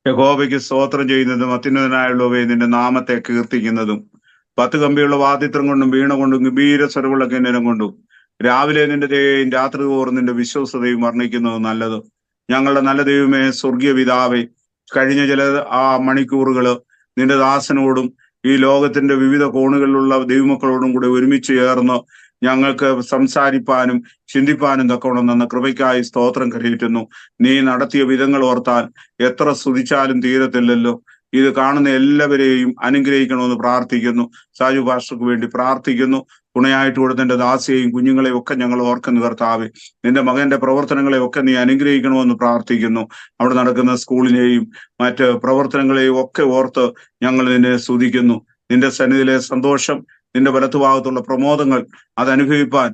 യഹോവയ്ക്ക് സ്തോത്രം ചെയ്യുന്നതും അത്യുന്നതനായുള്ളവയെ നിന്റെ നാമത്തെ കീർത്തിക്കുന്നതും 10 കമ്പിയുള്ള വാദിത്രം കൊണ്ടും വീണ കൊണ്ടും ഗംഭീര സ്വരമുള്ള കിന്നരം കൊണ്ടും രാവിലെ നിന്റെ ദയയും രാത്രി തോറും നിന്റെ വിശ്വസ്തതയും വർണ്ണിക്കുന്നത് നല്ലത്. ഞങ്ങളുടെ നല്ല ദൈവമേ, സ്വർഗീയ പിതാവേ, കഴിഞ്ഞ ചില മണിക്കൂറുകള് നിന്റെ ദാസനോടും ഈ ലോകത്തിന്റെ വിവിധ കോണുകളിലുള്ള ദൈവമക്കളോടും കൂടെ ഒരുമിച്ച് ചേർന്ന് ഞങ്ങൾക്ക് സംസാരിപ്പാനും ചിന്തിപ്പാനും തക്കവണ്ണം തന്ന കൃപയ്ക്കായി സ്തോത്രം കരയേറ്റുന്നു. നീ നടത്തിയ വിധങ്ങൾ ഓർത്താൽ എത്ര സ്തുതിച്ചാലും തീരത്തില്ലല്ലോ. ഇത് കാണുന്ന എല്ലാവരെയും അനുഗ്രഹിക്കണമെന്ന് പ്രാർത്ഥിക്കുന്നു. സാജു പാസ്റ്റർക്ക് വേണ്ടി പ്രാർത്ഥിക്കുന്നു. തുണയായിട്ട് കൊടുത്ത എന്റെ ദാസിയെയും കുഞ്ഞുങ്ങളെയും ഒക്കെ ഞങ്ങൾ ഓർക്കുന്നു കർത്താവേ. നിന്റെ മകന്റെ പ്രവർത്തനങ്ങളെ ഒക്കെ നീ അനുഗ്രഹിക്കണമെന്ന് പ്രാർത്ഥിക്കുന്നു. അവിടെ നടക്കുന്ന സ്കൂളിനെയും മറ്റ് പ്രവർത്തനങ്ങളെയും ഒക്കെ ഓർത്ത് ഞങ്ങൾ നിന്നെ സ്തുതിക്കുന്നു. നിന്റെ സന്നിധിയിലെ സന്തോഷം, നിന്റെ വലത്തുഭാഗത്തുള്ള പ്രമോദങ്ങൾ അതനുഭവിപ്പാൻ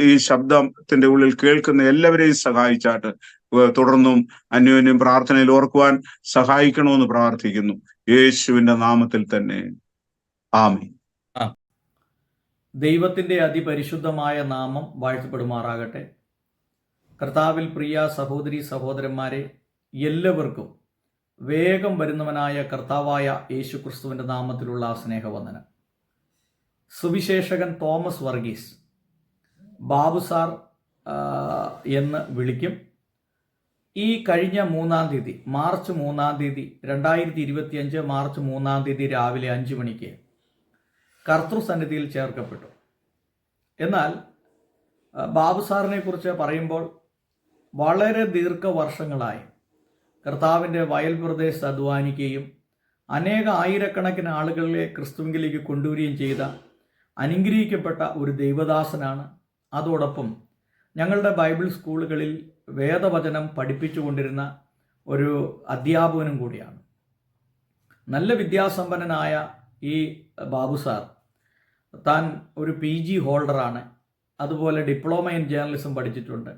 ഈ ശബ്ദത്തിന്റെ ഉള്ളിൽ കേൾക്കുന്ന എല്ലാവരെയും സഹായിച്ചാട്ട് തുടർന്നും അന്യോന്യം പ്രാർത്ഥനയിൽ ഓർക്കുവാൻ സഹായിക്കണമെന്ന് പ്രാർത്ഥിക്കുന്നു. യേശുവിന്റെ നാമത്തിൽ തന്നെ ആമേൻ. ദൈവത്തിന്റെ അതിപരിശുദ്ധമായ നാമം വാഴ്ത്തപ്പെടുമാറാകട്ടെ. കർത്താവിൽ പ്രിയ സഹോദരി സഹോദരന്മാരെ, എല്ലാവർക്കും വേഗം വരുന്നവനായ കർത്താവായ യേശുക്രിസ്തുവിന്റെ നാമത്തിലുള്ള സ്നേഹവന്ദനം. സുവിശേഷകൻ തോമസ് വർഗീസ്, ബാബു സാർ എന്ന് വിളിക്കും. ഈ കഴിഞ്ഞ 3-ാം തീയതി, മാർച്ച് 3-ാം തീയതി 2025 മാർച്ച് 3-ാം തീയതി രാവിലെ 5 മണിക്ക് കർത്തൃസന്നിധിയിൽ ചേർക്കപ്പെട്ടു. എന്നാൽ ബാബു സാറിനെ കുറിച്ച് പറയുമ്പോൾ വളരെ ദീർഘവർഷങ്ങളായി കർത്താവിൻ്റെ വയൽ പ്രദേശത്ത് അധ്വാനിക്കുകയും ആയിരക്കണക്കിന് ആളുകളെ ക്രിസ്തുവിലേക്ക് കൊണ്ടുവരികയും ചെയ്ത അനുഗ്രഹിക്കപ്പെട്ട ഒരു ദൈവദാസനാണ്. അതോടൊപ്പം ഞങ്ങളുടെ ബൈബിൾ സ്കൂളുകളിൽ വേദവചനം പഠിപ്പിച്ചുകൊണ്ടിരുന്ന ഒരു അധ്യാപകനും കൂടിയാണ്. നല്ല വിദ്യാസമ്പന്നനായ ഈ ബാബു സാർ താൻ ഒരു PG ഹോൾഡറാണ്. അതുപോലെ ഡിപ്ലോമ ഇൻ ജേർണലിസം പഠിച്ചിട്ടുണ്ട്.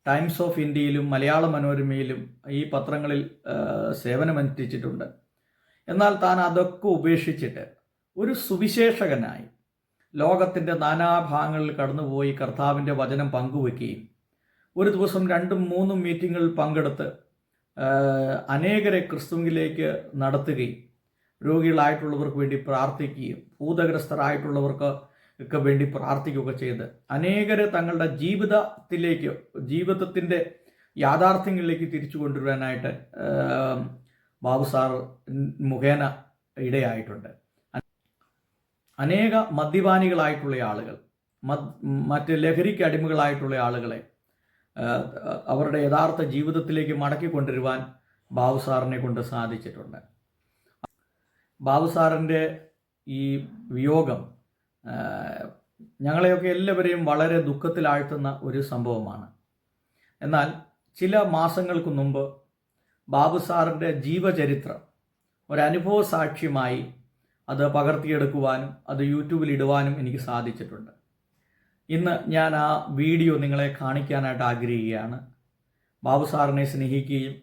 ടൈംസ് ഓഫ് ഇന്ത്യയിലും മലയാള മനോരമയിലും ഈ പത്രങ്ങളിൽ സേവനമനുഷ്ഠിച്ചിട്ടുണ്ട്. എന്നാൽ താൻ അതൊക്കെ ഉപേക്ഷിച്ചിട്ട് ഒരു സുവിശേഷകനായി ലോകത്തിൻ്റെ നാനാഭാഗങ്ങളിൽ കടന്നുപോയി കർത്താവിൻ്റെ വചനം പങ്കുവെക്കുകയും ഒരു ദിവസം 2-3 മീറ്റിങ്ങുകളിൽ പങ്കെടുത്ത് അനേകരെ ക്രിസ്തുവിലേക്ക് നടത്തുകയും രോഗികളായിട്ടുള്ളവർക്ക് വേണ്ടി പ്രാർത്ഥിക്കുകയും ഭൂതഗ്രസ്തരായിട്ടുള്ളവർക്ക് ഒക്കെ വേണ്ടി പ്രാർത്ഥിക്കുകയൊക്കെ ചെയ്ത് അനേകരെ തങ്ങളുടെ ജീവിതത്തിൻ്റെ യാഥാർത്ഥ്യങ്ങളിലേക്ക് തിരിച്ചു കൊണ്ടുവരാനായിട്ട് ബാബു സാർ മുഖേന ഇടയായിട്ടുണ്ട്. അനേക മദ്യപാനികളായിട്ടുള്ള ആളുകൾ, മറ്റ് ലഹരിക്ക് അടിമകളായിട്ടുള്ള ആളുകളെ അവരുടെ യഥാർത്ഥ ജീവിതത്തിലേക്ക് മടക്കി കൊണ്ടുവരുവാൻ ബാബു സാറിനെ കൊണ്ട് സാധിച്ചിട്ടുണ്ട്. ബാബു സാറിൻ്റെ ഈ വിയോഗം ഞങ്ങളെയൊക്കെ എല്ലാവരെയും വളരെ ദുഃഖത്തിലാഴ്ത്തുന്ന ഒരു സംഭവമാണ്. എന്നാൽ ചില മാസങ്ങൾക്ക് മുമ്പ് ബാബു സാറിൻ്റെ ജീവചരിത്രം ഒരനുഭവ സാക്ഷ്യമായി അത് പകർത്തിയെടുക്കുവാനും അത് യൂട്യൂബിൽ ഇടുവാനും എനിക്ക് സാധിച്ചിട്ടുണ്ട്. ഇന്ന് ഞാൻ ആ വീഡിയോ നിങ്ങളെ കാണിക്കാനായിട്ട് ആഗ്രഹിക്കുകയാണ്. ബാബു സാറിനെ സ്നേഹിക്കുകയും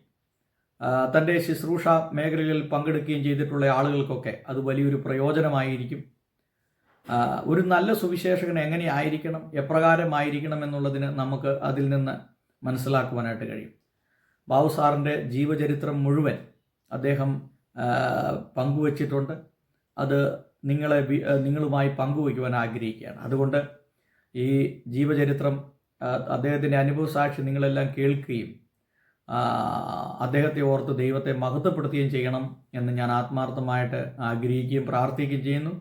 തൻ്റെ ശുശ്രൂഷ മേഖലകളിൽ പങ്കെടുക്കുകയും ചെയ്തിട്ടുള്ള ആളുകൾക്കൊക്കെ അത് വലിയൊരു പ്രയോജനമായിരിക്കും. ഒരു നല്ല സുവിശേഷകൻ എങ്ങനെയായിരിക്കണം, എപ്രകാരമായിരിക്കണം എന്നുള്ളതിന് നമുക്ക് അതിൽ നിന്ന് മനസ്സിലാക്കുവാനായിട്ട് കഴിയും. ബാബു സാറിൻ്റെ ജീവചരിത്രം മുഴുവൻ അദ്ദേഹം പങ്കുവച്ചിട്ടുണ്ട്. അത് നിങ്ങളുമായി പങ്കുവയ്ക്കുവാൻ ആഗ്രഹിക്കുകയാണ്. അതുകൊണ്ട് ഈ ജീവചരിത്രം, അദ്ദേഹത്തിൻ്റെ അനുഭവസാക്ഷി നിങ്ങളെല്ലാം കേൾക്കുകയും അദ്ദേഹത്തെ ഓർത്ത് ദൈവത്തെ മഹത്വപ്പെടുത്തുകയും ചെയ്യണം എന്ന് ഞാൻ ആത്മാർത്ഥമായിട്ട് ആഗ്രഹിക്കുകയും പ്രാർത്ഥിക്കുകയും ചെയ്യുന്നു.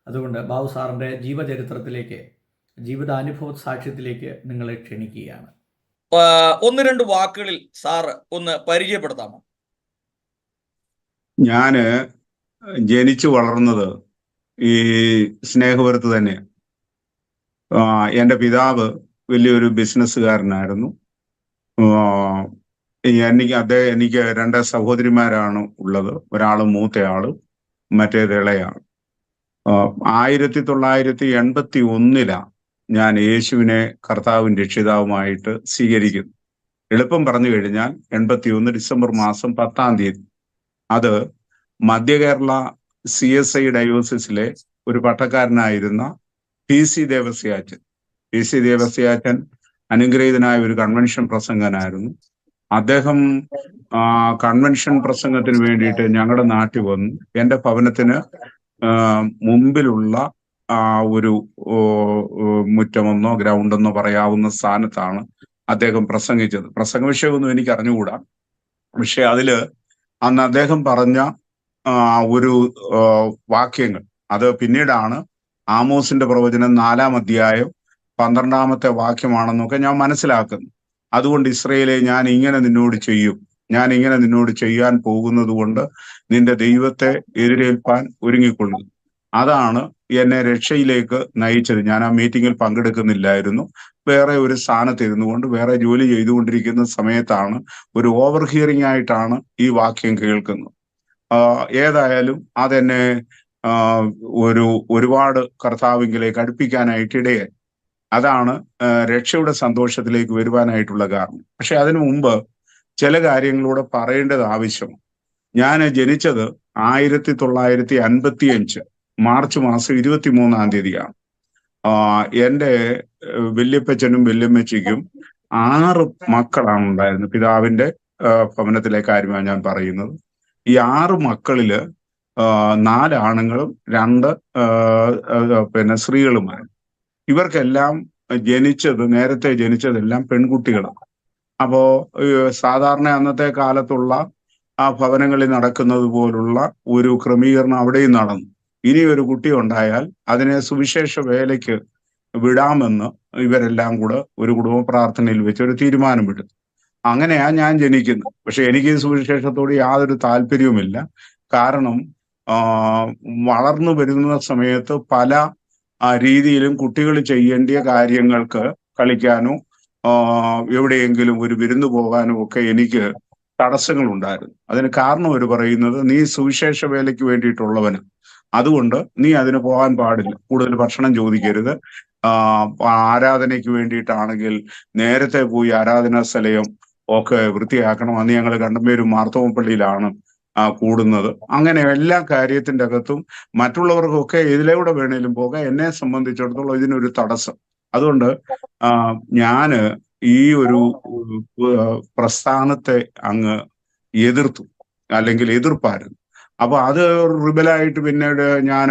അതുകൊണ്ട് ബാബു സാറിൻ്റെ ജീവചരിത്രത്തിലേക്ക്, ജീവിതാനുഭവ സാക്ഷ്യത്തിലേക്ക് നിങ്ങളെ ക്ഷണിക്കുകയാണ്. 1-2 വാക്കുകളിൽ സാറ് ഒന്ന് പരിചയപ്പെടുത്താമോ? ഞാന് ജനിച്ചു വളർന്നത് ഈ സ്നേഹപുരത്ത് തന്നെയാണ്. എൻ്റെ പിതാവ് വലിയൊരു ബിസിനസ്സുകാരനായിരുന്നു. എനിക്ക് 2 സഹോദരിമാരാണ് ഉള്ളത്. ഒരാള് മൂത്തയാള്, മറ്റേത് ഇളയാണ്. 1981 ഞാൻ യേശുവിനെ കർത്താവും രക്ഷിതാവുമായിട്ട് സ്വീകരിക്കുന്നു. എളുപ്പം പറഞ്ഞു കഴിഞ്ഞാൽ 81 ഡിസംബർ മാസം 10-ാം തീയതി. അത് മധ്യ കേരള CSI ഡയോസിസിലെ ഒരു പട്ടക്കാരനായിരുന്ന PC ദേവസ്യാച്ചൻ അനുഗ്രഹീതനായ ഒരു കൺവെൻഷൻ പ്രസംഗനായിരുന്നു. അദ്ദേഹം കൺവെൻഷൻ പ്രസംഗത്തിന് വേണ്ടിയിട്ട് ഞങ്ങളുടെ നാട്ടിൽ വന്നു. എൻ്റെ ഭവനത്തിന് മുമ്പിലുള്ള ഒരു മുറ്റമെന്നോ ഗ്രൗണ്ടെന്നോ പറയാവുന്ന സ്ഥാനത്താണ് അദ്ദേഹം പ്രസംഗിച്ചത്. പ്രസംഗ വിഷയമൊന്നും എനിക്ക് അറിഞ്ഞുകൂടാ. പക്ഷെ അതില് അന്ന് അദ്ദേഹം പറഞ്ഞ ഒരു വാക്യങ്ങൾ, അത് പിന്നീടാണ് ആമോസിന്റെ പ്രവചനം 4-ാം അധ്യായം 12-ാമത്തെ വാക്യമാണെന്നൊക്കെ ഞാൻ മനസ്സിലാക്കുന്നു. അതുകൊണ്ട് ഇസ്രയേലെ, ഞാൻ ഇങ്ങനെ നിന്നോട് ചെയ്യും, ഞാൻ ഇങ്ങനെ നിന്നോട് ചെയ്യാൻ പോകുന്നത് കൊണ്ട് നിന്റെ ദൈവത്തെ എതിരേൽപ്പാൻ ഒരുങ്ങിക്കൊള്ളുക. അതാണ് എന്നെ രക്ഷയിലേക്ക് നയിച്ചത്. ഞാൻ ആ മീറ്റിങ്ങിൽ പങ്കെടുക്കുന്നില്ലായിരുന്നു. വേറെ ഒരു സ്ഥാനത്ത് ഇരുന്നു കൊണ്ട് വേറെ ജോലി ചെയ്തുകൊണ്ടിരിക്കുന്ന സമയത്താണ്, ഒരു ഓവർ ഹിയറിംഗ് ആയിട്ടാണ് ഈ വാക്യം കേൾക്കുന്നത്. ഏതായാലും അതെന്നെ ഒരുപാട് കർത്താവിലേക്ക് അടുപ്പിക്കാനായിട്ട് ഇടയായി. അതാണ് രക്ഷയുടെ സന്തോഷത്തിലേക്ക് വരുവാനായിട്ടുള്ള കാരണം. പക്ഷെ അതിനു മുമ്പ് ചില കാര്യങ്ങളൂടെ പറയേണ്ടത് ആവശ്യം. ഞാൻ ജനിച്ചത് 1955 മാർച്ച് മാസം 23-ാം തീയതിയാണ്. എൻ്റെ വല്യപ്പച്ചനും വല്യമ്മച്ചിക്കും 6 മക്കളാണ് ഉണ്ടായിരുന്നത്. പിതാവിന്റെ ഭവനത്തിലെ കാര്യമാണ് ഞാൻ പറയുന്നത്. ഈ 6 മക്കളില് 4 ആണുങ്ങളും 2 സ്ത്രീകളുമാണ്. ഇവർക്കെല്ലാം നേരത്തെ ജനിച്ചതെല്ലാം പെൺകുട്ടികളാണ്. അപ്പോ സാധാരണ അന്നത്തെ കാലത്തുള്ള ആ ഭവനങ്ങളിൽ നടക്കുന്നത് പോലുള്ള ഒരു ക്രമീകരണം അവിടെയും നടന്നു. ഇനി ഒരു കുട്ടി ഉണ്ടായാൽ അതിനെ സുവിശേഷ വേലയ്ക്ക് വിടാമെന്ന് ഇവരെല്ലാം കൂടെ ഒരു കുടുംബ പ്രാർത്ഥനയിൽ വെച്ച് ഒരു തീരുമാനമെടുത്തു. അങ്ങനെയാ ഞാൻ ജനിക്കുന്നത്. പക്ഷെ എനിക്ക് സുവിശേഷത്തോട് യാതൊരു താല്പര്യവുമില്ല. കാരണം വളർന്നു വരുന്ന സമയത്ത് പല രീതിയിലും കുട്ടികൾ ചെയ്യേണ്ടിയ കാര്യങ്ങൾക്ക് കളിക്കാനോ എവിടെയെങ്കിലും ഒരു വിരുന്ന് പോകാനോ ഒക്കെ എനിക്ക് തടസ്സങ്ങൾ ഉണ്ടായിരുന്നു. അതിന് കാരണം അവർ പറയുന്നത്, നീ സുവിശേഷ വേലയ്ക്ക് വേണ്ടിയിട്ടുള്ളവന്, അതുകൊണ്ട് നീ അതിന് പോകാൻ പാടില്ല, കൂടുതൽ ഭക്ഷണം ചോദിക്കരുത്, ആരാധനയ്ക്ക് വേണ്ടിയിട്ടാണെങ്കിൽ നേരത്തെ പോയി ആരാധനാ സ്ഥലം ഒക്കെ വൃത്തിയാക്കണം. അന്ന് ഞങ്ങൾ കണ്ടമ്പേരും മാർത്തോമപ്പള്ളിയിലാണ് കൂടുന്നത്. അങ്ങനെ എല്ലാ കാര്യത്തിന്റെ അകത്തും മറ്റുള്ളവർക്കൊക്കെ ഇതിലൂടെ വേണേലും പോകാം, എന്നെ സംബന്ധിച്ചിടത്തോളം ഇതിനൊരു തടസ്സം. അതുകൊണ്ട് ഞാന് ഈ ഒരു പ്രസ്ഥാനത്തെ അങ്ങ് എതിർത്തു, അല്ലെങ്കിൽ എതിർപ്പായിരുന്നു. അപ്പൊ അത് റിബലായിട്ട് പിന്നീട് ഞാൻ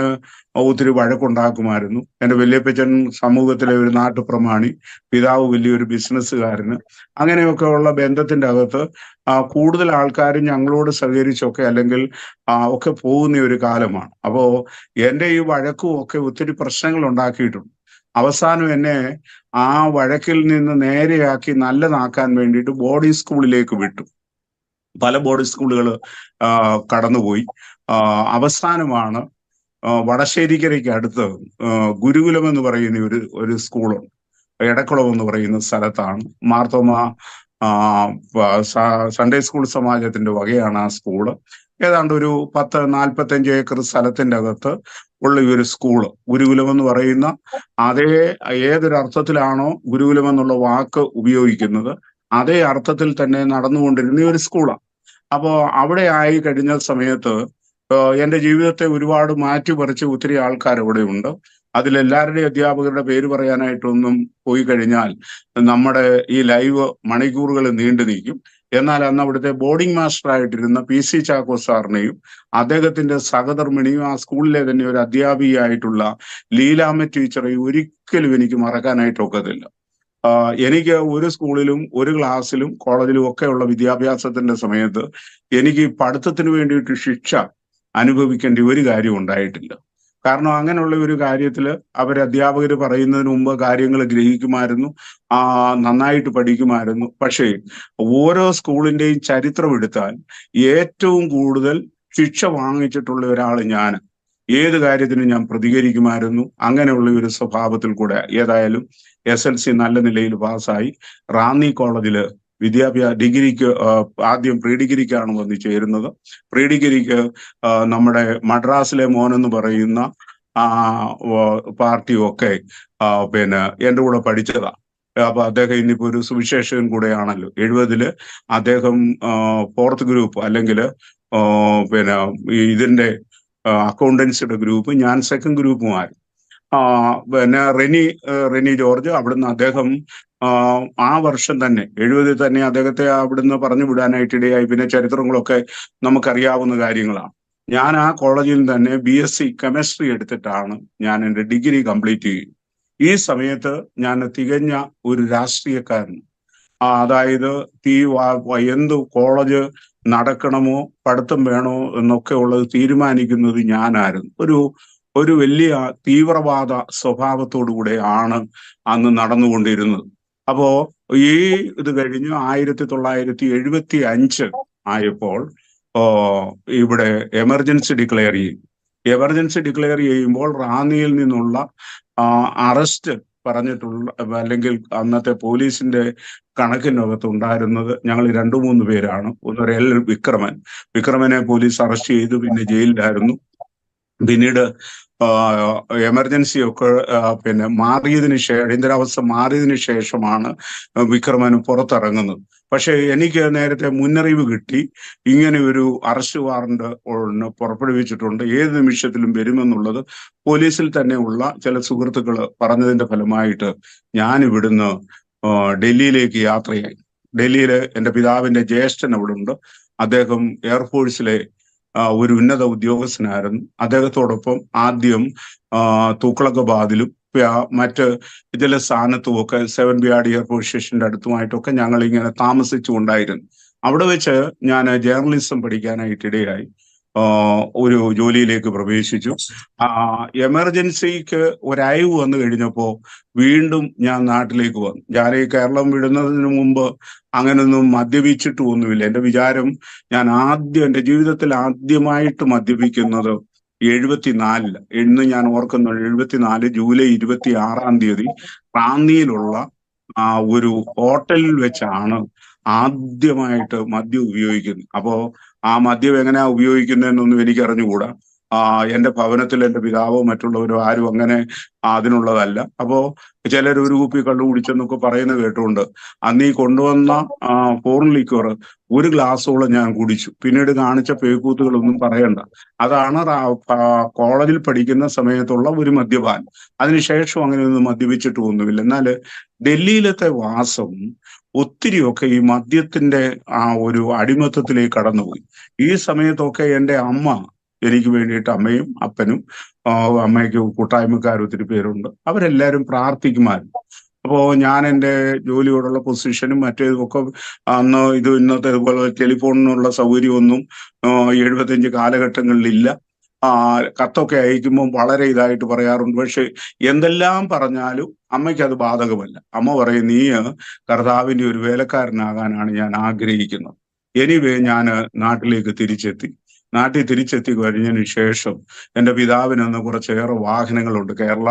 ഒത്തിരി വഴക്കുണ്ടാക്കുമായിരുന്നു. എൻ്റെ വല്യപ്പച്ചൻ സമൂഹത്തിലെ ഒരു നാട്ടുപ്രമാണി, പിതാവ് വലിയൊരു ബിസിനസ്സുകാരന്. അങ്ങനെയൊക്കെ ഉള്ള ബന്ധത്തിന്റെ അകത്ത് കൂടുതൽ ആൾക്കാരും ഞങ്ങളോട് സഹകരിച്ചൊക്കെ അല്ലെങ്കിൽ ഒക്കെ പോകുന്ന ഒരു കാലമാണ്. അപ്പോ എൻ്റെ ഈ വഴക്കും ഒക്കെ ഒത്തിരി പ്രശ്നങ്ങൾ ഉണ്ടാക്കിയിട്ടുണ്ട്. അവസാനം എന്നെ ആ വഴക്കിൽ നിന്ന് നേരെയാക്കി നല്ലതാക്കാൻ വേണ്ടിയിട്ട് ബോർഡിംഗ് സ്കൂളിലേക്ക് വിട്ടു. പല ബോർഡിംഗ് സ്കൂളുകൾ കടന്നുപോയി. അവസാനമാണ് വടശ്ശേരിക്കരയ്ക്ക് അടുത്ത് ഗുരുകുലം എന്ന് പറയുന്ന ഒരു സ്കൂളുണ്ട്. എടക്കുളം എന്ന് പറയുന്ന സ്ഥലത്താണ്. മാർത്തോമ സൺഡേ സ്കൂൾ സമാജത്തിന്റെ വകയാണ് ആ സ്കൂള്. ഏതാണ്ട് ഒരു 10-45 ഏക്കർ സ്ഥലത്തിന്റെ അകത്ത് ഉള്ള ഈ ഒരു സ്കൂള്, ഗുരുകുലം എന്ന് പറയുന്ന ഏതൊരർത്ഥത്തിലാണോ ഗുരുകുലം എന്നുള്ള വാക്ക് ഉപയോഗിക്കുന്നത് അതേ അർത്ഥത്തിൽ തന്നെ നടന്നുകൊണ്ടിരുന്ന ഒരു സ്കൂളാണ്. അപ്പോ അവിടെ ആയി കഴിഞ്ഞ സമയത്ത് എൻ്റെ ജീവിതത്തെ ഒരുപാട് മാറ്റിമറിച്ച് ഒത്തിരി ആൾക്കാർ അവിടെ ഉണ്ട്. അതിലെല്ലാവരുടെയും അധ്യാപകരുടെ പേര് പറയാനായിട്ടൊന്നും പോയി കഴിഞ്ഞാൽ നമ്മുടെ ഈ ലൈവ് മണിക്കൂറുകൾ നീണ്ടു നിൽക്കും. എന്നാൽ അന്ന് അവിടുത്തെ ബോർഡിംഗ് മാസ്റ്റർ ആയിട്ടിരുന്ന PC ചാക്കോ സാറിനെയും അദ്ദേഹത്തിന്റെ സഹധർമ്മിണിയും ആ സ്കൂളിലെ തന്നെ ഒരു അധ്യാപികയായിട്ടുള്ള ലീലാമ്മ ടീച്ചറെയും ഒരിക്കലും എനിക്ക് മറക്കാനായിട്ടൊക്കത്തില്ല. എനിക്ക് ഒരു സ്കൂളിലും ഒരു ക്ലാസ്സിലും കോളേജിലും ഒക്കെ ഉള്ള വിദ്യാഭ്യാസത്തിന്റെ സമയത്ത് എനിക്ക് പഠിത്തത്തിന് വേണ്ടിയിട്ട് ശിക്ഷ അനുഭവിക്കേണ്ട ഒരു കാര്യം ഉണ്ടായിട്ടില്ല. കാരണം അങ്ങനെയുള്ള ഒരു കാര്യത്തില് അധ്യാപകർ പറയുന്നതിന് മുമ്പ് കാര്യങ്ങൾ ഗ്രഹിക്കുമായിരുന്നു, നന്നായിട്ട് പഠിക്കുമായിരുന്നു. പക്ഷേ ഓരോ സ്കൂളിന്റെയും ചരിത്രം എടുത്താൽ ഏറ്റവും കൂടുതൽ ശിക്ഷ വാങ്ങിച്ചിട്ടുള്ള ഒരാൾ ഞാൻ. ഏത് കാര്യത്തിനും ഞാൻ പ്രതികരിക്കുമായിരുന്നു. അങ്ങനെയുള്ള ഒരു സ്വഭാവത്തിൽ കൂടെ ഏതായാലും SLC നല്ല നിലയിൽ പാസ്സായി. റാന്നി കോളേജില് ഡിഗ്രിക്ക് ആദ്യം പ്രീ ഡിഗ്രിക്കാണ് വന്ന് ചേരുന്നത്. പ്രീ ഡിഗ്രിക്ക് നമ്മുടെ മദ്രാസിലെ മോൻ എന്ന് പറയുന്ന പാർട്ടിയൊക്കെ എൻ്റെ കൂടെ പഠിച്ചതാ. അപ്പൊ അദ്ദേഹം ഇന്നിപ്പോ ഒരു സുവിശേഷകൻ കൂടെയാണല്ലോ. 70 അദ്ദേഹം 4th ഗ്രൂപ്പ് അല്ലെങ്കിൽ ഇതിന്റെ അക്കൗണ്ടൻസിയുടെ ഗ്രൂപ്പ്, ഞാൻ 2nd ഗ്രൂപ്പുമായിരുന്നു. പിന്നെ റെനി ജോർജ്. അവിടുന്ന് അദ്ദേഹം ആ വർഷം തന്നെ 70 തന്നെ അദ്ദേഹത്തെ അവിടുന്ന് പറഞ്ഞു വിടാനായിട്ട് ഇടയായി. പിന്നെ ചരിത്രങ്ങളൊക്കെ നമുക്കറിയാവുന്ന കാര്യങ്ങളാണ്. ഞാൻ ആ കോളേജിൽ തന്നെ BSc കെമിസ്ട്രി എടുത്തിട്ടാണ് ഞാൻ എൻ്റെ ഡിഗ്രി കംപ്ലീറ്റ് ചെയ്യും. ഈ സമയത്ത് ഞാൻ തികഞ്ഞ ഒരു രാഷ്ട്രീയക്കാരൻ. അതായത് എന്ത് കോളേജ് നടക്കണമോ പഠിത്തം വേണോ എന്നൊക്കെ ഉള്ളത് തീരുമാനിക്കുന്നത് ഞാനായിരുന്നു. ഒരു വലിയ തീവ്രവാദ സ്വഭാവത്തോടു കൂടെ ആണ് അന്ന് നടന്നുകൊണ്ടിരുന്നത്. അപ്പോ ഈ ഇത് കഴിഞ്ഞ് 1975 ആയപ്പോൾ ഇവിടെ എമർജൻസി ഡിക്ലെയർ ചെയ്യും. എമർജൻസി ഡിക്ലെയർ ചെയ്യുമ്പോൾ റാന്നിയിൽ നിന്നുള്ള അറസ്റ്റ് പറഞ്ഞിട്ടുള്ള, അല്ലെങ്കിൽ അന്നത്തെ പോലീസിന്റെ കണക്കിനകത്ത് ഉണ്ടായിരുന്നത് ഞങ്ങൾ 2-3 പേരാണ്. ഒന്ന് എൽ വിക്രമനെ പോലീസ് അറസ്റ്റ് ചെയ്തു, പിന്നെ ജയിലിലായിരുന്നു. പിന്നീട് എമർജൻസി ഒക്കെ പിന്നെ അടിയന്തരാവസ്ഥ മാറിയതിനു ശേഷമാണ് വിക്രമൻ പുറത്തിറങ്ങുന്നത്. പക്ഷെ എനിക്ക് നേരത്തെ മുന്നറിയിപ്പ് കിട്ടി, ഇങ്ങനെ ഒരു അറസ്റ്റ് വാറണ്ട് പുറപ്പെടുവിച്ചിട്ടുണ്ട്, ഏത് നിമിഷത്തിലും വരുമെന്നുള്ളത് പോലീസിൽ തന്നെ ഉള്ള ചില സുഹൃത്തുക്കൾ പറഞ്ഞതിന്റെ ഫലമായിട്ട് ഞാൻ ഇവിടുന്ന് ഡൽഹിയിലേക്ക് യാത്രയായി. ഡൽഹിയിൽ എൻ്റെ പിതാവിന്റെ ജ്യേഷ്ഠൻ അവിടെ ഉണ്ട്. അദ്ദേഹം എയർഫോഴ്സിലെ ഒരു ഉന്നത ഉദ്യോഗസ്ഥനായിരുന്നു. അദ്ദേഹത്തോടൊപ്പം ആദ്യം തൂക്കളക്കബാദിലും മറ്റ് ചില സ്ഥാനത്തുമൊക്കെ 7 ബിയാർഡ് എയർഫോഴ്സ് സ്റ്റേഷന്റെ അടുത്തുമായിട്ടൊക്കെ ഞങ്ങൾ ഇങ്ങനെ താമസിച്ചുകൊണ്ടായിരുന്നു. അവിടെ വെച്ച് ഞാൻ ജേർണലിസം പഠിക്കാനായിട്ട് ഇടയായി. ഒരു ജോലിയിലേക്ക് പ്രവേശിച്ചു. എമർജൻസിക്ക് ഒരയവ് വന്നു കഴിഞ്ഞപ്പോൾ വീണ്ടും ഞാൻ നാട്ടിലേക്ക് വന്നു. ഞാൻ ഈ കേരളം വിടുന്നതിന് മുമ്പ് അങ്ങനൊന്നും മദ്യപിച്ചിട്ട് ഒന്നുമില്ല. എൻ്റെ വിചാരം, ഞാൻ എൻ്റെ ജീവിതത്തിൽ ആദ്യമായിട്ട് മദ്യപിക്കുന്നത് 74 ഇന്ന് ഞാൻ ഓർക്കുന്നു. 74 ജൂലൈ 26-ാം തീയതി റാന്നിയിലുള്ള ഒരു ഹോട്ടലിൽ വെച്ചാണ് ആദ്യമായിട്ട് മദ്യം ഉപയോഗിക്കുന്നത്. അപ്പോ ആ മദ്യം എങ്ങനെയാ ഉപയോഗിക്കുന്നതെന്നൊന്നും എനിക്ക് അറിഞ്ഞുകൂടാ. എൻ്റെ ഭവനത്തിൽ എൻ്റെ പിതാവോ മറ്റുള്ളവരോ ആരും അങ്ങനെ അതിനുള്ളതല്ല. അപ്പോ ചിലർ ഒരു കുപ്പി കള്ളു കുടിച്ചെന്നൊക്കെ പറയുന്നത് കേട്ടുകൊണ്ട് അന്ന് ഈ കൊണ്ടുവന്ന ഫോറിൻ ലിക്വർ ഒരു ഗ്ലാസ്സോളം ഞാൻ കുടിച്ചു. പിന്നീട് കാണിച്ച പേക്കൂത്തുകളൊന്നും പറയണ്ട. അതാണ് കോളേജിൽ പഠിക്കുന്ന സമയത്തുള്ള ഒരു മദ്യപാൻ. അതിനുശേഷം അങ്ങനെയൊന്നും മദ്യപിച്ചിട്ട് ഒന്നുമില്ല. എന്നാൽ ഡൽഹിയിലത്തെ വാസം ഒത്തിരിയൊക്കെ ഈ മദ്യത്തിന്റെ ഒരു അടിമത്തത്തിലേക്ക് കടന്നുപോയി. ഈ സമയത്തൊക്കെ എൻ്റെ അമ്മ എനിക്ക് വേണ്ടിയിട്ട്, അമ്മയും അപ്പനും, അമ്മയ്ക്ക് കൂട്ടായ്മക്കാർ ഒത്തിരി പേരുണ്ട്, അവരെല്ലാവരും പ്രാർത്ഥിക്കുമായിരുന്നു. അപ്പോൾ ഞാൻ എൻ്റെ ജോലിയോടുള്ള പൊസിഷനും മറ്റേതുമൊക്കെ, അന്ന് ഇന്നത്തെ ഇതുപോലെ ടെലിഫോണിനുള്ള സൗകര്യമൊന്നും 75 കാലഘട്ടങ്ങളിലില്ല. കത്തൊക്കെ അയക്കുമ്പോൾ വളരെ ഇതായിട്ട് പറയാറുണ്ട്. പക്ഷെ എന്തെല്ലാം പറഞ്ഞാലും അമ്മയ്ക്ക് അത് ബാധകമല്ല. അമ്മ പറയും, നീ കർത്താവിന്റെ ഒരു വേലക്കാരനാകാനാണ് ഞാൻ ആഗ്രഹിക്കുന്നത്. എനിവേ ഞാൻ നാട്ടിലേക്ക് തിരിച്ചെത്തി കഴിഞ്ഞതിന് ശേഷം എൻ്റെ പിതാവിനന്ന് കുറച്ചേറെ വാഹനങ്ങളുണ്ട്. കേരള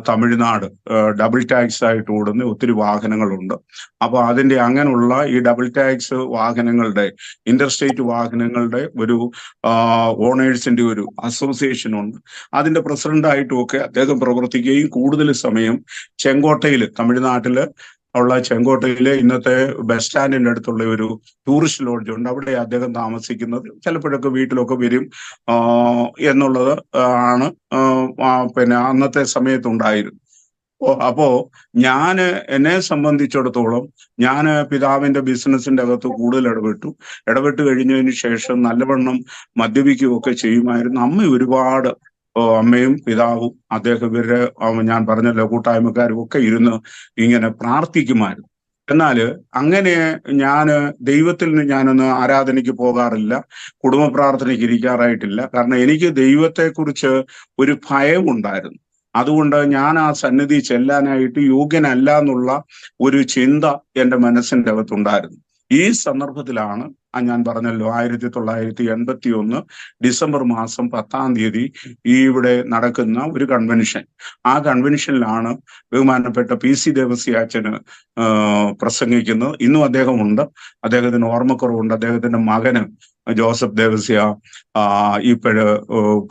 തമിഴ്നാട് ഡബിൾ ടാക്സ് ആയിട്ട് ഓടുന്ന ഒത്തിരി വാഹനങ്ങളുണ്ട്. അപ്പൊ അതിന്റെ അങ്ങനെയുള്ള ഈ ഡബിൾ ടാക്സ് വാഹനങ്ങളുടെ, ഇന്റർസ്റ്റേറ്റ് വാഹനങ്ങളുടെ ഒരു ഓണേഴ്സിന്റെ ഒരു അസോസിയേഷൻ ഉണ്ട്. അതിന്റെ പ്രസിഡന്റായിട്ടും ഒക്കെ അദ്ദേഹം പ്രവർത്തിക്കുകയും കൂടുതൽ സമയം ചെങ്കോട്ടയിൽ, തമിഴ്നാട്ടില് ഉള്ള ചെങ്കോട്ടയിലെ ഇന്നത്തെ ബസ് സ്റ്റാൻഡിന്റെ അടുത്തുള്ള ഒരു ടൂറിസ്റ്റ് ലോഡ്ജ് ഉണ്ട്, അവിടെ അദ്ദേഹം താമസിക്കുന്നത്. ചിലപ്പോഴൊക്കെ വീട്ടിലൊക്കെ വരും എന്നുള്ളത് ആണ് പിന്നെ അന്നത്തെ സമയത്തുണ്ടായിരുന്നു. അപ്പോ എന്നെ സംബന്ധിച്ചിടത്തോളം ഞാൻ പിതാവിന്റെ ബിസിനസിന്റെ അകത്ത് കൂടുതൽ ഇടപെട്ട് കഴിഞ്ഞതിന് ശേഷം നല്ലവണ്ണം മദ്യപിക്കുകയൊക്കെ ചെയ്യുമായിരുന്നു. ഒരുപാട് അമ്മയും പിതാവും അദ്ദേഹം ഇവരുടെ, ഞാൻ പറഞ്ഞല്ലോ, കൂട്ടായ്മക്കാരും ഒക്കെ ഇരുന്ന് ഇങ്ങനെ പ്രാർത്ഥിക്കുമായിരുന്നു. എന്നാല് അങ്ങനെ ദൈവത്തിൽ നിന്ന് ഞാനൊന്ന് ആരാധനയ്ക്ക് പോകാറില്ല, കുടുംബ പ്രാർത്ഥനയ്ക്ക് ഇരിക്കാറായിട്ടില്ല. കാരണം എനിക്ക് ദൈവത്തെക്കുറിച്ച് ഒരു ഭയം ഉണ്ടായിരുന്നു. അതുകൊണ്ട് ഞാൻ ആ സന്നിധി ചെല്ലാനായിട്ട് യോഗ്യനല്ല എന്നുള്ള ഒരു ചിന്ത എൻ്റെ മനസ്സിൻ്റെ അകത്തുണ്ടായിരുന്നു. ഈ സന്ദർഭത്തിലാണ് ഞാൻ പറഞ്ഞല്ലോ 1981 ഡിസംബർ മാസം 10-ാം തീയതി ഇവിടെ നടക്കുന്ന ഒരു കൺവെൻഷൻ. ആ കൺവെൻഷനിലാണ് ബഹുമാനപ്പെട്ട PC ദേവസ്യാച്ചന് പ്രസംഗിക്കുന്നത്. ഇന്നും അദ്ദേഹം ഉണ്ട്. അദ്ദേഹത്തിന് ഓർമ്മക്കുറവുണ്ട്. അദ്ദേഹത്തിന്റെ മകന് ജോസഫ് ദേവസ്യ ഇപ്പോഴ്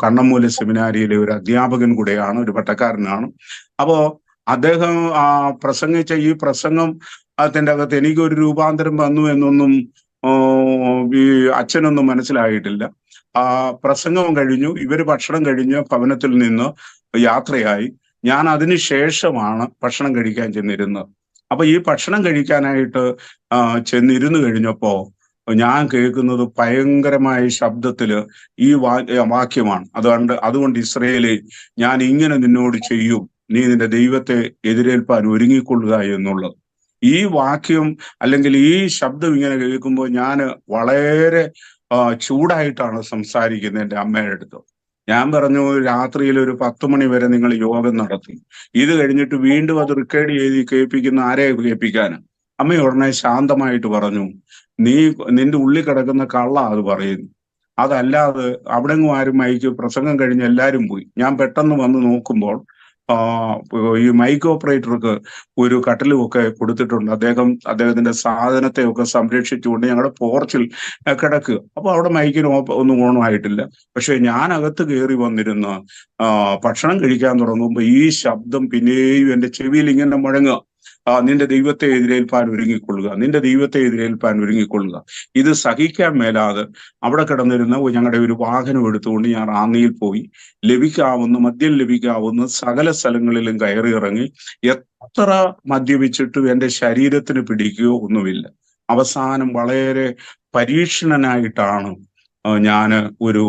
കണ്ണമ്മൂല സെമിനാരിയിലെ ഒരു അധ്യാപകൻ കൂടെയാണ്, ഒരു പട്ടക്കാരനാണ്. അപ്പോ അദ്ദേഹം പ്രസംഗിച്ച ഈ പ്രസംഗം അതിൻ്റെ അകത്ത് എനിക്കൊരു രൂപാന്തരം വന്നു എന്നൊന്നും ഈ അച്ഛനൊന്നും മനസ്സിലായിട്ടില്ല. പ്രസംഗം കഴിഞ്ഞു, ഇവര് ഭക്ഷണം കഴിഞ്ഞ് ഭവനത്തിൽ നിന്ന് യാത്രയായി. ഞാൻ അതിന് ശേഷമാണ് ഭക്ഷണം കഴിക്കാൻ ചെന്നിരുന്നത്. അപ്പൊ ഈ ഭക്ഷണം കഴിക്കാനായിട്ട് ചെന്നിരുന്നു കഴിഞ്ഞപ്പോ ഞാൻ കേൾക്കുന്നത് ഭയങ്കരമായ ശബ്ദത്തില് ഈ വാക്യമാണ്. അതുകൊണ്ട് ഇസ്രായേലേ, ഞാൻ ഇങ്ങനെ നിന്നോട് ചെയ്യും, നീ നിന്റെ ദൈവത്തെ എതിരേൽപ്പാൻ ഒരുങ്ങിക്കൊള്ളുക എന്നുള്ളത്. ഈ വാക്യം അല്ലെങ്കിൽ ഈ ശബ്ദം ഇങ്ങനെ കേൾക്കുമ്പോൾ ഞാൻ വളരെ ചൂടായിട്ടാണ് സംസാരിക്കുന്നത് എൻ്റെ അമ്മയുടെ അടുത്ത്. ഞാൻ പറഞ്ഞു, രാത്രിയിൽ ഒരു 10 മണി വരെ നിങ്ങൾ യോഗം നടത്തി, ഇത് കഴിഞ്ഞിട്ട് വീണ്ടും അത് റെക്കോർഡ് ചെയ്ത് കേൾപ്പിക്കുന്ന ആരെ കേൾപ്പിക്കാന്? അമ്മ ഉടനെ ശാന്തമായിട്ട് പറഞ്ഞു, നിന്റെ ഉള്ളിൽ കിടക്കുന്ന കള്ള അത് പറയുന്നു, അതല്ലാതെ അവിടെങ്ങും ആരും മൈക്ക് പ്രസംഗം കഴിഞ്ഞ് എല്ലാരും പോയി. ഞാൻ പെട്ടെന്ന് വന്ന് നോക്കുമ്പോൾ ഈ മൈക്ക് ഓപ്പറേറ്റർക്ക് ഒരു കട്ടിലും ഒക്കെ കൊടുത്തിട്ടുണ്ട്. അദ്ദേഹത്തിന്റെ സാധനത്തെ ഒക്കെ സംരക്ഷിച്ചുകൊണ്ട് ഞങ്ങളുടെ പോർച്ചിൽ കിടക്കുക. അപ്പൊ അവിടെ മൈക്കിന് ഒന്നും ഓണും ആയിട്ടില്ല. പക്ഷെ ഞാൻ അകത്ത് കയറി വന്നിരുന്ന് ഭക്ഷണം കഴിക്കാൻ തുടങ്ങുമ്പോൾ ഈ ശബ്ദം പിന്നെയും എന്റെ ചെവിയിൽ ഇങ്ങനെ മുഴങ്ങുക, നിന്റെ ദൈവത്തെ എതിരേൽപ്പാൻ ഒരുങ്ങിക്കൊള്ളുക, നിന്റെ ദൈവത്തെ എതിരേൽപ്പാൻ ഒരുങ്ങിക്കൊള്ളുക. ഇത് സഹിക്കാൻ മേലാതെ അവിടെ കിടന്നിരുന്ന ഞങ്ങളുടെ ഒരു വാഹനം എടുത്തുകൊണ്ട് ഞാൻ റാന്നിയിൽ പോയി മദ്യം ലഭിക്കാവുന്ന സകല സ്ഥലങ്ങളിലും കയറി ഇറങ്ങി. എത്ര മദ്യപിച്ചിട്ടും എൻ്റെ ശരീരത്തിന് പിടിക്കുകയോ ഒന്നുമില്ല. അവസാനം വളരെ പരീക്ഷണനായിട്ടാണ് ഞാൻ ഒരു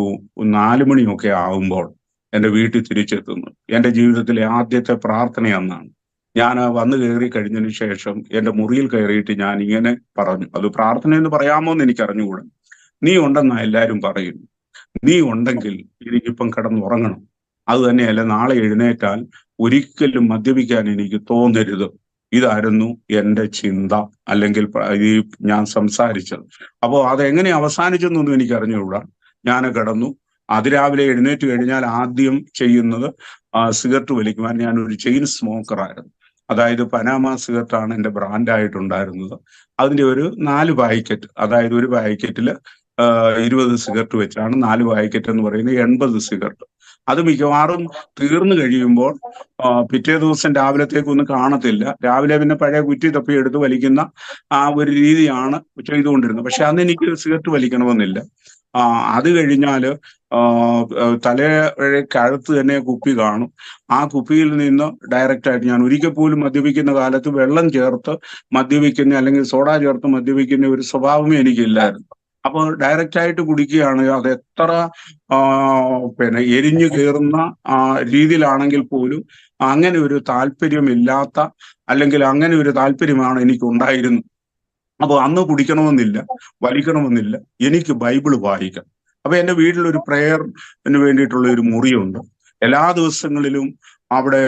4 മണിയൊക്കെ ആകുമ്പോൾ എൻ്റെ വീട്ടിൽ തിരിച്ചെത്തുന്നു. എൻ്റെ ജീവിതത്തിലെ ആദ്യത്തെ പ്രാർത്ഥന അന്നാണ്. ഞാൻ വന്നു കയറി കഴിഞ്ഞതിന് ശേഷം എൻ്റെ മുറിയിൽ കയറിയിട്ട് ഞാൻ ഇങ്ങനെ പറഞ്ഞു, അത് പ്രാർത്ഥന എന്ന് പറയാമോ എന്ന് എനിക്ക് അറിഞ്ഞുകൂടാ. നീ ഉണ്ടെന്നാ എല്ലാവരും പറയുന്നു, നീ ഉണ്ടെങ്കിൽ എനിക്കിപ്പം കിടന്നുറങ്ങണം. അത് തന്നെയല്ല, നാളെ എഴുന്നേറ്റാൽ ഒരിക്കലും മദ്യപിക്കാൻ എനിക്ക് തോന്നരുത്. ഇതായിരുന്നു എൻ്റെ ചിന്ത, അല്ലെങ്കിൽ ഈ ഞാൻ സംസാരിച്ചത്. അപ്പോൾ അതെങ്ങനെ അവസാനിച്ചെന്നൊന്നും എനിക്ക് അറിഞ്ഞുകൂടാ. ഞാൻ കിടന്നു. അതിരാവിലെ എഴുന്നേറ്റ് കഴിഞ്ഞാൽ ആദ്യം ചെയ്യുന്നത് സിഗരറ്റ് വലിക്കുവാൻ. ഞാനൊരു ചെയിൻ സ്മോക്കറായിരുന്നു. അതായത് പനാമ സിഗരറ്റാണ് എൻ്റെ ബ്രാൻഡായിട്ടുണ്ടായിരുന്നത്. അതിൻ്റെ ഒരു 4 പാക്കറ്റ്, അതായത് ഒരു പാക്കറ്റിൽ 20 സിഗരറ്റ് വെച്ചാണ് 4 പാക്കറ്റ് എന്ന് പറയുന്നത് 80 സിഗരറ്റ്. അത് മിക്കവാറും തീർന്നു കഴിയുമ്പോൾ പിറ്റേ ദിവസം രാവിലത്തേക്കൊന്നും കാണത്തില്ല. രാവിലെ പിന്നെ പഴയ കുറ്റി തപ്പി എടുത്ത് വലിക്കുന്ന ആ ഒരു രീതിയാണ് ചെയ്തുകൊണ്ടിരുന്നത്. പക്ഷെ അന്ന് എനിക്ക് സിഗരറ്റ് വലിക്കണമെന്നില്ല. അത് കഴിഞ്ഞാല് തലക്കഴുത്ത് തന്നെ കുപ്പി കാണും. ആ കുപ്പിയിൽ നിന്ന് ഡയറക്റ്റായിട്ട്, ഞാൻ ഒരിക്കൽ പോലും മദ്യപിക്കുന്ന കാലത്ത് വെള്ളം ചേർത്ത് മദ്യപിക്കുന്ന അല്ലെങ്കിൽ സോഡ ചേർത്ത് മദ്യപിക്കുന്ന ഒരു സ്വഭാവമേ എനിക്കില്ലായിരുന്നു. അപ്പോൾ ഡയറക്റ്റായിട്ട് കുടിക്കുകയാണ്. അത് എത്ര എരിഞ്ഞു കയറുന്ന രീതിയിലാണെങ്കിൽ പോലും അങ്ങനെ ഒരു താല്പര്യമില്ലാത്ത, അല്ലെങ്കിൽ അങ്ങനെ ഒരു താല്പര്യമാണ് എനിക്കുണ്ടായിരുന്നത്. അപ്പോൾ അന്ന് കുടിക്കണമെന്നില്ല, വലിക്കണമെന്നില്ല, എനിക്ക് ബൈബിള് വായിക്കണം. അപ്പൊ എൻ്റെ വീട്ടിലൊരു പ്രേയറിന് വേണ്ടിയിട്ടുള്ള ഒരു മുറിയുണ്ട്. എല്ലാ ദിവസങ്ങളിലും അവിടെ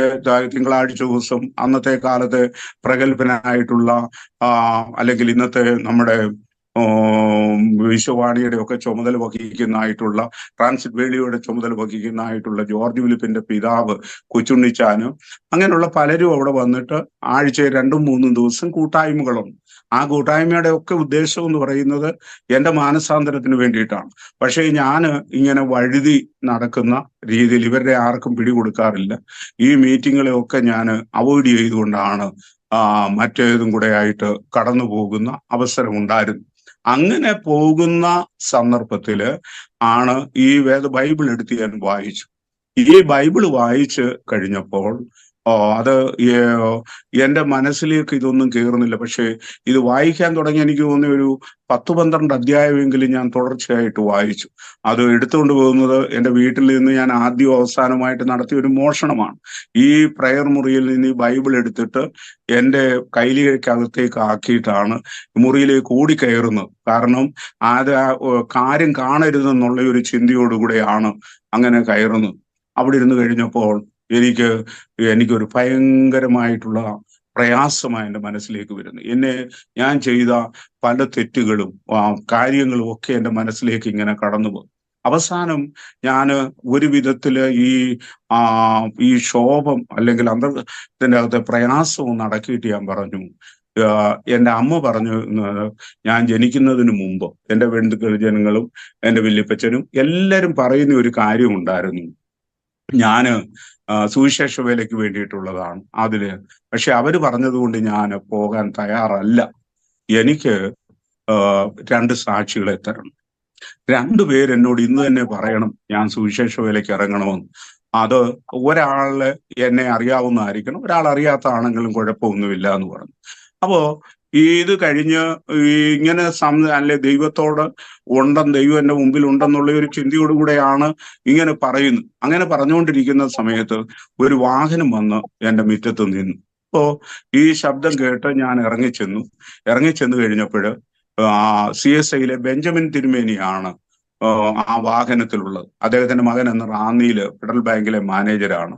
തിങ്കളാഴ്ച ദിവസം അന്നത്തെ കാലത്തെ പ്രഗത്ഭനായിട്ടുള്ള അല്ലെങ്കിൽ ഇന്നത്തെ നമ്മുടെ വിശ്വവാണിയുടെ ഒക്കെ ചുമതല വഹിക്കുന്നതായിട്ടുള്ള, ട്രാൻസിറ്റ് വേളിയുടെ ചുമതല വഹിക്കുന്നതായിട്ടുള്ള ജോർജ് ഫിലിപ്പിന്റെ പിതാവ് കൊച്ചുണ്ണിച്ചാനും അങ്ങനെയുള്ള പലരും അവിടെ വന്നിട്ട് ആഴ്ചയിൽ 2-3 ദിവസം കൂട്ടായ്മകളുണ്ട്. ആ കൂട്ടായ്മയുടെ ഒക്കെ ഉദ്ദേശം എന്ന് പറയുന്നത് എൻ്റെ മാനസാന്തരത്തിന് വേണ്ടിയിട്ടാണ്. പക്ഷേ ഞാൻ ഇങ്ങനെ വഴുതി നടക്കുന്ന രീതിയിൽ ഇവരുടെ ആർക്കും പിടികൊടുക്കാറില്ല. ഈ മീറ്റിങ്ങുകളെ ഒക്കെ ഞാൻ അവോയ്ഡ് ചെയ്തുകൊണ്ടാണ് മറ്റേതും കൂടെ ആയിട്ട് കടന്നു പോകുന്ന അവസരം ഉണ്ടായിരുന്നു. അങ്ങനെ പോകുന്ന സന്ദർഭത്തില് ആണ് ഈ ബൈബിൾ എടുത്ത് ഞാൻ വായിച്ചു. ഈ ബൈബിൾ വായിച്ച് കഴിഞ്ഞപ്പോൾ അത് എൻ്റെ മനസ്സിലേക്ക് ഇതൊന്നും കയറുന്നില്ല. പക്ഷെ ഇത് വായിക്കാൻ തുടങ്ങി എനിക്ക് തോന്നി ഒരു 10-12 അധ്യായമെങ്കിലും ഞാൻ തുടർച്ചയായിട്ട് വായിച്ചു. അത് എടുത്തുകൊണ്ട് പോകുന്നത് എൻ്റെ വീട്ടിൽ നിന്ന് ഞാൻ ആദ്യം അവസാനമായിട്ട് നടത്തിയ ഒരു മോഷണമാണ്. ഈ പ്രയർ മുറിയിൽ നിന്ന് ഈ ബൈബിൾ എടുത്തിട്ട് എൻ്റെ കയ്യിലേക്കകത്തേക്ക് ആക്കിയിട്ടാണ് മുറിയിലേക്ക് ഓടിക്കയറുന്നത്. കാരണം അത് കാര്യം കാണരുതെന്നുള്ള ഒരു ചിന്തയോടുകൂടെയാണ് അങ്ങനെ കയറുന്നത്. അവിടെ ഇരുന്ന് കഴിഞ്ഞപ്പോൾ എനിക്കൊരു ഭയങ്കരമായിട്ടുള്ള പ്രയാസമായി എൻ്റെ മനസ്സിലേക്ക് വരുന്നു. ഞാൻ ചെയ്ത പല തെറ്റുകളും കാര്യങ്ങളും ഒക്കെ എൻ്റെ മനസ്സിലേക്ക് ഇങ്ങനെ കടന്നു പോകും. അവസാനം ഞാൻ ഒരു വിധത്തില് ഈ ക്ഷോഭം അല്ലെങ്കിൽ ഇതിൻ്റെ അകത്തെ പ്രയാസവും നടക്കിയിട്ട് ഞാൻ പറഞ്ഞു, എൻ്റെ അമ്മ പറഞ്ഞു, ഞാൻ ജനിക്കുന്നതിന് മുമ്പ് എൻ്റെ ജനങ്ങളും എൻ്റെ വല്യപ്പച്ചനും എല്ലാവരും പറയുന്ന ഒരു കാര്യം ഉണ്ടായിരുന്നു. ഞാന് സുവിശേഷ വേലയ്ക്ക് വേണ്ടിയിട്ടുള്ളതാണ് അതില്. പക്ഷെ അവര് പറഞ്ഞതുകൊണ്ട് ഞാൻ പോകാൻ തയ്യാറല്ല. എനിക്ക് 2 സാക്ഷികളെ തരണം. 2 പേര് എന്നോട് ഇന്ന് തന്നെ പറയണം ഞാൻ സുവിശേഷ വേലയ്ക്ക് ഇറങ്ങണമെന്ന്. അത് ഒരാള് എന്നെ അറിയാവുന്നതായിരിക്കണം, ഒരാൾ അറിയാത്തതാണെങ്കിലും കുഴപ്പമൊന്നുമില്ല എന്ന് പറഞ്ഞു. അപ്പോ ഇത് കഴിഞ്ഞ് ഇങ്ങനെ അല്ലെ ദൈവത്തോട് ദൈവം എന്റെ മുമ്പിൽ ഉണ്ടെന്നുള്ള ഒരു ചിന്തയോടുകൂടെയാണ് ഇങ്ങനെ പറയുന്നത്. അങ്ങനെ പറഞ്ഞുകൊണ്ടിരിക്കുന്ന സമയത്ത് ഒരു വാഹനം വന്ന് എന്റെ മുറ്റത്ത് നിന്നു. അപ്പോ ഈ ശബ്ദം കേട്ട് ഞാൻ ഇറങ്ങിച്ചെന്ന് കഴിഞ്ഞപ്പോൾ CSIയിലെ ബെഞ്ചമിൻ തിരുമേനിയാണ് ആ വാഹനത്തിലുള്ളത്. അദ്ദേഹത്തിന്റെ മകൻ എന്ന റാന്നിയില് ഫെഡറൽ ബാങ്കിലെ മാനേജരാണ്.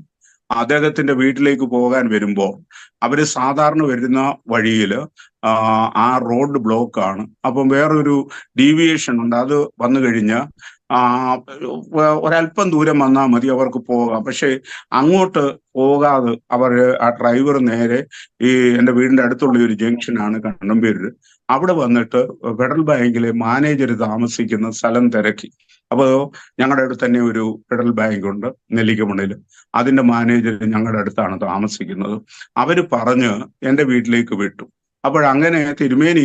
അദ്ദേഹത്തിന്റെ വീട്ടിലേക്ക് പോകാൻ വരുമ്പോൾ അവര് സാധാരണ വരുന്ന വഴിയില് ആ റോഡ് ബ്ലോക്ക് ആണ്. അപ്പം വേറൊരു ഡീവിയേഷൻ ഉണ്ട്. അത് വന്നു കഴിഞ്ഞ് ഒരല്പം ദൂരം വന്നാൽ മതി, അവർക്ക് പോകാം. പക്ഷെ അങ്ങോട്ട് പോകാതെ ആ ഡ്രൈവർ നേരെ എൻ്റെ വീടിന്റെ അടുത്തുള്ള ഒരു ജംഗ്ഷനാണ് കണ്ണമ്പേര്, അവിടെ വന്നിട്ട് ഫെഡറൽ ബാങ്കിലെ മാനേജർ താമസിക്കുന്ന സ്ഥലം തിരക്കി. അപ്പോ ഞങ്ങളുടെ അടുത്ത് തന്നെ ഒരു ഫെഡറൽ ബാങ്ക് ഉണ്ട് നെല്ലിക്കമണ്ണിൽ, അതിന്റെ മാനേജർ ഞങ്ങളുടെ അടുത്താണ് താമസിക്കുന്നത്. അവര് പറഞ്ഞ് എൻ്റെ വീട്ടിലേക്ക് വിട്ടു. അപ്പോഴങ്ങനെ തിരുമേനി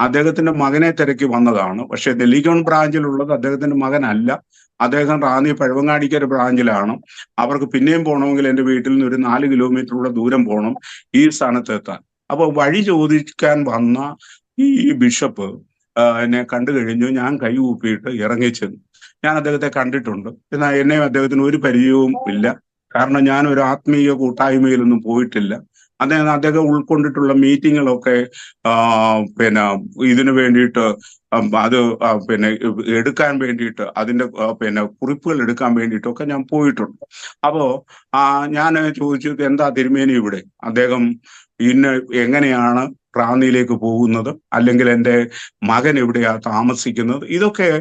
അദ്ദേഹത്തിന്റെ മകനെ തിരക്കി വന്നതാണ്. പക്ഷെ നെല്ലിക്കമൺ ബ്രാഞ്ചിലുള്ളത് അദ്ദേഹത്തിന്റെ മകനല്ല, അദ്ദേഹം റാന്നി പഴവങ്ങാടിക്കര ബ്രാഞ്ചിലാണ്. അവർക്ക് പിന്നെയും പോകണമെങ്കിൽ എൻ്റെ വീട്ടിൽ നിന്ന് ഒരു 4 കിലോമീറ്ററുള്ള ദൂരം പോകണം ഈ സ്ഥാനത്ത് എത്താൻ. അപ്പൊ വഴി ചോദിക്കാൻ വന്ന ഈ ബിഷപ്പ് എന്നെ കണ്ടു കഴിഞ്ഞു. ഞാൻ കൈ കൂപ്പിയിട്ട് ഇറങ്ങിച്ചെന്നു. ഞാൻ അദ്ദേഹത്തെ കണ്ടിട്ടുണ്ട്, എന്നാൽ എന്നെ അദ്ദേഹത്തിന് ഒരു പരിചയവും ഇല്ല. കാരണം ഞാൻ ഒരു ആത്മീയ കൂട്ടായ്മയിലൊന്നും പോയിട്ടില്ല. അദ്ദേഹം ഉൾക്കൊണ്ടിട്ടുള്ള മീറ്റിങ്ങുകളൊക്കെ ഇതിനു വേണ്ടിയിട്ട് അത് എടുക്കാൻ വേണ്ടിയിട്ട് അതിന്റെ കുറിപ്പുകൾ എടുക്കാൻ വേണ്ടിയിട്ടൊക്കെ ഞാൻ പോയിട്ടുണ്ട്. അപ്പോ ഞാൻ ചോദിച്ചു, എന്താ തിരുമേനി ഇവിടെ? അദ്ദേഹം എങ്ങനെയാണ് റാന്നിയിലേക്ക് പോകുന്നത്, അല്ലെങ്കിൽ എൻ്റെ മകൻ എവിടെയാ താമസിക്കുന്നത്, ഇതൊക്കെ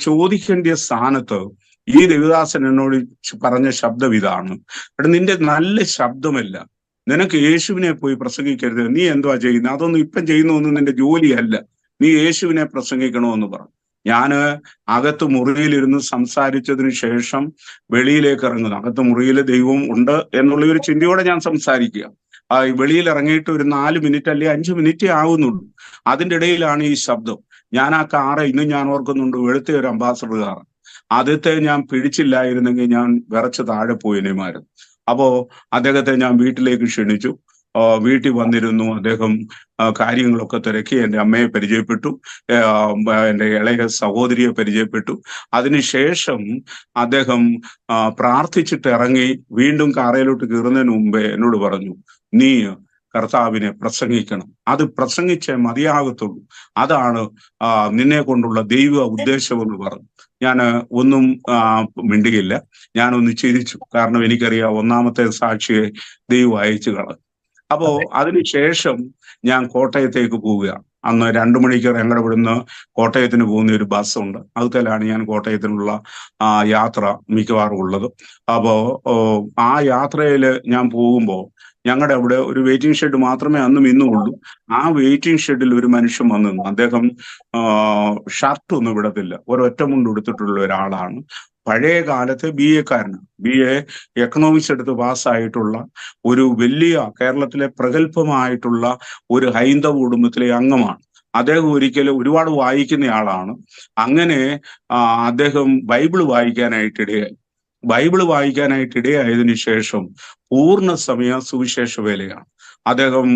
ചോദിക്കേണ്ട സ്ഥാനത്ത് ഈ ദേവദാസൻ എന്നോട് പറഞ്ഞ ശബ്ദം ഇതാണ്: നിന്റെ നല്ല ശബ്ദമല്ല, നിനക്ക് യേശുവിനെ പോയി പ്രസംഗിക്കരുത്, നീ എന്തുവാ ചെയ്യുന്നത്, അതൊന്നും ഇപ്പം ചെയ്യുന്നൊന്നും നിന്റെ ജോലിയല്ല, നീ യേശുവിനെ പ്രസംഗിക്കണമെന്ന് പറഞ്ഞു. ഞാന് അകത്ത് മുറിയിലിരുന്ന് സംസാരിച്ചതിന് ശേഷം വെളിയിലേക്ക് ഇറങ്ങുന്നു. അകത്ത് മുറിയിൽ ദൈവം ഉണ്ട് എന്നുള്ള ഒരു ചിന്തയോടെ ഞാൻ സംസാരിക്കുക. വെളിയിൽ ഇറങ്ങിയിട്ട് ഒരു 4 മിനിറ്റ് അല്ലെ 5 മിനിറ്റേ ആവുന്നുള്ളൂ. അതിൻ്റെ ഇടയിലാണ് ഈ ശബ്ദം. ഞാൻ ആ കാറ് ഇന്നും ഞാൻ ഓർക്കുന്നുണ്ട്, വെളുത്ത ഒരു അംബാസഡർ കാറ്. ആദ്യത്തെ ഞാൻ പിടിച്ചില്ലായിരുന്നെങ്കിൽ ഞാൻ വിറച്ച് താഴെ പോയിനെമായിരുന്നു. അപ്പോ അദ്ദേഹത്തെ ഞാൻ വീട്ടിലേക്ക് ക്ഷണിച്ചു. വീട്ടിൽ വന്നിരുന്നു. അദ്ദേഹം കാര്യങ്ങളൊക്കെ തിരക്കി. എൻ്റെ അമ്മയെ പരിചയപ്പെട്ടു, എൻ്റെ ഇളയ സഹോദരിയെ പരിചയപ്പെട്ടു. അതിനുശേഷം അദ്ദേഹം പ്രാർത്ഥിച്ചിട്ട് ഇറങ്ങി വീണ്ടും കാറയിലോട്ട് കയറുന്നതിന് മുമ്പേ എന്നോട് പറഞ്ഞു, നീ കർത്താവിനെ പ്രസംഗിക്കണം, അത് പ്രസംഗിച്ചേ മതിയാകത്തുള്ളൂ, അതാണ് നിന്നെ കൊണ്ടുള്ള ദൈവ ഉദ്ദേശം എന്ന് പറഞ്ഞു. ഞാൻ ഒന്നും മിണ്ടുകയില്ല, ഞാനൊന്ന് ചിരിച്ചു. കാരണം എനിക്കറിയാം ഒന്നാമത്തെ സാക്ഷിയെ ദൈവം അയച്ചു കളഞ്ഞു. അപ്പോ അതിനുശേഷം ഞാൻ കോട്ടയത്തേക്ക് പോവുകയാണ്. അന്ന് 2 മണിക്കൂർ ഞങ്ങളുടെ ഇവിടുന്ന് കോട്ടയത്തിന് പോകുന്ന ഒരു ബസ്സുണ്ട്. അതിലാണ് ഞാൻ കോട്ടയത്തിനുള്ള യാത്ര മിക്കവാറും ഉള്ളത്. അപ്പോ ആ യാത്രയിൽ ഞാൻ പോകുമ്പോൾ ഞങ്ങളുടെ അവിടെ ഒരു വെയിറ്റിംഗ് ഷെഡ് മാത്രമേ അന്നും ഇന്നും ഉള്ളൂ. ആ വെയിറ്റിംഗ് ഷെഡിൽ ഒരു മനുഷ്യൻ വന്നു. അദ്ദേഹം ഷർട്ട് ഒന്നും വിടത്തില്ല, ഒരൊറ്റ മുണ്ട് ഉടുത്തിട്ടുള്ള ഒരാളാണ്. പഴയ കാലത്തെ BA-കാരനാണ്. BA എക്കണോമിക്സ് എടുത്ത് പാസ്സായിട്ടുള്ള ഒരു വലിയ കേരളത്തിലെ പ്രഗത്ഭമായിട്ടുള്ള ഒരു ഹൈന്ദവ കുടുംബത്തിലെ അംഗമാണ്. അദ്ദേഹം ഒരിക്കലും ഒരുപാട് വായിക്കുന്ന ആളാണ്. അങ്ങനെ അദ്ദേഹം ബൈബിള് വായിക്കാനായിട്ടിടയായതിനു ശേഷം പൂർണ്ണ സമയ സുവിശേഷ വേലയാണ്. അദ്ദേഹം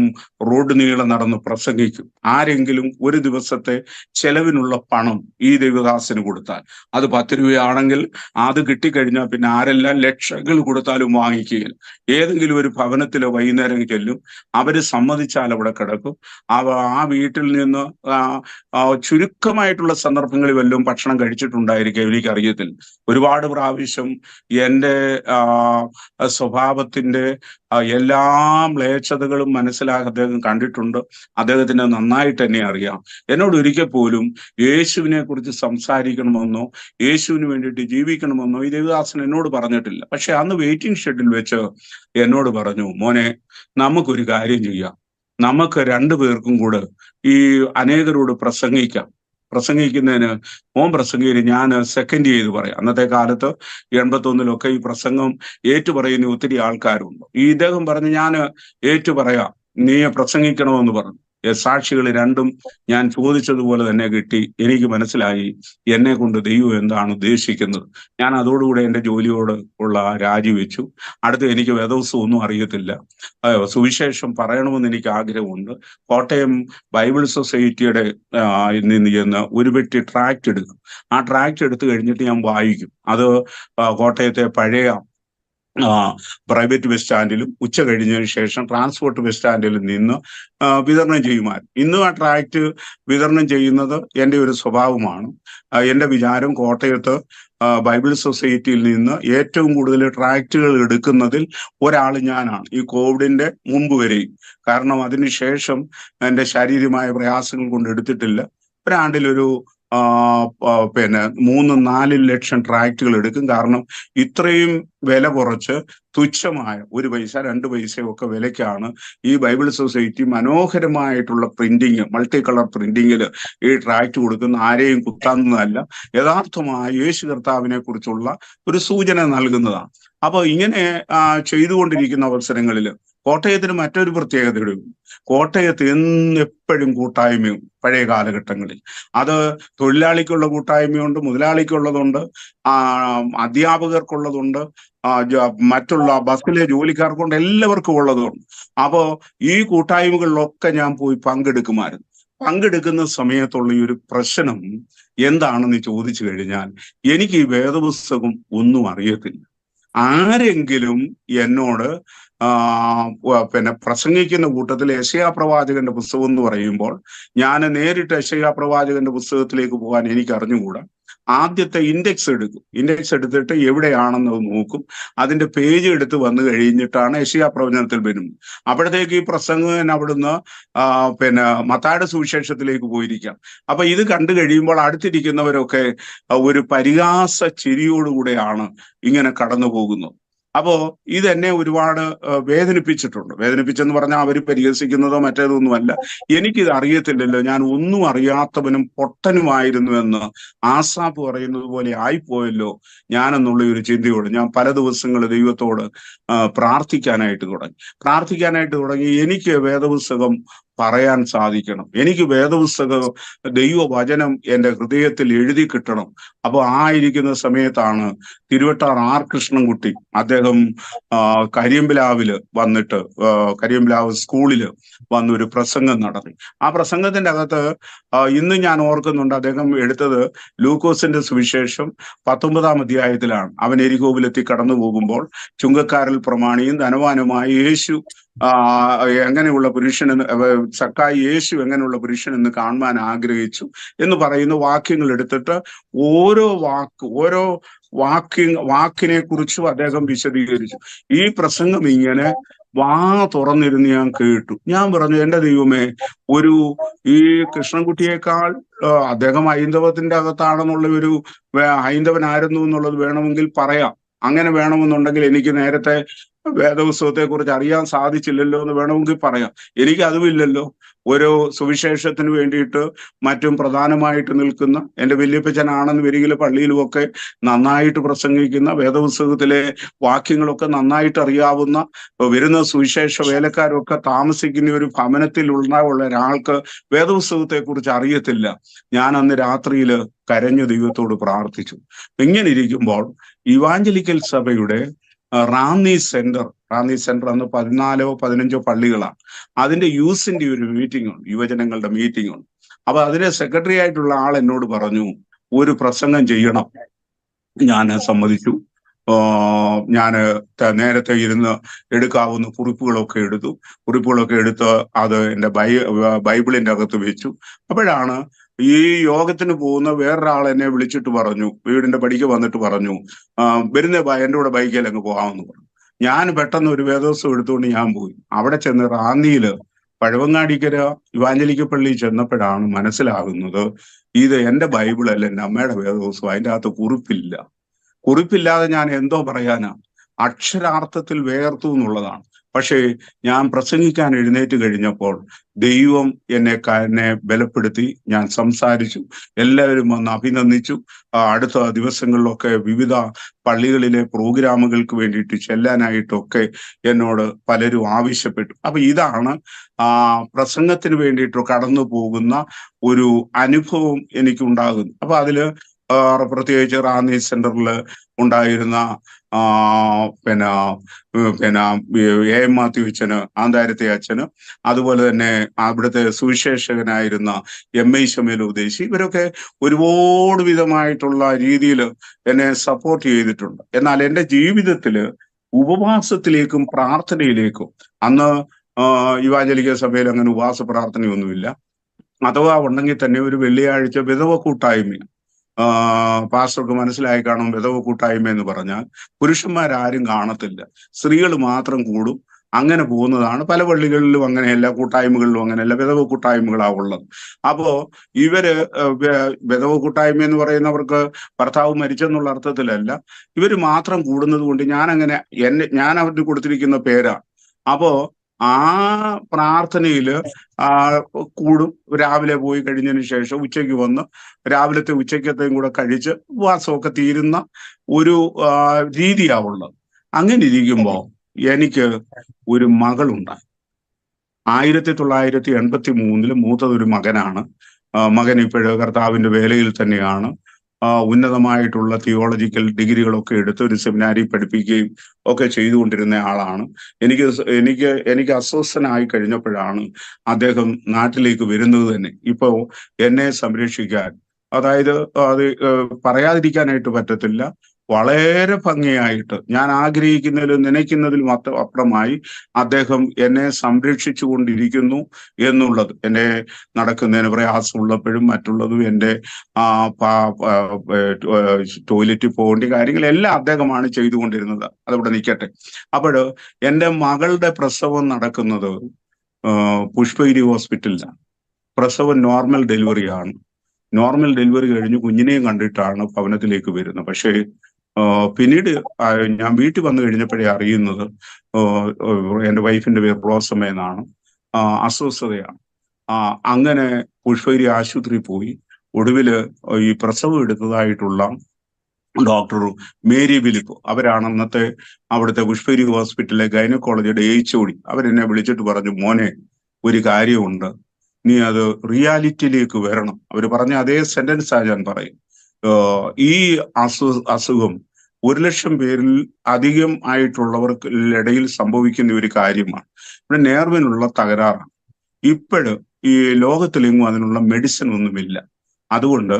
റോഡ് നീളെ നടന്ന് പ്രസംഗിക്കും. ആരെങ്കിലും ഒരു ദിവസത്തെ ചെലവിനുള്ള പണം ഈ ദേവദാസന് കൊടുത്താൽ, അത് 10 രൂപയാണെങ്കിൽ അത് കിട്ടിക്കഴിഞ്ഞാൽ പിന്നെ ആരെല്ലാം ലക്ഷങ്ങൾ കൊടുത്താലും വാങ്ങിക്കുകയില്ല. ഏതെങ്കിലും ഒരു ഭവനത്തിലോ വൈകുന്നേരം ചെല്ലും, അവര് സമ്മതിച്ചാൽ അവിടെ കിടക്കും. ആ വീട്ടിൽ നിന്ന് ചുരുക്കമായിട്ടുള്ള സന്ദർഭങ്ങളിൽ വല്ലതും ഭക്ഷണം കഴിച്ചിട്ടുണ്ടായിരിക്കും, എനിക്കറിയത്തില്ല. ഒരുപാട് പ്രാവശ്യം എൻ്റെ സ്വഭാവത്തിന്റെ എല്ലാ മ്ലേച്ഛതകളും മനസ്സിലാക്കി അദ്ദേഹം കണ്ടിട്ടുണ്ട്. അദ്ദേഹത്തിന് നന്നായിട്ട് എന്നെ അറിയാം. എന്നോട് ഒരിക്കൽ പോലും യേശുവിനെ കുറിച്ച് സംസാരിക്കണമെന്നോ യേശുവിന് വേണ്ടിയിട്ട് ജീവിക്കണമെന്നോ ഈ ദേവദാസൻ എന്നോട് പറഞ്ഞിട്ടില്ല. പക്ഷെ അന്ന് വെയിറ്റിംഗ് ഷെഡിൽ വെച്ച് എന്നോട് പറഞ്ഞു, മോനെ, നമുക്കൊരു കാര്യം ചെയ്യാം, നമുക്ക് 2 പേർക്കും കൂടെ ഈ അനേകരോട് പ്രസംഗിക്കുന്നതിന് മോൻ പ്രസംഗിന് ഞാൻ സെക്കൻഡ് ചെയ്ത് പറയാം. അന്നത്തെ കാലത്ത് 81-ലൊക്കെ ഈ പ്രസംഗം ഏറ്റുപറയുന്ന ഒത്തിരി ആൾക്കാരുണ്ട്. ഇദ്ദേഹം പറഞ്ഞു, ഞാൻ ഏറ്റുപറയാം, നീ പ്രസംഗിക്കണമെന്ന് പറഞ്ഞു. സാക്ഷികൾ രണ്ടും ഞാൻ ചോദിച്ചതുപോലെ തന്നെ കിട്ടി. എനിക്ക് മനസ്സിലായി എന്നെ കൊണ്ട് ദൈവം എന്താണ് ഉദ്ദേശിക്കുന്നത്. ഞാൻ അതോടുകൂടെ എൻ്റെ ജോലിയോട് ഉള്ള രാജിവെച്ചു. അടുത്ത് എനിക്ക് വേദപുസ്തകം ഒന്നും അറിയത്തില്ല. സുവിശേഷം പറയണമെന്ന് എനിക്ക് ആഗ്രഹമുണ്ട്. കോട്ടയം ബൈബിൾ സൊസൈറ്റിയുടെ നിന്ന് ചെന്ന് ഒരു പെട്ടി ട്രാക്റ്റ് എടുക്കും. ആ ട്രാക്റ്റ് എടുത്തു കഴിഞ്ഞിട്ട് ഞാൻ വായിക്കും. അത് കോട്ടയത്തെ പഴയ പ്രൈവറ്റ് ബസ് സ്റ്റാൻഡിലും ഉച്ച കഴിഞ്ഞതിന് ശേഷം ട്രാൻസ്പോർട്ട് ബസ് സ്റ്റാൻഡിലും നിന്ന് വിതരണം ചെയ്യുമായിരുന്നു. ഇന്നും ആ ട്രാക്റ്റ് വിതരണം ചെയ്യുന്നത് എൻ്റെ ഒരു സ്വഭാവമാണ്. എൻ്റെ വിചാരം കോട്ടയത്ത് ബൈബിൾ സൊസൈറ്റിയിൽ നിന്ന് ഏറ്റവും കൂടുതൽ ട്രാക്റ്റുകൾ എടുക്കുന്നതിൽ ഒരാൾ ഞാനാണ്, ഈ കോവിഡിന്റെ മുമ്പ് വരെയും. കാരണം അതിനുശേഷം എൻ്റെ ശാരീരികമായ പ്രയാസങ്ങൾ കൊണ്ട് എടുത്തിട്ടില്ല. ഒരാണ്ടിലൊരു 3-4 ലക്ഷം ട്രാക്റ്റുകൾ എടുക്കും. കാരണം ഇത്രയും വില കുറച്ച് തുച്ഛമായ 1 പൈസ 2 പൈസയൊക്കെ വിലയ്ക്കാണ് ഈ ബൈബിൾ സൊസൈറ്റി മനോഹരമായിട്ടുള്ള പ്രിന്റിങ്, മൾട്ടി കളർ പ്രിന്റിങ്ങിൽ ഈ ട്രാക്റ്റ് കൊടുക്കുന്ന. ആരെയും കുത്താവുന്നതല്ല, യഥാർത്ഥമായ യേശു കർത്താവിനെ കുറിച്ചുള്ള ഒരു സൂചന നൽകുന്നതാണ്. അപ്പൊ ഇങ്ങനെ ചെയ്തുകൊണ്ടിരിക്കുന്ന അവസരങ്ങളിൽ കോട്ടയത്തിന് മറ്റൊരു പ്രത്യേകതയുണ്ട്. കോട്ടയത്ത് എപ്പോഴും കൂട്ടായ്മയും പഴയ കാലഘട്ടങ്ങളിൽ. അത് തൊഴിലാളിക്കുള്ള കൂട്ടായ്മയുണ്ട്, മുതലാളിക്കുള്ളതുണ്ട്, അധ്യാപകർക്കുള്ളതുണ്ട്, മറ്റുള്ള ബസ്സിലെ ജോലിക്കാർക്കുണ്ട്, എല്ലാവർക്കും ഉള്ളതുണ്ട്. അപ്പോ ഈ കൂട്ടായ്മകളിലൊക്കെ ഞാൻ പോയി പങ്കെടുക്കുമായിരുന്നു. പങ്കെടുക്കുന്ന സമയത്തുള്ള ഈ ഒരു പ്രശ്നം എന്താണെന്ന് ചോദിച്ചു കഴിഞ്ഞാൽ, എനിക്ക് ഈ വേദപുസ്തകം ഒന്നും അറിയത്തില്ല. ആരെങ്കിലും എന്നോട് പ്രസംഗിക്കുന്ന കൂട്ടത്തിൽ യെശയ്യാ പ്രവാചകന്റെ പുസ്തകം എന്ന് പറയുമ്പോൾ ഞാൻ നേരിട്ട് യെശയ്യാ പ്രവാചകന്റെ പുസ്തകത്തിലേക്ക് പോകാൻ എനിക്ക് അറിഞ്ഞുകൂടാ. ആദ്യത്തെ ഇൻഡെക്സ് എടുക്കും. ഇൻഡെക്സ് എടുത്തിട്ട് എവിടെയാണെന്ന് നോക്കും. അതിന്റെ പേജ് എടുത്ത് വന്നു കഴിഞ്ഞിട്ടാണ് യെശയ്യാ പ്രവചനത്തിൽ വരുന്നത്. അപ്പോഴത്തേക്ക് ഈ പ്രസംഗകൻ അവിടുന്ന് മത്തായിയുടെ സുവിശേഷത്തിലേക്ക് പോയിരിക്കാം. അപ്പൊ ഇത് കണ്ടു കഴിയുമ്പോൾ അടുത്തിരിക്കുന്നവരൊക്കെ ഒരു പരിഹാസ ചിരിയോടുകൂടെയാണ് ഇങ്ങനെ കടന്നു പോകുന്നത്. അപ്പോ ഇതെന്നെ ഒരുപാട് വേദനിപ്പിച്ചിട്ടുണ്ട്. വേദനിപ്പിച്ചെന്ന് പറഞ്ഞാൽ അവർ പരിഹസിക്കുന്നതോ മറ്റേതൊന്നുമല്ല. എനിക്കിത് അറിയത്തില്ലല്ലോ, ഞാൻ ഒന്നും അറിയാത്തവനും പൊട്ടനുമായിരുന്നു എന്ന് ആസാഫ് പറയുന്നത് പോലെ ആയിപ്പോയല്ലോ ഞാനെന്നുള്ള ഒരു ചിന്തയോട് ഞാൻ പല ദിവസങ്ങൾ ദൈവത്തോട് പ്രാർത്ഥിക്കാനായിട്ട് തുടങ്ങി. എനിക്ക് വേദപുസ്തകം പറയാൻ സാധിക്കണം. എനിക്ക് വേദപുസ്തകം ദൈവവചനം എൻ്റെ ഹൃദയത്തിൽ എഴുതി കിട്ടണം. അപ്പൊ ഇരിക്കുന്ന സമയത്താണ് തിരുവട്ടാർ ആർ കൃഷ്ണൻകുട്ടി, അദ്ദേഹം കരിയമ്പിലാവില് വന്നിട്ട് കരിയമ്പിലാവ് സ്കൂളില് വന്നൊരു പ്രസംഗം നടത്തി. ആ പ്രസംഗത്തിന്റെ അകത്ത് ഇന്ന് ഞാൻ ഓർക്കുന്നുണ്ട്, അദ്ദേഹം എടുത്തത് ലൂക്കോസിന്റെ സുവിശേഷം 19-ാം അധ്യായത്തിലാണ്. അവൻ എരികോവിലെത്തി കടന്നു പോകുമ്പോൾ ചുങ്കക്കാരിൽ പ്രമാണിയും ധനവാനുമായ യേശു എങ്ങനെയുള്ള പുരുഷനെന്ന് സക്കായി യേശു എങ്ങനെയുള്ള പുരുഷനെന്ന് കാണുവാൻ ആഗ്രഹിച്ചു എന്ന് പറയുന്ന വാക്യങ്ങൾ എടുത്തിട്ട് ഓരോ വാക്കിനെ കുറിച്ചും അദ്ദേഹം വിശദീകരിച്ചു. ഈ പ്രസംഗം ഇങ്ങനെ തുറന്നിരുന്ന് ഞാൻ കേട്ടു. ഞാൻ പറഞ്ഞു, എൻ്റെ ദൈവമേ, ഈ കൃഷ്ണൻകുട്ടിയേക്കാൾ അദ്ദേഹം ഹൈന്ദവത്തിന്റെ അകത്താണെന്നുള്ള ഒരു ഹൈന്ദവനായിരുന്നു എന്നുള്ളത് വേണമെങ്കിൽ പറയാം. അങ്ങനെ വേണമെന്നുണ്ടെങ്കിൽ എനിക്ക് നേരത്തെ വേദപുസ്തകത്തെ കുറിച്ച് അറിയാൻ സാധിച്ചില്ലല്ലോ എന്ന് വേണമെങ്കിൽ പറയാം. എനിക്ക് അതുമില്ലല്ലോ. ഓരോ സുവിശേഷത്തിന് വേണ്ടിയിട്ട് മറ്റും പ്രധാനമായിട്ട് നിൽക്കുന്ന എൻ്റെ വല്യപ്പച്ചനാണെന്ന് വരികിലെ പള്ളിയിലുമൊക്കെ നന്നായിട്ട് പ്രസംഗിക്കുന്ന, വേദപുസ്തകത്തിലെ വാക്യങ്ങളൊക്കെ നന്നായിട്ട് അറിയാവുന്ന, വരുന്ന സുവിശേഷ വേലക്കാരൊക്കെ താമസിക്കുന്ന ഒരു ഭവനത്തിലുള്ള ഒരാൾക്ക് വേദപുസ്തകത്തെ കുറിച്ച് അറിയത്തില്ല. ഞാൻ അന്ന് രാത്രിയിൽ കരഞ്ഞു ദൈവത്തോട് പ്രാർത്ഥിച്ചു. ഇങ്ങനെ ഇരിക്കുമ്പോൾ ഇവാഞ്ചലിക്കൽ സഭയുടെ റാന്നി സെന്റർ അന്ന് 14-15 പള്ളികളാണ്. അതിന്റെ യൂസിന്റെ ഒരു മീറ്റിംഗ് ഉണ്ട്, യുവജനങ്ങളുടെ മീറ്റിംഗ് ഉണ്ട്. അപ്പൊ അതിന്റെ സെക്രട്ടറി ആയിട്ടുള്ള ആൾ എന്നോട് പറഞ്ഞു, ഒരു പ്രസംഗം ചെയ്യണം. ഞാൻ സമ്മതിച്ചു. ഞാൻ നേരത്തെ ഇരുന്ന് എടുക്കാവുന്ന കുറിപ്പുകളൊക്കെ എടുത്ത് അത് എൻ്റെ ബൈബിളിന്റെ അകത്ത് വെച്ചു. അപ്പോഴാണ് ഈ യോഗത്തിന് പോകുന്ന വേറൊരാൾ എന്നെ വിളിച്ചിട്ട് പറഞ്ഞു, വീടിന്റെ പടിക്ക് വന്നിട്ട് പറഞ്ഞു, എൻ്റെ കൂടെ ബൈക്കിൽ അങ്ങ് പോകാമെന്ന് പറഞ്ഞു. ഞാൻ പെട്ടെന്ന് ഒരു വേദോത്സവം എടുത്തുകൊണ്ട് ഞാൻ പോയി. അവിടെ ചെന്ന് റാന്നിയില് പഴവങ്ങാടിക്കര ഇവാഞ്ചലിക്ക പള്ളി ചെന്നപ്പോഴാണ് മനസ്സിലാകുന്നത്, ഇത് എൻ്റെ ബൈബിളല്ല, എൻ്റെ അമ്മയുടെ വേദോത്സവം. അതിൻ്റെ അകത്ത് കുറിപ്പില്ലാതെ ഞാൻ എന്തോ പറയാനാ. അക്ഷരാർത്ഥത്തിൽ വേർത്തു എന്നുള്ളതാണ്. പക്ഷേ ഞാൻ പ്രസംഗിക്കാൻ എഴുന്നേറ്റ് കഴിഞ്ഞപ്പോൾ ദൈവം എന്നെ ബലപ്പെടുത്തി. ഞാൻ സംസാരിച്ചു, എല്ലാവരും വന്ന് അഭിനന്ദിച്ചു. അടുത്ത ദിവസങ്ങളിലൊക്കെ വിവിധ പള്ളികളിലെ പ്രോഗ്രാമുകൾക്ക് വേണ്ടിയിട്ട് ചെല്ലാനായിട്ടൊക്കെ എന്നോട് പലരും ആവശ്യപ്പെട്ടു. അപ്പൊ ഇതാണ് പ്രസംഗത്തിന് വേണ്ടിയിട്ട് കടന്നു പോകുന്ന ഒരു അനുഭവം എനിക്കുണ്ടാകുന്നു. അപ്പൊ അതില് പ്രത്യേകിച്ച് റാന്നി സെന്ററിൽ ഉണ്ടായിരുന്ന പിന്നെ എം മാത്യു അച്ഛന്, ആന്താരത്തെ അച്ഛന്, അതുപോലെ തന്നെ അവിടുത്തെ സുവിശേഷകനായിരുന്ന MI ശമേൽ ഉദ്ദേശി, ഇവരൊക്കെ ഒരുപാട് വിധമായിട്ടുള്ള രീതിയിൽ എന്നെ സപ്പോർട്ട് ചെയ്തിട്ടുണ്ട്. എന്നാൽ എൻ്റെ ജീവിതത്തില് ഉപവാസത്തിലേക്കും പ്രാർത്ഥനയിലേക്കും, അന്ന് ഇവാഞ്ചലിക സഭയിൽ അങ്ങനെ ഉപവാസ പ്രാർത്ഥനയൊന്നുമില്ല. അഥവാ ഉണ്ടെങ്കിൽ തന്നെ ഒരു വെള്ളിയാഴ്ച വിധവ കൂട്ടായ്മ, പാസ്റ്റർക്ക് മനസ്സിലായി കാണും. വിധവ കൂട്ടായ്മ എന്ന് പറഞ്ഞാൽ പുരുഷന്മാരാരും കാണത്തില്ല, സ്ത്രീകൾ മാത്രം കൂടും. അങ്ങനെ പോകുന്നതാണ്. പല പള്ളികളിലും അങ്ങനെയല്ല, കൂട്ടായ്മകളിലും അങ്ങനെയല്ല, വിധവ കൂട്ടായ്മകളാ ഉള്ളത്. അപ്പോ ഇവര് വിധവ കൂട്ടായ്മ എന്ന് പറയുന്നവർക്ക് ഭർത്താവ് മരിച്ചെന്നുള്ള അർത്ഥത്തിലല്ല, ഇവര് മാത്രം കൂടുന്നത് കൊണ്ട് ഞാൻ അവർക്ക് കൊടുത്തിരിക്കുന്ന പേരാ. അപ്പോ ആ പ്രാർത്ഥനയില് കൂടും. രാവിലെ പോയി കഴിഞ്ഞതിന് ശേഷം ഉച്ചയ്ക്ക് വന്ന് രാവിലത്തെ ഉച്ചക്കത്തെയും കൂടെ കഴിച്ച് ഉപവാസമൊക്കെ തീരുന്ന ഒരു രീതിയാ ഉള്ളത്. അങ്ങനെ ഇരിക്കുമ്പോ എനിക്ക് ഒരു മകളുണ്ടായി. 1983 മൂത്തതൊരു മകനാണ്. മകൻ ഇപ്പോഴ് കർത്താവിന്റെ വേലയിൽ തന്നെയാണ്. ഉന്നതമായിട്ടുള്ള തിയോളജിക്കൽ ഡിഗ്രികളൊക്കെ എടുത്ത് ഒരു സെമിനാരി പഠിപ്പിക്കുകയും ഒക്കെ ചെയ്തുകൊണ്ടിരുന്ന ആളാണ്. എനിക്ക് അസ്വസ്ഥനായി കഴിഞ്ഞപ്പോഴാണ് അദ്ദേഹം നാട്ടിലേക്ക് വരുന്നത് തന്നെ. ഇപ്പോ എന്നെ സംരക്ഷിക്കാൻ, അതായത് അത് പറയാതിരിക്കാനായിട്ട് പറ്റത്തില്ല, വളരെ ഭംഗിയായിട്ട് ഞാൻ ആഗ്രഹിക്കുന്നതിലും നനയ്ക്കുന്നതിലും അപ്പുറമായി അദ്ദേഹം എന്നെ സംരക്ഷിച്ചു കൊണ്ടിരിക്കുന്നു എന്നുള്ളത്. എന്നെ നടക്കുന്നതിന് പ്രയാസമുള്ളപ്പോഴും മറ്റുള്ളതും എൻ്റെ ടോയ്ലറ്റിൽ പോകേണ്ട കാര്യങ്ങളെല്ലാം അദ്ദേഹമാണ് ചെയ്തുകൊണ്ടിരുന്നത്. അതവിടെ നിൽക്കട്ടെ. അപ്പോൾ എൻ്റെ മകളുടെ പ്രസവം നടക്കുന്നത് പുഷ്പഗിരി ഹോസ്പിറ്റലിലാണ്. പ്രസവം നോർമൽ ഡെലിവറിയാണ്. നോർമൽ ഡെലിവറി കഴിഞ്ഞ് കുഞ്ഞിനെയും കണ്ടിട്ടാണ് ഭവനത്തിലേക്ക് വരുന്നത്. പക്ഷേ പിന്നീട് ഞാൻ വീട്ടിൽ വന്നു കഴിഞ്ഞപ്പോഴേ അറിയുന്നത് എൻ്റെ വൈഫിന്റെ പേര് ബ്ലോസം എന്നാണ്. അസ്വസ്ഥതയാണ്. അങ്ങനെ പുഷ്പഗിരി ആശുപത്രിയിൽ പോയി. ഒടുവില് ഈ പ്രസവം എടുത്തതായിട്ടുള്ള ഡോക്ടർ മേരി ഫിലിപ്പ്, അവരാണ് അന്നത്തെ അവിടുത്തെ പുഷ്പഗിരി ഹോസ്പിറ്റലിലെ ഗൈനക്കോളജിയുടെ HOD. അവരെന്നെ വിളിച്ചിട്ട് പറഞ്ഞു, മോനെ ഒരു കാര്യമുണ്ട്, നീ അത് റിയാലിറ്റിയിലേക്ക് വരണം. അവർ പറഞ്ഞ അതേ സെന്റൻസാ ഞാൻ പറയും. ഈ അസുഖം 1,00,000 പേരിൽ അധികം ആയിട്ടുള്ളവർക്ക് ഇടയിൽ സംഭവിക്കുന്ന ഒരു കാര്യമാണ്. ഇവിടെ നേർവിനുള്ള തകരാറാണ്. ഇപ്പോഴ് ഈ ലോകത്തിലെങ്ങും അതിനുള്ള മെഡിസിൻ ഒന്നുമില്ല. അതുകൊണ്ട്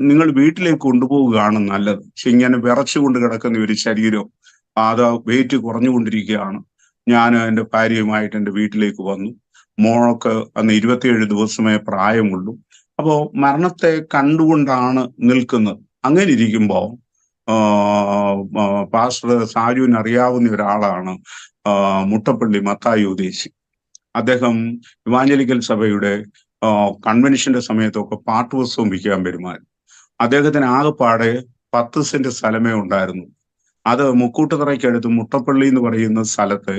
നിങ്ങൾ വീട്ടിലേക്ക് കൊണ്ടുപോവുകയാണ് നല്ലത്. പക്ഷെ ഇങ്ങനെ വിറച്ചുകൊണ്ട് കിടക്കുന്ന ഒരു ശരീരം, അത് വെയിറ്റ് കുറഞ്ഞുകൊണ്ടിരിക്കുകയാണ്. ഞാൻ എൻ്റെ ഭാര്യയുമായിട്ട് എൻ്റെ വീട്ടിലേക്ക് വന്നു. മോൾക്ക് അന്ന് 27 ദിവസമേ പ്രായമുള്ളൂ. അപ്പോ മരണത്തെ കണ്ടുകൊണ്ടാണ് നിൽക്കുന്നത്. അങ്ങനെ ഇരിക്കുമ്പോൾ പാസ്റ്റർ സാജുവിന് അറിയാവുന്ന ഒരാളാണ് മുട്ടപ്പള്ളി മത്തായി ഉദ്ദേശി. അദ്ദേഹം ഇവാഞ്ചലിക്കൽ സഭയുടെ കൺവെൻഷന്റെ സമയത്തൊക്കെ പാട്ടുപുസ്തകം വിൽക്കാൻ പെരുമാറി. അദ്ദേഹത്തിന് ആകെപ്പാടെ 10 സെന്റ് സ്ഥലമേ ഉണ്ടായിരുന്നു. അത് മുക്കൂട്ടുതറയ്ക്കടുത്ത് മുട്ടപ്പള്ളി എന്ന് പറയുന്ന സ്ഥലത്ത്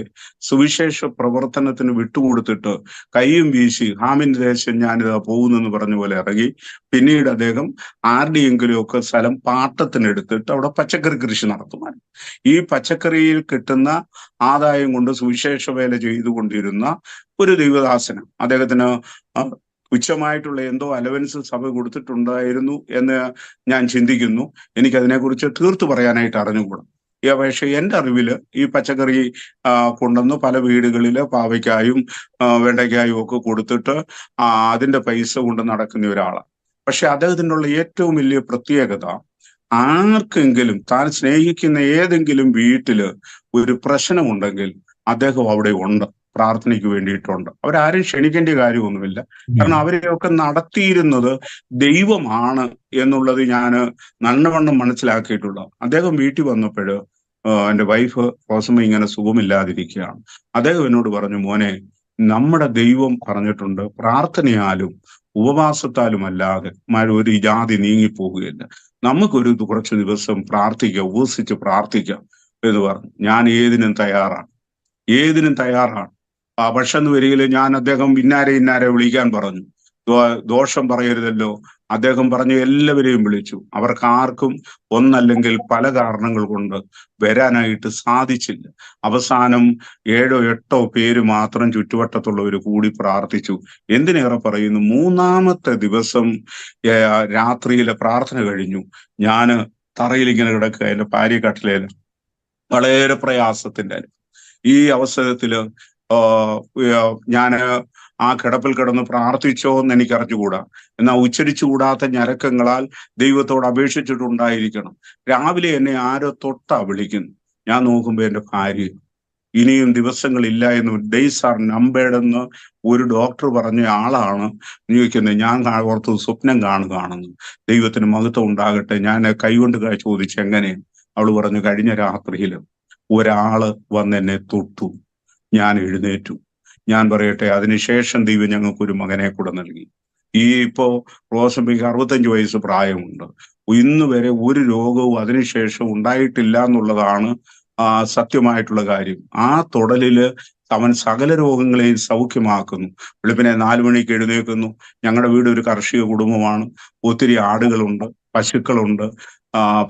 സുവിശേഷ പ്രവർത്തനത്തിന് വിട്ടുകൊടുത്തിട്ട് കൈയും വീശി ഹാമിൻ ദേശം ഞാനിതാ പോകുന്നെന്ന് പറഞ്ഞ പോലെ ഇറങ്ങി. പിന്നീട് അദ്ദേഹം ആരുടെയെങ്കിലും ഒക്കെ സ്ഥലം പാട്ടത്തിനെടുത്തിട്ട് അവിടെ പച്ചക്കറി കൃഷി നടത്തുമായിരുന്നു. ഈ പച്ചക്കറിയിൽ കിട്ടുന്ന ആദായം കൊണ്ട് സുവിശേഷ വേല ചെയ്തുകൊണ്ടിരുന്ന ഒരു ദൈവദാസന്, അദ്ദേഹത്തിന് തുച്ഛമായിട്ടുള്ള എന്തോ അലവൻസ് സഭ കൊടുത്തിട്ടുണ്ടായിരുന്നു എന്ന് ഞാൻ ചിന്തിക്കുന്നു. എനിക്കതിനെക്കുറിച്ച് തീർത്തു പറയാനായിട്ട് അറിഞ്ഞുകൂടാ. പക്ഷെ എൻ്റെ അറിവില് ഈ പച്ചക്കറി കൊണ്ടുവന്ന് പല വീടുകളില് പാവയ്ക്കായും വെണ്ടയ്ക്കായും ഒക്കെ കൊടുത്തിട്ട് അതിന്റെ പൈസ കൊണ്ട് നടക്കുന്ന ഒരാളാണ്. പക്ഷെ അദ്ദേഹത്തിൻ്റെ ഉള്ള ഏറ്റവും വലിയ പ്രത്യേകത, ആർക്കെങ്കിലും താൻ സ്നേഹിക്കുന്ന ഏതെങ്കിലും വീട്ടില് ഒരു പ്രശ്നമുണ്ടെങ്കിൽ അദ്ദേഹം അവിടെ ഉണ്ട്, പ്രാർത്ഥനയ്ക്ക് വേണ്ടിയിട്ടുണ്ട്. അവരാരും ക്ഷണിക്കേണ്ട കാര്യമൊന്നുമില്ല. കാരണം അവരെയൊക്കെ നടത്തിയിരുന്നത് ദൈവമാണ് എന്നുള്ളത് ഞാൻ നല്ലവണ്ണം മനസ്സിലാക്കിയിട്ടുള്ളത്. അദ്ദേഹം വീട്ടിൽ വന്നപ്പോഴ് എൻ്റെ വൈഫ് റോസമ്മ ഇങ്ങനെ സുഖമില്ലാതിരിക്കുകയാണ്. അദ്ദേഹം എന്നോട് പറഞ്ഞു, മോനെ, നമ്മുടെ ദൈവം പറഞ്ഞിട്ടുണ്ട്, പ്രാർത്ഥനയാലും ഉപവാസത്താലും അല്ലാതെ ഒരു ജാതി നീങ്ങിപ്പോവുകയില്ല. നമുക്കൊരു കുറച്ച് ദിവസം പ്രാർത്ഥിക്കാം, ഉപവസിച്ച് പ്രാർത്ഥിക്കാം എന്ന് പറഞ്ഞു. ഞാൻ ഏതിനും തയ്യാറാണ്. ഏതിനും തയ്യാറാണ്. പക്ഷെ എന്ന് വരികിൽ ഞാൻ അദ്ദേഹം ഇന്നാരെ വിളിക്കാൻ പറഞ്ഞു. ദോഷം പറയരുതല്ലോ. അദ്ദേഹം പറഞ്ഞു എല്ലാവരെയും വിളിച്ചു. അവർക്ക് ആർക്കും ഒന്നല്ലെങ്കിൽ പല കാരണങ്ങൾ കൊണ്ട് വരാനായിട്ട് സാധിച്ചില്ല. അവസാനം 7 or 8 പേര് മാത്രം ചുറ്റുവട്ടത്തുള്ളവർ കൂടി പ്രാർത്ഥിച്ചു. എന്തിനേറെ പറയുന്നു, 3-ാമത്തെ ദിവസം രാത്രിയിലെ പ്രാർത്ഥന കഴിഞ്ഞു. ഞാന് തറയിൽ ഇങ്ങനെ കിടക്കുക, എന്റെ ഭാര്യ കട്ടിലേല്, വളരെ പ്രയാസത്തിന്റെ. ഈ അവസരത്തില് ഞാന് ആ കിടപ്പിൽ കിടന്ന് പ്രാർത്ഥിച്ചോ എന്ന് എനിക്ക് അറിഞ്ഞുകൂടാ. എന്നാൽ ഉച്ചരിച്ചുകൂടാത്ത ഞരക്കങ്ങളാൽ ദൈവത്തോട് അപേക്ഷിച്ചിട്ടുണ്ടായിരിക്കണം. രാവിലെ എന്നെ ആരോ തൊട്ടാ വിളിക്കുന്നു. ഞാൻ നോക്കുമ്പോ എന്റെ ഭാര്യ. ഇനിയും ദിവസങ്ങളില്ല എന്ന്, ഡേയ്സ് ആർ നമ്പേർഡ് എന്ന് ഒരു ഡോക്ടർ പറഞ്ഞ ആളാണ് ചോദിക്കുന്നത്. ഞാൻ ഓർത്ത് സ്വപ്നം കാണുന്നു. ദൈവത്തിന് മഹത്വം ഉണ്ടാകട്ടെ. ഞാൻ കൈകൊണ്ട് ചോദിച്ചു എങ്ങനെ. അവള് പറഞ്ഞു, കഴിഞ്ഞ രാത്രിയിൽ ഒരാള് വന്ന് എന്നെ തൊട്ടു, ഞാൻ എഴുന്നേറ്റു. ഞാൻ പറയട്ടെ, അതിനുശേഷം ദൈവം ഞങ്ങൾക്കൊരു മകനെ കൂടെ നൽകി. ഇപ്പോ റോസമ്മയ്ക്ക് 65 വയസ്സ് പ്രായമുണ്ട്. ഇന്ന് വരെ ഒരു രോഗവും അതിനുശേഷം ഉണ്ടായിട്ടില്ല എന്നുള്ളതാണ് സത്യമായിട്ടുള്ള കാര്യം. ആ തൊടലില് അവൻ സകല രോഗങ്ങളെയും സൗഖ്യമാക്കുന്നു. വെളുപ്പിനെ 4 മണിക്ക് എഴുന്നേൽക്കുന്നു. ഞങ്ങളുടെ വീട് ഒരു കാർഷിക കുടുംബമാണ്. ഒത്തിരി ആടുകളുണ്ട്, പശുക്കളുണ്ട്.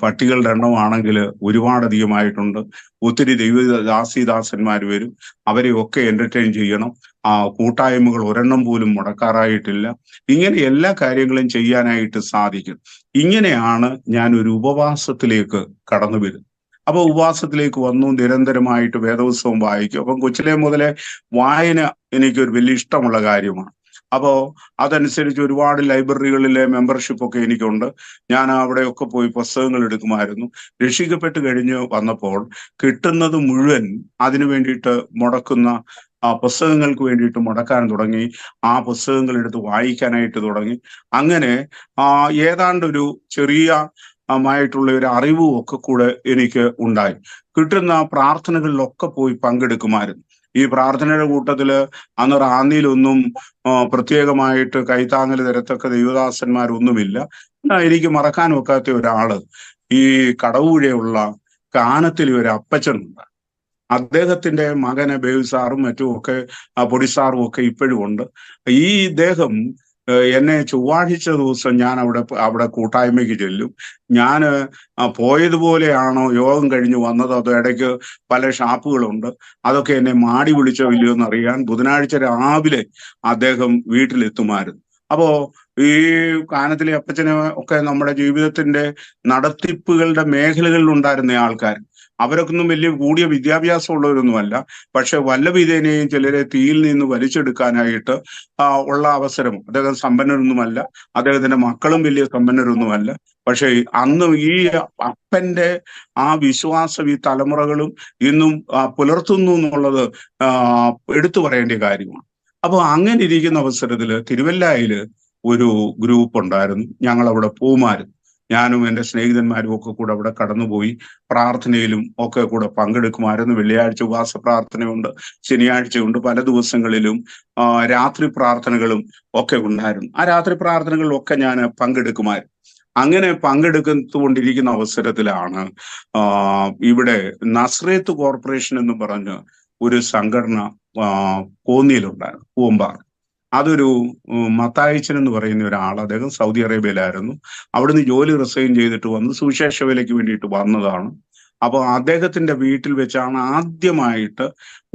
പട്ടികളുടെ എണ്ണമാണെങ്കിൽ ഒരുപാടധികമായിട്ടുണ്ട്. ഒത്തിരി ദാസന്മാർ വരും. അവരെയൊക്കെ എന്റർടൈൻ ചെയ്യണം. കൂട്ടായ്മകൾ ഒരെണ്ണം പോലും മുടക്കാറായിട്ടില്ല. ഇങ്ങനെ എല്ലാ കാര്യങ്ങളും ചെയ്യാനായിട്ട് സാധിക്കും. ഇങ്ങനെയാണ് ഞാൻ ഒരു ഉപവാസത്തിലേക്ക് കടന്നു വരുന്നത്. അപ്പൊ ഉപവാസത്തിലേക്ക് വന്നു. നിരന്തരമായിട്ട് വേദപുസ്തകം വായിക്കും. അപ്പം കൊച്ചിലെ മുതലേ വായന എനിക്കൊരു വലിയ ഇഷ്ടമുള്ള കാര്യമാണ്. അപ്പോ അതനുസരിച്ച് ഒരുപാട് ലൈബ്രറികളിലെ മെമ്പർഷിപ്പ് ഒക്കെ എനിക്കുണ്ട്. ഞാൻ അവിടെയൊക്കെ പോയി പുസ്തകങ്ങൾ എടുക്കുമായിരുന്നു. രക്ഷിക്കപ്പെട്ട് കഴിഞ്ഞ് വന്നപ്പോൾ കിട്ടുന്നത് മുഴുവൻ അതിനു വേണ്ടിയിട്ട് മുടക്കുന്ന പുസ്തകങ്ങൾക്ക് വേണ്ടിയിട്ട് മുടക്കാൻ തുടങ്ങി. ആ പുസ്തകങ്ങൾ എടുത്ത് വായിക്കാനായിട്ട് തുടങ്ങി. അങ്ങനെ ഏതാണ്ടൊരു ചെറിയ മായിട്ടുള്ള ഒരു അറിവും ഒക്കെ കൂടെ എനിക്ക് ഉണ്ടായി. കിട്ടുന്ന പ്രാർത്ഥനകളിലൊക്കെ പോയി പങ്കെടുക്കുമായിരുന്നു. ഈ പ്രാർത്ഥനയുടെ കൂട്ടത്തില് അന്ന് റാന്നിയിലൊന്നും പ്രത്യേകമായിട്ട് കൈത്താങ്ങൽ തരത്തക്ക ദൈവദാസന്മാരൊന്നുമില്ല. എനിക്ക് മറക്കാൻ ഒക്കാത്ത ഒരാള് ഈ കടവൂഴയുള്ള കാനത്തിലെ ഒരു അപ്പച്ചനുണ്ട്. അദ്ദേഹത്തിന്റെ മകന് ബേബി സാറും മറ്റുമൊക്കെ പൊടിസാറും ഒക്കെ ഇപ്പോഴും ഉണ്ട്. ഈ ഇദ്ദേഹം എന്നെ ചൊവ്വാഴ്ച ദിവസം ഞാൻ അവിടെ കൂട്ടായ്മയ്ക്ക് ചെല്ലും. ഞാൻ പോയതുപോലെയാണോ യോഗം കഴിഞ്ഞ് വന്നത്, അതോ ഇടയ്ക്ക് പല ഷാപ്പുകളുണ്ട്, അതൊക്കെ എന്നെ മാടി വിളിച്ചോ ഇല്ലയോ എന്നറിയാൻ ബുധനാഴ്ച രാവിലെ അദ്ദേഹം വീട്ടിലെത്തുമായിരുന്നു. അപ്പോ ഈ കാനത്തിലെ അപ്പച്ചനെ ഒക്കെ നമ്മുടെ ജീവിതത്തിന്റെ നടത്തിപ്പുകളുടെ മേഖലകളിൽ ഉണ്ടായിരുന്ന ആൾക്കാർ, അവരൊക്കെ ഒന്നും വലിയ കൂടിയ വിദ്യാഭ്യാസം ഉള്ളവരൊന്നുമല്ല. പക്ഷെ വല്ല വിധേനയും ചിലരെ തീയിൽ നിന്ന് വലിച്ചെടുക്കാനായിട്ട് ഉള്ള അവസരം. അദ്ദേഹം സമ്പന്നരൊന്നുമല്ല, അദ്ദേഹത്തിന്റെ മക്കളും വലിയ സമ്പന്നരൊന്നുമല്ല. പക്ഷെ അന്ന് ഈ അപ്പന്റെ ആ വിശ്വാസം ഈ തലമുറകളും ഇന്നും പുലർത്തുന്നു എന്നുള്ളത് എടുത്തു പറയേണ്ട കാര്യമാണ്. അപ്പൊ അങ്ങനെ ഇരിക്കുന്ന അവസരത്തില് തിരുവല്ലയില് ഒരു ഗ്രൂപ്പ് ഉണ്ടായിരുന്നു. ഞങ്ങൾ അവിടെ പോകുമായിരുന്നു. ഞാനും എൻ്റെ സ്നേഹിതന്മാരും ഒക്കെ കൂടെ അവിടെ കടന്നുപോയി പ്രാർത്ഥനയിലും ഒക്കെ കൂടെ പങ്കെടുക്കുമായിരുന്നു. വെള്ളിയാഴ്ച ഉപവാസ പ്രാർത്ഥനയുണ്ട്, ശനിയാഴ്ചയുണ്ട്, പല ദിവസങ്ങളിലും രാത്രി പ്രാർത്ഥനകളും ഒക്കെ ഉണ്ടായിരുന്നു. ആ രാത്രി പ്രാർത്ഥനകളിലൊക്കെ ഞാൻ പങ്കെടുക്കുമായിരുന്നു. അങ്ങനെ പങ്കെടുത്തുകൊണ്ടിരിക്കുന്ന അവസരത്തിലാണ് ഇവിടെ നസ്രേത്ത് കോർപ്പറേഷൻ എന്ന് പറഞ്ഞ് ഒരു സംഘടന കോന്നിയിലുണ്ടായിരുന്നു, പൂമ്പാറ. അതൊരു മത്തായിച്ചൻ എന്ന് പറയുന്ന ഒരാൾ, അദ്ദേഹം സൗദി അറേബ്യയിലായിരുന്നു. അവിടുന്ന് ജോലി റിസൈൻ ചെയ്തിട്ട് വന്ന് സുവിശേഷ വേലയ്ക്ക് വേണ്ടിയിട്ട് വന്നതാണ്. അപ്പോൾ അദ്ദേഹത്തിന്റെ വീട്ടിൽ വെച്ചാണ് ആദ്യമായിട്ട്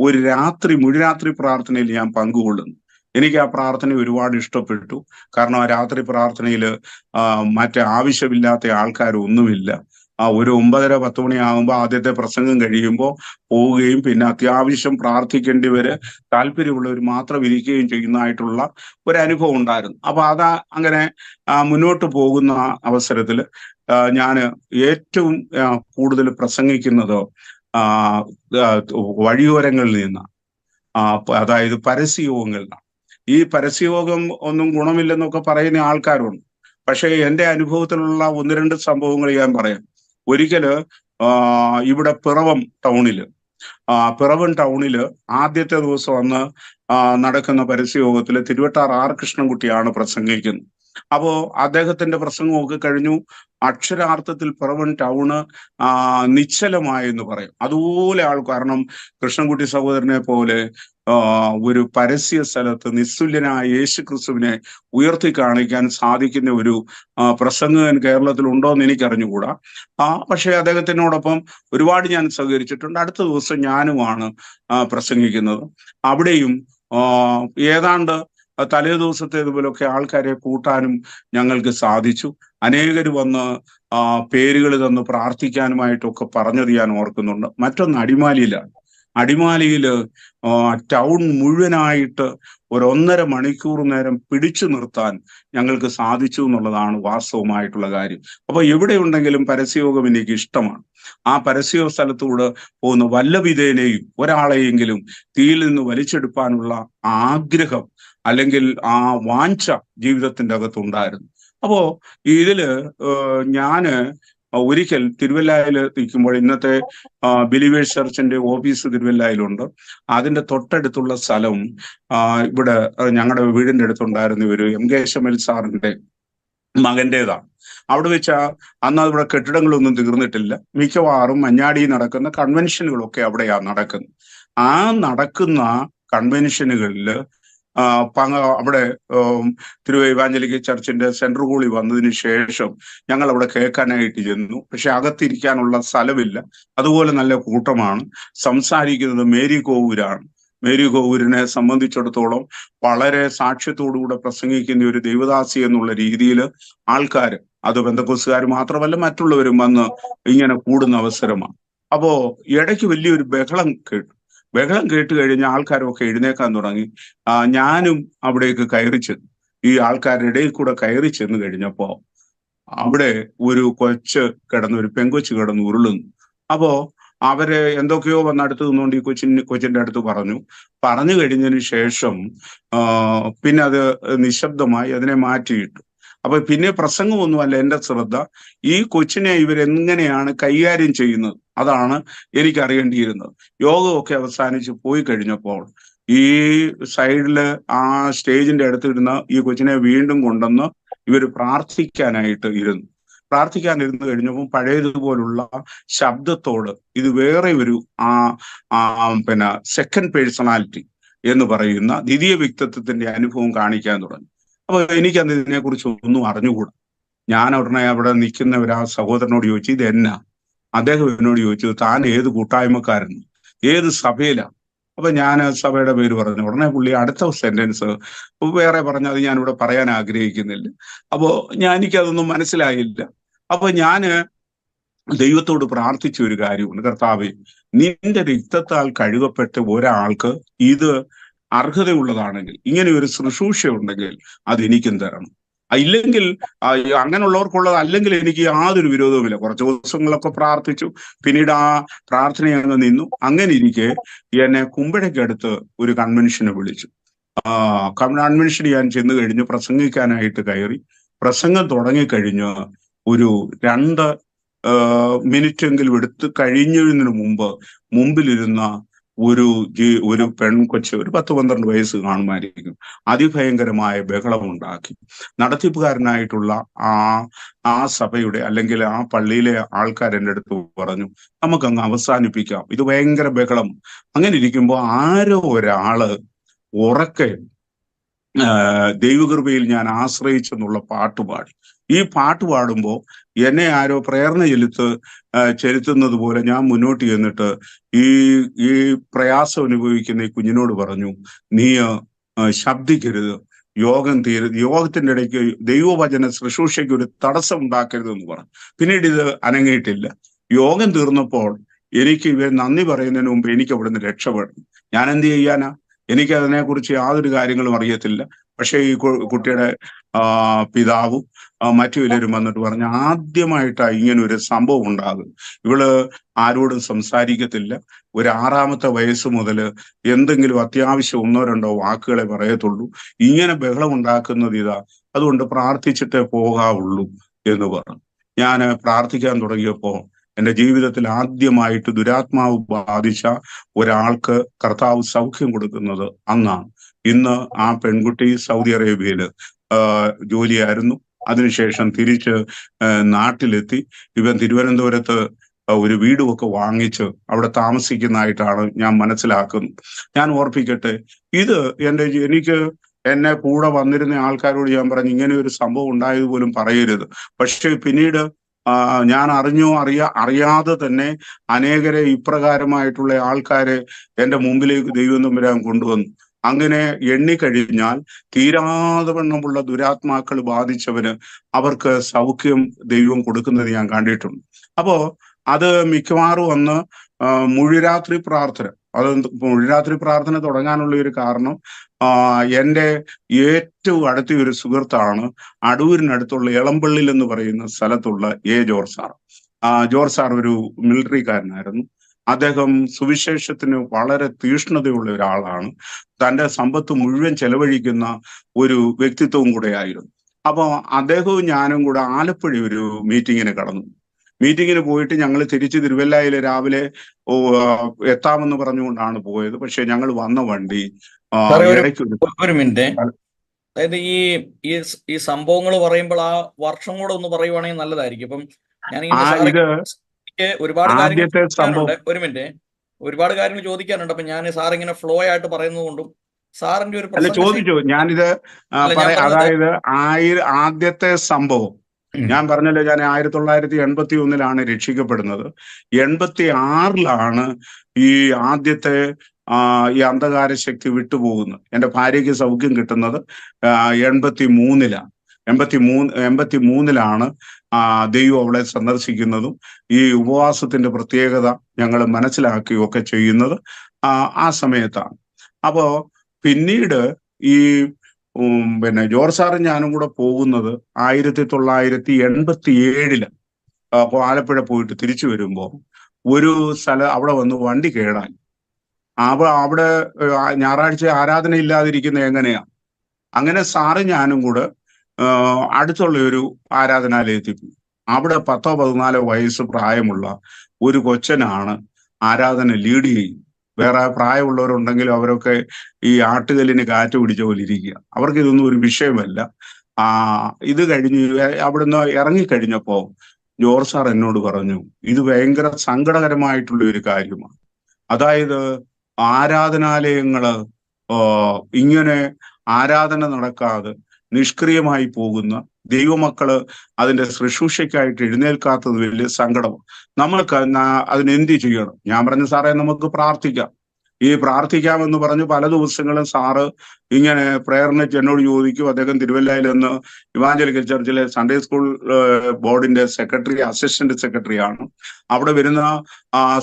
ഒരു മുഴുരാത്രി പ്രാർത്ഥനയിൽ ഞാൻ പങ്കുകൊള്ളുന്നു. എനിക്ക് ആ പ്രാർത്ഥന ഒരുപാട് ഇഷ്ടപ്പെട്ടു. കാരണം ആ രാത്രി പ്രാർത്ഥനയിൽ മറ്റേ ആവശ്യമില്ലാത്ത ആൾക്കാരൊന്നുമില്ല. ഒരു 9:30-10 മണിയാകുമ്പോൾ ആദ്യത്തെ പ്രസംഗം കഴിയുമ്പോൾ പോവുകയും പിന്നെ അത്യാവശ്യം പ്രാർത്ഥിക്കേണ്ടിവര് താല്പര്യമുള്ളവർ മാത്രം ഇരിക്കുകയും ചെയ്യുന്നതായിട്ടുള്ള ഒരു അനുഭവം ഉണ്ടായിരുന്നു. അപ്പൊ അങ്ങനെ മുന്നോട്ട് പോകുന്ന അവസരത്തിൽ ഞാൻ ഏറ്റവും കൂടുതൽ പ്രസംഗിക്കുന്നത് വഴിയോരങ്ങളിൽ നിന്നാണ്. അതായത് പരസ്യയോഗങ്ങളിലാണ്. ഈ പരസ്യയോഗം ഒന്നും ഗുണമില്ലെന്നൊക്കെ പറയുന്ന ആൾക്കാരുണ്ട്. പക്ഷെ എൻ്റെ അനുഭവത്തിലുള്ള 1-2 സംഭവങ്ങൾ ഞാൻ പറയാം. ഒരിക്കല് ഇവിടെ പിറവം ടൗണില് ആദ്യത്തെ ദിവസം അന്ന് നടക്കുന്ന പരസ്യയോഗത്തില് തിരുവട്ടാർ ആർ കൃഷ്ണൻകുട്ടിയാണ് പ്രസംഗിക്കുന്നത്. അപ്പോ അദ്ദേഹത്തിന്റെ പ്രസംഗമൊക്കെ കഴിഞ്ഞു. അക്ഷരാർത്ഥത്തിൽ പിറവൻ ടൗണ് നിശ്ചലമായെന്ന് പറയും. അതുപോലെ കാരണം കൃഷ്ണൻകുട്ടി സഹോദരനെ പോലെ ഒരു പരസ്യ സ്ഥലത്ത് നിസ്തുല്യനായ യേശു ക്രിസ്തുവിനെ ഉയർത്തി കാണിക്കാൻ സാധിക്കുന്ന ഒരു പ്രസംഗകൻ കേരളത്തിൽ ഉണ്ടോ എന്ന് എനിക്കറിഞ്ഞുകൂടാ. പക്ഷേ അദ്ദേഹത്തിനോടൊപ്പം ഒരുപാട് ഞാൻ സഹകരിച്ചിട്ടുണ്ട്. അടുത്ത ദിവസം ഞാനുമാണ് പ്രസംഗിക്കുന്നത്. അവിടെയും ഏതാണ്ട് തലേ ദിവസത്തേതുപോലൊക്കെ ആൾക്കാരെ കൂട്ടാനും ഞങ്ങൾക്ക് സാധിച്ചു. അനേകർ വന്ന് പേരുകൾ തന്ന് പ്രാർത്ഥിക്കാനുമായിട്ടൊക്കെ പറഞ്ഞത് ഞാൻ ഓർക്കുന്നുണ്ട്. മറ്റൊന്ന് അടിമാലിയിലാണ്. അടിമാലിയില് ടൗൺ മുഴുവനായിട്ട് 1.5 മണിക്കൂർ നേരം പിടിച്ചു നിർത്താൻ ഞങ്ങൾക്ക് സാധിച്ചു എന്നുള്ളതാണ് വാസ്തവമായിട്ടുള്ള കാര്യം. അപ്പൊ എവിടെയുണ്ടെങ്കിലും പരസ്യയോഗം എനിക്ക് ഇഷ്ടമാണ്. ആ പരസ്യയോഗ സ്ഥലത്തൂടെ പോകുന്ന വല്ലവിധേനയും ഒരാളെയെങ്കിലും തീയിൽ നിന്ന് വലിച്ചെടുപ്പാനുള്ള ആഗ്രഹം അല്ലെങ്കിൽ ആ വാഞ്ച ജീവിതത്തിന്റെ അകത്തുണ്ടായിരുന്നു. അപ്പോ ഇതില് ഞാന് ഒരിക്കൽ തിരുവല്ലയിൽ നിൽക്കുമ്പോൾ, ഇന്നത്തെ ബിലീവേഴ്സ് ചർച്ചിന്റെ ഓഫീസ് തിരുവല്ലയിലുണ്ട്. അതിന്റെ തൊട്ടടുത്തുള്ള സ്ഥലം ഇവിടെ ഞങ്ങളുടെ വീടിന്റെ അടുത്തുണ്ടായിരുന്ന ഒരു MK ശമൽ സാറിന്റെ മകന്റേതാണ്. അവിടെ വെച്ച അന്ന് ഇവിടെ കെട്ടിടങ്ങളൊന്നും തീർന്നിട്ടില്ല. മിക്കവാറും മഞ്ഞാടിയിൽ നടക്കുന്ന കൺവെൻഷനുകളൊക്കെ അവിടെയാണ് നടക്കുന്നത്. ആ നടക്കുന്ന കൺവെൻഷനുകളിൽ അവിടെ ഇവാഞ്ചലിക്കൽ ചർച്ചിന്റെ സെൻട്രൽ ഹോളിൽ വന്നതിന് ശേഷം ഞങ്ങൾ അവിടെ കേൾക്കാനായിട്ട് ചെന്നു. പക്ഷെ അകത്തിരിക്കാനുള്ള സ്ഥലമില്ല. അതുപോലെ നല്ല കൂട്ടമാണ്. സംസാരിക്കുന്നത് മേരി കോവൂരാണ്. മേരി കോവൂരിനെ സംബന്ധിച്ചിടത്തോളം വളരെ സാക്ഷ്യത്തോടുകൂടെ പ്രസംഗിക്കുന്ന ഒരു ദൈവദാസി എന്നുള്ള രീതിയിൽ ആൾക്കാർ, അത് ബന്ധക്കോസുകാർ മാത്രമല്ല മറ്റുള്ളവരും വന്ന് ഇങ്ങനെ കൂടുന്ന അവസരമാണ്. അപ്പോ ഇടയ്ക്ക് വലിയൊരു ബഹളം കേട്ടു. ബഹളം കേട്ട് കഴിഞ്ഞ ആൾക്കാരൊക്കെ എഴുന്നേക്കാൻ തുടങ്ങി. ഞാനും അവിടേക്ക് കയറി ചെന്നു. ഈ ആൾക്കാരുടെ ഇടയിൽ കൂടെ കയറി ചെന്ന് കഴിഞ്ഞപ്പോ അവിടെ ഒരു ഒരു പെങ്കൊച്ച് കിടന്ന് ഉരുളുന്നു. അപ്പോ അവര് എന്തൊക്കെയോ വന്ന് അടുത്ത് നിന്നുകൊണ്ട് ഈ കൊച്ചിന്റെ അടുത്ത് പറഞ്ഞു കഴിഞ്ഞതിന് ശേഷം പിന്നെ അത് നിശബ്ദമായി അതിനെ മാറ്റിയിട്ടു. അപ്പൊ പിന്നെ പ്രസംഗമൊന്നുമല്ല എന്റെ ശ്രദ്ധ, ഈ കൊച്ചിനെ ഇവരെങ്ങനെയാണ് കൈകാര്യം ചെയ്യുന്നത്, അതാണ് എനിക്ക് അറിയേണ്ടിയിരുന്നത്. യോഗമൊക്കെ അവസാനിച്ച് പോയി കഴിഞ്ഞപ്പോൾ ഈ സൈഡില് ആ സ്റ്റേജിന്റെ അടുത്തിരുന്ന ഈ കൊച്ചിനെ വീണ്ടും കൊണ്ടുവന്ന് ഇവര് പ്രാർത്ഥിക്കാനായിട്ട് ഇരുന്നു. പ്രാർത്ഥിക്കാനിരുന്ന് കഴിഞ്ഞപ്പോൾ പഴയതുപോലുള്ള ശബ്ദത്തോട് ഇത് വേറെ ഒരു സെക്കൻഡ് പേഴ്സണാലിറ്റി എന്ന് പറയുന്ന ദ്വിതീയ വ്യക്തിത്വത്തിന്റെ അനുഭവം കാണിക്കാൻ തുടങ്ങി. അപ്പൊ എനിക്കന്ന് ഇതിനെക്കുറിച്ച് ഒന്നും അറിഞ്ഞുകൂടാ. ഞാൻ ഉടനെ അവിടെ നിൽക്കുന്ന ആ സഹോദരനോട് ചോദിച്ചു, ഇത് എന്നാ? അദ്ദേഹം എന്നോട് ചോദിച്ചു, താൻ ഏത് കൂട്ടായ്മക്കാരൻ, ഏത് സഭയിലാണ്? അപ്പൊ ഞാൻ സഭയുടെ പേര് പറഞ്ഞു. ഉടനെ പുള്ളി അടുത്ത സെന്റൻസ് വേറെ പറഞ്ഞു. അത് ഞാനിവിടെ പറയാൻ ആഗ്രഹിക്കുന്നില്ല. അപ്പോ എനിക്കതൊന്നും മനസ്സിലായില്ല. അപ്പൊ ഞാന് ദൈവത്തോട് പ്രാർത്ഥിച്ച ഒരു കാര്യമുണ്ട്. കർത്താവേ, നിന്റെ രക്തത്താൽ കഴുകപ്പെട്ട ഒരാൾക്ക് ഇത് അർഹതയുള്ളതാണെങ്കിൽ, ഇങ്ങനെ ഒരു ശുശ്രൂഷ ഉണ്ടെങ്കിൽ അത് എനിക്കും തരണം. ഇല്ലെങ്കിൽ അങ്ങനെയുള്ളവർക്കുള്ളത് അല്ലെങ്കിൽ എനിക്ക് യാതൊരു വിരോധവുമില്ല. കുറച്ച് ദിവസങ്ങളൊക്കെ പ്രാർത്ഥിച്ചു. പിന്നീട് ആ പ്രാർത്ഥന അങ്ങ് നിന്നു. അങ്ങനെ ഇരിക്കെ എന്നെ കുമ്പഴയ്ക്കടുത്ത് ഒരു കൺവെൻഷന് വിളിച്ചു. കൺവെൻഷന് ഞാൻ ചെന്ന് കഴിഞ്ഞ് പ്രസംഗിക്കാനായിട്ട് കയറി. പ്രസംഗം തുടങ്ങിക്കഴിഞ്ഞ് ഒരു 2 മിനിറ്റെങ്കിലും എടുത്ത് കഴിഞ്ഞതിന് മുമ്പിലിരുന്ന ഒരു പെൺകൊച്ച്, ഒരു 10-12 വയസ്സ് കാണുമായിരിക്കും, അതിഭയങ്കരമായ ബഹളമുണ്ടാക്കി. നടത്തിപ്പുകാരനായിട്ടുള്ള ആ സഭയുടെ അല്ലെങ്കിൽ ആ പള്ളിയിലെ ആൾക്കാർ എൻ്റെ അടുത്ത് പറഞ്ഞു, നമുക്കങ്ങ് അവസാനിപ്പിക്കാം, ഇത് ഭയങ്കര ബഹളം. അങ്ങനെ ഇരിക്കുമ്പോൾ ആരോ ഒരാള് ഉറക്കെ ദൈവകൃപയിൽ ഞാൻ ആശ്രയിച്ചെന്നുള്ള പാട്ടുപാടി. ഈ പാട്ട് പാടുമ്പോൾ എന്നെ ആരോ പ്രേരണ ചെലുത്തുന്നത് പോലെ ഞാൻ മുന്നോട്ട് ചെന്നിട്ട് ഈ പ്രയാസം അനുഭവിക്കുന്ന ഈ കുഞ്ഞിനോട് പറഞ്ഞു, നീ ശബ്ദിക്കരുത്, യോഗത്തിന്റെ ഇടയ്ക്ക് ദൈവവചന ശുശ്രൂഷയ്ക്ക് ഒരു തടസ്സം ഉണ്ടാക്കരുതെന്ന് പറഞ്ഞു. പിന്നീട് ഇത് അനങ്ങിയിട്ടില്ല. യോഗം തീർന്നപ്പോൾ എനിക്ക് ഇവർ നന്ദി പറയുന്നതിന് മുമ്പ് എനിക്ക് അവിടുന്ന് രക്ഷപ്പെടണം. ഞാൻ എന്ത് ചെയ്യാനാ? എനിക്ക് അതിനെക്കുറിച്ച് യാതൊരു കാര്യങ്ങളും അറിയത്തില്ല. പക്ഷെ ഈ കുട്ടിയുടെ പിതാവും മറ്റു ചിലരും വന്നിട്ട് പറഞ്ഞു, ആദ്യമായിട്ടാണ് ഇങ്ങനെ ഒരു സംഭവം ഉണ്ടാകും. ഇവള് ആരോടും സംസാരിക്കത്തില്ല. ഒരു 6ാമത്തെ വയസ്സ് മുതൽ എന്തെങ്കിലും അത്യാവശ്യം 1-2 വാക്കുകളെ പറയത്തുള്ളൂ. ഇങ്ങനെ ബഹളം ഉണ്ടാക്കുന്നത് ഇതാ, അതുകൊണ്ട് പ്രാർത്ഥിച്ചിട്ടേ പോകാവുള്ളൂ എന്ന് പറഞ്ഞു. ഞാൻ പ്രാർത്ഥിക്കാൻ തുടങ്ങിയപ്പോൾ എൻ്റെ ജീവിതത്തിൽ ആദ്യമായിട്ട് ദുരാത്മാവ് ബാധിച്ച ഒരാൾക്ക് കർത്താവ് സൗഖ്യം കൊടുക്കുന്നത് അന്നാണ്. ഇന്ന് ആ പെൺകുട്ടി സൗദി അറേബ്യയില് ജോലിയായിരുന്നു. അതിനുശേഷം തിരിച്ച് നാട്ടിലെത്തി. ഇവൻ തിരുവനന്തപുരത്ത് ഒരു വീടുമൊക്കെ വാങ്ങിച്ച് അവിടെ താമസിക്കുന്നതായിട്ടാണ് ഞാൻ മനസ്സിലാക്കുന്നത്. ഞാൻ ഓർപ്പിക്കട്ടെ, ഇത് എനിക്ക് എന്നെ കൂടെ വന്നിരുന്ന ആൾക്കാരോട് ഞാൻ പറഞ്ഞു ഇങ്ങനെ ഒരു സംഭവം ഉണ്ടായത് പോലും പറയരുത്. പക്ഷെ പിന്നീട് ഞാൻ അറിയാതെ തന്നെ അനേകരെ ഇപ്രകാരമായിട്ടുള്ള ആൾക്കാരെ എൻ്റെ മുമ്പിലേക്ക് ദൈവം തമ്പുരാൻ കൊണ്ടുവന്നു. അങ്ങനെ എണ്ണിക്കഴിഞ്ഞാൽ തീരാതെ വണ്ണമുള്ള ദുരാത്മാക്കൾ ബാധിച്ചവന് അവർക്ക് സൗഖ്യം ദൈവം കൊടുക്കുന്നത് ഞാൻ കണ്ടിട്ടുണ്ട്. അപ്പോ അത് മിക്കവാറും വന്ന് മുഴുരാത്രി പ്രാർത്ഥന, അത് മുഴുരാത്രി പ്രാർത്ഥന തുടങ്ങാനുള്ള ഒരു കാരണം എൻ്റെ ഏറ്റവും അടുത്ത ഒരു സുഹൃത്താണ് അടൂരിനടുത്തുള്ള എളമ്പള്ളിൽ എന്ന് പറയുന്ന സ്ഥലത്തുള്ള ജോർജ് സാർ. ജോർജ് സാർ ഒരു മിലിറ്ററിക്കാരനായിരുന്നു. അദ്ദേഹം സുവിശേഷത്തിന് വളരെ തീഷ്ണതയുള്ള ഒരാളാണ്. തൻ്റെ സമ്പത്ത് മുഴുവൻ ചെലവഴിക്കുന്ന ഒരു വ്യക്തിത്വവും കൂടെ ആയിരുന്നു. അപ്പോൾ അദ്ദേഹവും ഞാനും കൂടെ ആലപ്പുഴ ഒരു മീറ്റിങ്ങിന് കടന്നു. മീറ്റിങ്ങിന് പോയിട്ട് ഞങ്ങൾ തിരിച്ച് തിരുവല്ലയിൽ രാവിലെ എത്താമെന്ന് പറഞ്ഞുകൊണ്ടാണ് പോയത്. പക്ഷെ ഞങ്ങൾ വന്ന വണ്ടി ഒരു മിനിറ്റ്, അതായത് ഈ സംഭവങ്ങൾ പറയുമ്പോൾ ആ വർഷം കൂടെ ഒന്ന് പറയുവാണെങ്കിൽ നല്ലതായിരിക്കും. ഇപ്പം ഒരുപാട് കാര്യങ്ങൾ ചോദിക്കാനുണ്ട്. ഒരു മിനിറ്റ്, ഒരുപാട് കാര്യങ്ങൾ ചോദിക്കാനുണ്ട്. അപ്പൊ ഞാൻ സാർ ഇങ്ങനെ ഫ്ലോ ആയിട്ട് പറയുന്നത് കൊണ്ടും സാറിന്റെ ഒരു ചോദിച്ചു ഞാനിത് അതായത് ആദ്യത്തെ സംഭവം ഞാൻ പറഞ്ഞല്ലോ, ഞാൻ 1981 രക്ഷിക്കപ്പെടുന്നത്. 86 ഈ ആദ്യത്തെ ഈ അന്ധകാര ശക്തി വിട്ടുപോകുന്നത്. എൻ്റെ ഭാര്യയ്ക്ക് സൗഖ്യം കിട്ടുന്നത് 83 83 ദൈവം അവളെ സന്ദർശിക്കുന്നതും ഈ ഉപവാസത്തിന്റെ പ്രത്യേകത ഞങ്ങൾ മനസ്സിലാക്കുകയൊക്കെ ചെയ്യുന്നത് ആ സമയത്താണ്. അപ്പോ പിന്നീട് ഈ ജോർജ് സാറും ഞാനും കൂടെ പോകുന്നത് 1987 അപ്പോൾ ആലപ്പുഴ പോയിട്ട് തിരിച്ചു വരുമ്പോൾ ഒരു സ്ഥലം അവിടെ വന്ന് വണ്ടി കേടായി. അവിടെ ഞായറാഴ്ച ആരാധന ഇല്ലാതിരിക്കുന്ന എങ്ങനെയാ? അങ്ങനെ സാറും ഞാനും കൂടെ അടുത്തുള്ള ഒരു ആരാധനാലയത്തിൽ പോയി. അവിടെ 10-14 വയസ്സ് പ്രായമുള്ള ഒരു കൊച്ചനാണ് ആരാധന ലീഡ് ചെയ്യുന്നത്. വേറെ പ്രായമുള്ളവരുണ്ടെങ്കിലും അവരൊക്കെ ഈ ആട്ടുകല്ലിന് കാറ്റ് പിടിച്ച പോലെ ഇരിക്കുക. അവർക്ക് ഇതൊന്നും ഒരു വിഷയമല്ല. ഇത് കഴിഞ്ഞ് അവിടുന്ന് ഇറങ്ങിക്കഴിഞ്ഞപ്പോ ജോർജ് സാർ എന്നോട് പറഞ്ഞു, ഇത് ഭയങ്കര സങ്കടകരമായിട്ടുള്ള ഒരു കാര്യമാണ്. അതായത് ആരാധനാലയങ്ങള് ഇങ്ങനെ ആരാധന നടക്കാതെ നിഷ്ക്രിയമായി പോകുന്ന ദൈവമക്കള് അതിന്റെ ശുശ്രൂഷയ്ക്കായിട്ട് എഴുന്നേൽക്കാത്തത് വലിയ സങ്കടമാണ്. നമ്മൾക്ക് അതിനെന്ത് ചെയ്യണം? ഞാൻ പറഞ്ഞു, സാറേ നമുക്ക് പ്രാർത്ഥിക്കാം. ഈ പ്രാർത്ഥിക്കാമെന്ന് പറഞ്ഞു പല ദിവസങ്ങളും സാറ് ഇങ്ങനെ പ്രേയറിനെ എന്നോട് ചോദിക്കും. അദ്ദേഹം തിരുവല്ലയിൽ നിന്ന് ഇവാഞ്ചലിക്കൽ ചർച്ചിലെ സൺഡേ സ്കൂൾ ബോർഡിന്റെ അസിസ്റ്റന്റ് സെക്രട്ടറി ആണ്. അവിടെ വരുന്ന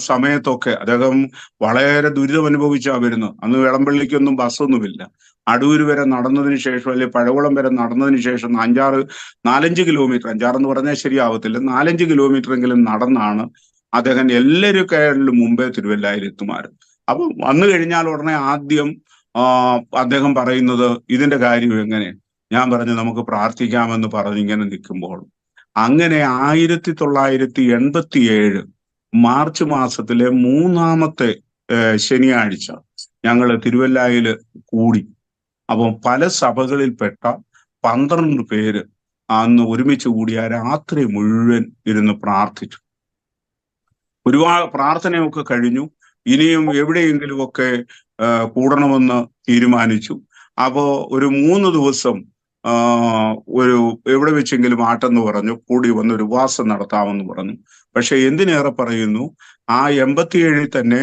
സമയത്തൊക്കെ അദ്ദേഹം വളരെ ദുരിതം അനുഭവിച്ചാ വരുന്നത്. അന്ന് എളമ്പള്ളിക്കൊന്നും ബസ്സൊന്നുമില്ല. അടൂര് വരെ നടന്നതിന് ശേഷം, അല്ലെങ്കിൽ പഴകുളം വരെ നടന്നതിന് ശേഷം 4-5 കിലോമീറ്റർ, 5-6 എന്ന് പറഞ്ഞാൽ ശരിയാവത്തില്ല, 4-5 കിലോമീറ്റർ എങ്കിലും നടന്നാണ് അദ്ദേഹം എല്ലാവരും മുമ്പേ തിരുവല്ലയിൽ എത്തുമായിരുന്നു. അപ്പൊ വന്നു കഴിഞ്ഞാൽ ഉടനെ ആദ്യം അദ്ദേഹം പറയുന്നത് ഇതിന്റെ കാര്യം എങ്ങനെ? ഞാൻ പറഞ്ഞു നമുക്ക് പ്രാർത്ഥിക്കാമെന്ന് പറഞ്ഞിങ്ങനെ നിൽക്കുമ്പോൾ അങ്ങനെ 1987 മാർച്ച് മാസത്തിലെ 3-ാമത്തെ ശനിയാഴ്ച ഞങ്ങൾ തിരുവല്ലയിൽ കൂടി. അപ്പം പല സഭകളിൽപ്പെട്ട 12 പേര് അന്ന് ഒരുമിച്ച് കൂടി ആ രാത്രി മുഴുവൻ ഇരുന്ന് പ്രാർത്ഥിച്ചു. ഒരുപാട് പ്രാർത്ഥനയൊക്കെ കഴിഞ്ഞു. ഇനിയും എവിടെയെങ്കിലുമൊക്കെ കൂടണമെന്ന് തീരുമാനിച്ചു. അപ്പോ ഒരു 3 ദിവസം ഒരു എവിടെ വെച്ചെങ്കിലും ആട്ടെന്ന് പറഞ്ഞു കൂടി വന്ന് ഒരു ഉപവാസം നടത്താമെന്ന് പറഞ്ഞു. പക്ഷെ എന്തിനേറെ പറയുന്നു, ആ 87 തന്നെ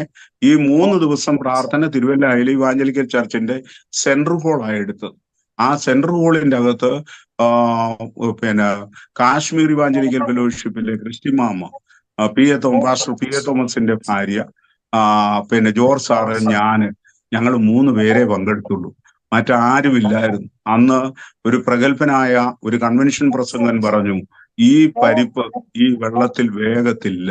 ഈ 3 ദിവസം പ്രാർത്ഥന തിരുവല്ലയിൽ ഇവാഞ്ചലിക്കൽ ചർച്ചിന്റെ സെൻട്രൽ ഹോളായി എടുത്തത്. ആ സെൻട്രൽ ഹോളിന്റെ അകത്ത് കാശ്മീർ ഇവാഞ്ചലിക്കൽ ഫെലോഷിപ്പിലെ ക്രിസ്റ്റിമാമ പാസ്റ്റർ പി എ തോമസിന്റെ ഭാര്യ, ജോർജ് സാറ്, ഞങ്ങൾ 3 പേരെ പങ്കെടുത്തുള്ളൂ. മറ്റാരുമില്ലായിരുന്നു. അന്ന് ഒരു പ്രഗത്ഭനായ ഒരു കൺവെൻഷൻ പ്രസംഗൻ പറഞ്ഞു, ഈ പരിപ്പ് ഈ വെള്ളത്തിൽ വേഗത്തില്ല,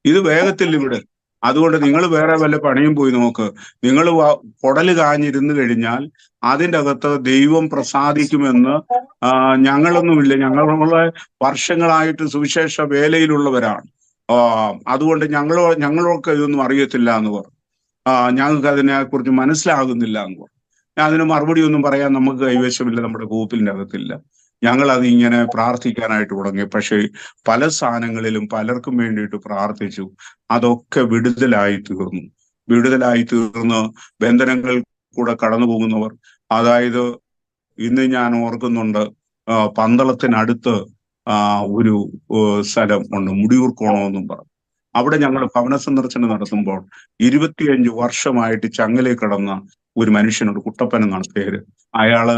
ഇത് വേഗത്തിൽ ഇവിടെ. അതുകൊണ്ട് നിങ്ങൾ വേറെ വല്ല പണിയും പോയി നോക്ക്. നിങ്ങൾ കുടല് കാഞ്ഞിരുന്നു കഴിഞ്ഞാൽ അതിൻ്റെ അകത്ത് ദൈവം പ്രസാദിക്കുമെന്ന് ഞങ്ങളൊന്നുമില്ല. ഞങ്ങളെ വർഷങ്ങളായിട്ട് സുവിശേഷ വേലയിലുള്ളവരാണ്. അതുകൊണ്ട് ഞങ്ങളൊക്കെ ഇതൊന്നും അറിയത്തില്ല എന്ന് പറഞ്ഞു. ഞങ്ങൾക്ക് അതിനെ കുറിച്ച് മനസ്സിലാകുന്നില്ല എന്ന് പറഞ്ഞു. അതിന് മറുപടി ഒന്നും പറയാൻ നമുക്ക് കൈവശമില്ല, നമ്മുടെ ഗ്രൂപ്പിന്റെ അകത്തില്ല. ഞങ്ങൾ അത് ഇങ്ങനെ പ്രാർത്ഥിക്കാനായിട്ട് തുടങ്ങി. പക്ഷേ പല സ്ഥാനങ്ങളിലും പലർക്കും വേണ്ടിയിട്ട് പ്രാർത്ഥിച്ചു. അതൊക്കെ വിടുതലായി തീർന്നു. വിടുതലായി തീർന്ന് ബന്ധനങ്ങൾ കൂടെ കടന്നു പോകുന്നവർ, അതായത് ഇന്ന് ഞാൻ ഓർക്കുന്നുണ്ട്, പന്തളത്തിനടുത്ത് ഒരു സ്ഥലം ഉണ്ട്, മുടിയൂർക്കോണം എന്നും പറഞ്ഞു. അവിടെ ഞങ്ങൾ ഭവന സന്ദർശനം നടത്തുമ്പോൾ 25 വർഷമായിട്ട് ചങ്ങലയിൽ കിടന്ന ഒരു മനുഷ്യനുണ്ട്, കുട്ടപ്പൻ എന്നാണ് പേര്. അയാള്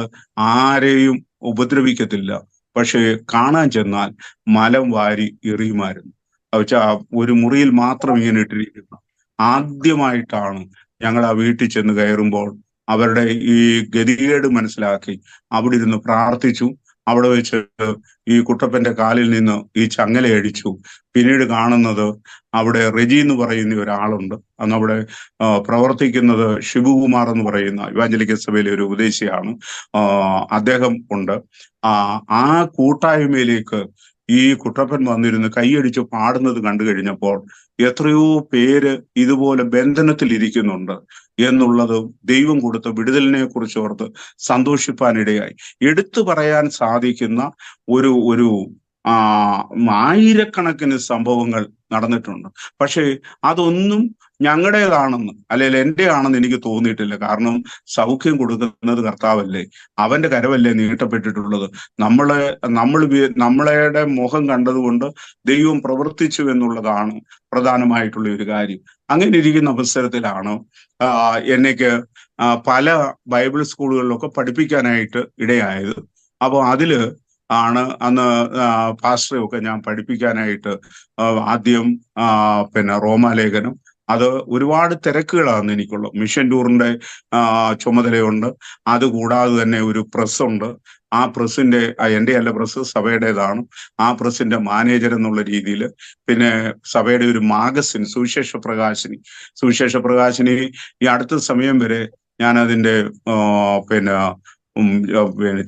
ആരെയും ഉപദ്രവിക്കത്തില്ല, പക്ഷേ കാണാൻ ചെന്നാൽ മലം വാരി എറിയുമായിരുന്നു. വെച്ചാ ഒരു മുറിയിൽ മാത്രം ഇങ്ങനെ ഇട്ടിരിക്കുന്നു. ആദ്യമായിട്ടാണ് ഞങ്ങൾ ആ വീട്ടിൽ ചെന്ന് കയറുമ്പോൾ അവരുടെ ഈ ഗതികേട് മനസ്സിലാക്കി അവിടെ ഇരുന്ന് പ്രാർത്ഥിച്ചു. അവിടെ വെച്ച് ഈ കുട്ടപ്പന്റെ കാലിൽ നിന്ന് ഈ ചങ്ങലയടിച്ചു. പിന്നീട് കാണുന്നത് അവിടെ റെജി എന്ന് പറയുന്ന ഒരാളുണ്ട്. അന്ന് അവിടെ പ്രവർത്തിക്കുന്നത് ഷിബുകുമാർ എന്ന് പറയുന്ന ഇവാഞ്ചലിക്കൽ സഭയിലെ ഒരു ഉപദേശിയാണ്. അദ്ദേഹം ഉണ്ട്. ആ കൂട്ടായ്മയിലേക്ക് ഈ കുട്ടപ്പൻ വന്നിരുന്ന് കൈയടിച്ച് പാടുന്നത് കണ്ടു കഴിഞ്ഞപ്പോൾ എത്രയോ പേര് ഇതുപോലെ ബന്ധനത്തിൽ ഇരിക്കുന്നുണ്ട് എന്നുള്ളത് ദൈവം കൊടുത്ത വിടുതലിനെ കുറിച്ച് ഓർത്ത് സന്തോഷിപ്പാനിടയായി. എടുത്തു പറയാൻ സാധിക്കുന്ന ഒരു ആയിരക്കണക്കിന് സംഭവങ്ങൾ നടന്നിട്ടുണ്ട്. പക്ഷേ അതൊന്നും ഞങ്ങളുടേതാണെന്ന്, അല്ലെങ്കിൽ എൻ്റെ ആണെന്ന് എനിക്ക് തോന്നിയിട്ടില്ല. കാരണം സൗഖ്യം കൊടുക്കുന്നത് കർത്താവല്ലേ, അവന്റെ കരവല്ലേ നീട്ടപ്പെട്ടിട്ടുള്ളത്. നമ്മളുടെ മുഖം കണ്ടതുകൊണ്ട് ദൈവം പ്രവർത്തിച്ചു എന്നുള്ളതാണ് പ്രധാനമായിട്ടുള്ള ഒരു കാര്യം. അങ്ങനെ ഇരിക്കുന്ന അവസരത്തിലാണ് എനിക്ക് പല ബൈബിൾ സ്കൂളുകളിലൊക്കെ പഠിപ്പിക്കാനായിട്ട് ഇടയായത്. അപ്പോൾ അതില് ആണ് അന്ന് പാസ്റ്ററെയൊക്കെ ഞാൻ പഠിപ്പിക്കാനായിട്ട് ആദ്യം പിന്നെ റോമാലേഖനം, അത് ഒരുപാട് തിരക്കുകളാണ് എനിക്കുള്ളത്. മിഷൻ ടൂറിന്റെ ചുമതലയുണ്ട്. അതുകൂടാതെ തന്നെ ഒരു പ്രസ് ഉണ്ട്. ആ പ്രസിന്റെ, എൻ്റെ അല്ല പ്രസ്, സഭയുടേതാണ്. ആ പ്രസിന്റെ മാനേജർ എന്നുള്ള രീതിയിൽ, പിന്നെ സഭയുടെ ഒരു മാഗസിൻ സുവിശേഷ പ്രകാശിനി ഈ അടുത്ത സമയം വരെ ഞാൻ അതിന്റെ പിന്നെ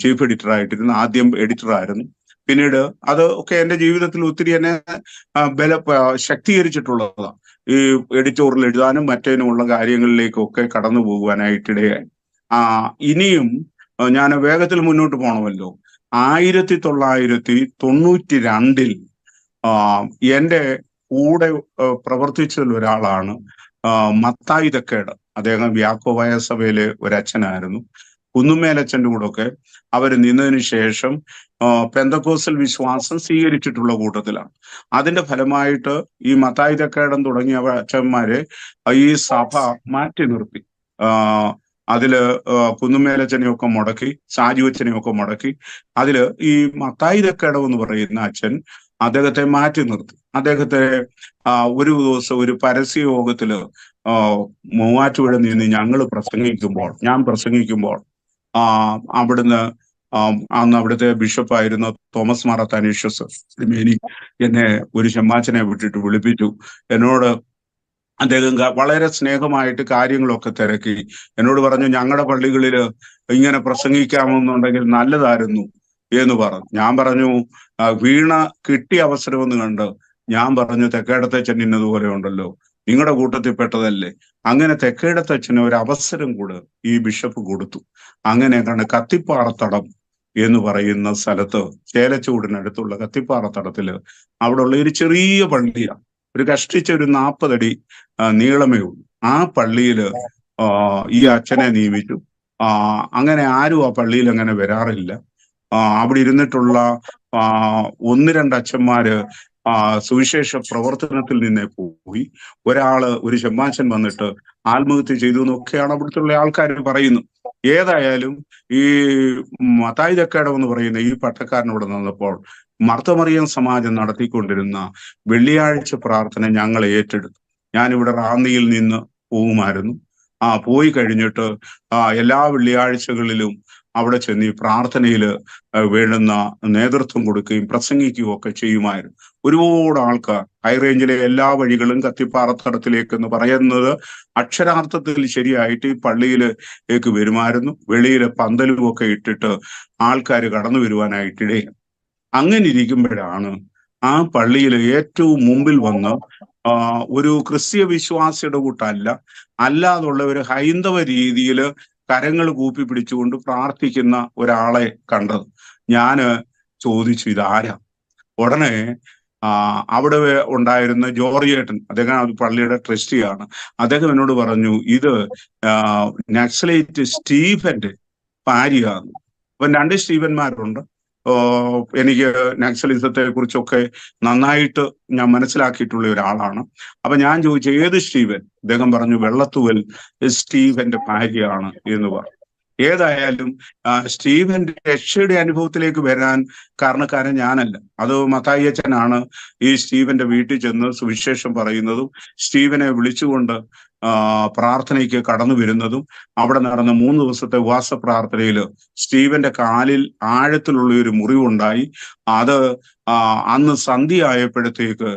ചീഫ് എഡിറ്റർ ആയിട്ടിരുന്നു. ആദ്യം എഡിറ്ററായിരുന്നു. പിന്നീട് അത് ഒക്കെ എൻ്റെ ജീവിതത്തിൽ ഒത്തിരി എന്നെ ശക്തീകരിച്ചിട്ടുള്ളതാണ്. ഈ എഡിറ്റോറിയൽ എഴുതാനും മറ്റേനുമുള്ള കാര്യങ്ങളിലേക്കൊക്കെ കടന്നു പോകുവാനായിട്ടിടയായി. ഇനിയും ഞാൻ വേഗത്തിൽ മുന്നോട്ട് പോകണമല്ലോ. 1992 എൻ്റെ കൂടെ പ്രവർത്തിച്ചതിൽ ഒരാളാണ് മത്തായി തെക്കേട്. അദ്ദേഹം യാക്കോബായ സഭയിലെ ഒരച്ഛനായിരുന്നു. കുന്നുമേലച്ഛൻ്റെ കൂടെ ഒക്കെ അവർ നിന്നതിന് ശേഷം പെന്തക്കോസ്റ്റൽ വിശ്വാസം സ്വീകരിച്ചിട്ടുള്ള കൂട്ടത്തിലാണ്. അതിന്റെ ഫലമായിട്ട് ഈ മത്തായി തെക്കേടൻ തുടങ്ങിയ അച്ഛന്മാരെ ഈ സഭ മാറ്റി നിർത്തി. അതില് കുന്നുമേലച്ഛനെയൊക്കെ മുടക്കി, സാജുവച്ഛനെയൊക്കെ മുടക്കി. അതില് ഈ മത്തായി തെക്കേടം എന്ന് പറയുന്ന അച്ഛൻ അദ്ദേഹത്തെ മാറ്റി നിർത്തി. അദ്ദേഹത്തെ ഒരു ദിവസം ഒരു പരസ്യ യോഗത്തില് മൂവാറ്റുപുഴ നിന്ന് ഞാൻ പ്രസംഗിക്കുമ്പോൾ അവിടുന്ന് അന്ന് അവിടുത്തെ ബിഷപ്പായിരുന്ന തോമസ് മാർ അത്താനേഷ്യസ് എന്നെ ഒരു ചെമ്മാച്ചനെ വിട്ടിട്ട് വിളിപ്പിച്ചു. എന്നോട് അദ്ദേഹം വളരെ സ്നേഹമായിട്ട് കാര്യങ്ങളൊക്കെ തിരക്കി. എന്നോട് പറഞ്ഞു, ഞങ്ങളുടെ പള്ളികളിൽ ഇങ്ങനെ പ്രസംഗിക്കാമെന്നുണ്ടെങ്കിൽ നല്ലതായിരുന്നു എന്ന് പറഞ്ഞു. ഞാൻ പറഞ്ഞു, വീണ കിട്ടിയ അവസരമെന്ന് കണ്ട് ഞാൻ പറഞ്ഞു, തെക്കേടത്തച്ഛൻ ഇന്നതുപോലെ ഉണ്ടല്ലോ, നിങ്ങളുടെ കൂട്ടത്തിൽ പെട്ടതല്ലേ. അങ്ങനെ തെക്കേടത്തച്ഛന് ഒരു അവസരം കൂടെ ഈ ബിഷപ്പ് കൊടുത്തു. അങ്ങനെ കണ്ട് കത്തിപ്പാറത്തടം എന്ന് പറയുന്ന സ്ഥലത്ത്, ചേലച്ചൂടിനടുത്തുള്ള കത്തിപ്പാറത്തടത്തില് അവിടെ ഉള്ള ഒരു ചെറിയ പള്ളിയാണ്. ഒരു കഷ്ടിച്ച ഒരു 40 അടി നീളമേ ഉള്ളൂ. ആ പള്ളിയില് ഈ അച്ഛനെ നിയമിച്ചു. അങ്ങനെ ആരും ആ പള്ളിയിൽ അങ്ങനെ വരാറില്ല. അവിടെ ഇരുന്നിട്ടുള്ള 1-2 അച്ഛന്മാര് സുവിശേഷ പ്രവർത്തനത്തിൽ നിന്നേ പോയി. ഒരു ചെമ്മാച്ചൻ വന്നിട്ട് ആത്മഹത്യ ചെയ്തു എന്നൊക്കെയാണ് അവിടുത്തെ ആൾക്കാർ പറയുന്നു. ഏതായാലും ഈ മത്തായി തെക്കേടം എന്ന് പറയുന്ന ഈ പട്ടക്കാരനോട് നിന്നപ്പോൾ മർത്തമറിയം സമാജം നടത്തിക്കൊണ്ടിരുന്ന വെള്ളിയാഴ്ച പ്രാർത്ഥന ഞങ്ങൾ ഏറ്റെടുത്തു. ഞാനിവിടെ റാന്നിയിൽ നിന്ന് പോകുമായിരുന്നു. പോയി കഴിഞ്ഞിട്ട് എല്ലാ വെള്ളിയാഴ്ചകളിലും അവിടെ ചെന്ന് ഈ പ്രാർത്ഥനയിൽ വേണ്ടുന്ന നേതൃത്വം കൊടുക്കുകയും പ്രസംഗിക്കുകയും ഒക്കെ ചെയ്യുമായിരുന്നു. ഒരുപാട് ആൾക്കാർ ഹൈറേഞ്ചിലെ എല്ലാ വഴികളും കത്തിപ്പാറത്തടത്തിലേക്ക് എന്ന് പറയുന്നത് അക്ഷരാർത്ഥത്തിൽ ശരിയായിട്ട് ഈ പള്ളിയിലേക്ക് വരുമായിരുന്നു. വെളിയിലെ പന്തലും ഒക്കെ ഇട്ടിട്ട് ആൾക്കാർ കടന്നു വരുവാനായിട്ടിടയും. അങ്ങനെ ഇരിക്കുമ്പോഴാണ് ആ പള്ളിയിൽ ഏറ്റവും മുമ്പിൽ വന്ന് ഒരു ക്രിസ്തീയ വിശ്വാസിയുടെ കൂട്ടല്ല, അല്ലാതുള്ള ഒരു ഹൈന്ദവ രീതിയിൽ കരങ്ങൾ കൂപ്പി പിടിച്ചുകൊണ്ട് പ്രാർത്ഥിക്കുന്ന ഒരാളെ കണ്ടത്. ഞാന് ചോദിച്ചു ഇതാരാ. ഉടനെ അവിടെ ഉണ്ടായിരുന്ന ജോർജേട്ടൻ, അദ്ദേഹം അത് പള്ളിയുടെ ട്രസ്റ്റിയാണ്, അദ്ദേഹം എന്നോട് പറഞ്ഞു ഇത് നക്സലൈറ്റ് സ്റ്റീഫന്റെ ഭാര്യയാണ്. അപ്പൊ 2 സ്റ്റീഫന്മാരുണ്ട്. എനിക്ക് നക്സലിസത്തെ കുറിച്ചൊക്കെ നന്നായിട്ട് ഞാൻ മനസ്സിലാക്കിയിട്ടുള്ള ഒരാളാണ്. അപ്പൊ ഞാൻ ചോദിച്ചു ഏത് സ്റ്റീവൻ? അദ്ദേഹം പറഞ്ഞു വെള്ളത്തുവൽ സ്റ്റീവന്റെ ഭാര്യയാണ് എന്ന് പറഞ്ഞു. ഏതായാലും സ്റ്റീവന്റെ രക്ഷയുടെ അനുഭവത്തിലേക്ക് വരാൻ കാരണക്കാരൻ ഞാനല്ല, അത് മത്തായി അച്ഛനാണ് ഈ സ്റ്റീവന്റെ വീട്ടിൽ ചെന്ന് സുവിശേഷം പറയുന്നതും സ്റ്റീവനെ വിളിച്ചുകൊണ്ട് പ്രാർത്ഥനയ്ക്ക് കടന്നു വരുന്നതും. അവിടെ നടന്ന 3 ദിവസത്തെ ഉപവാസ പ്രാർത്ഥനയിൽ സ്റ്റീവന്റെ കാലിൽ ആഴത്തിലുള്ള ഒരു മുറിവുണ്ടായി. അത് അന്ന് സന്ധ്യ ആയപ്പോഴത്തേക്ക്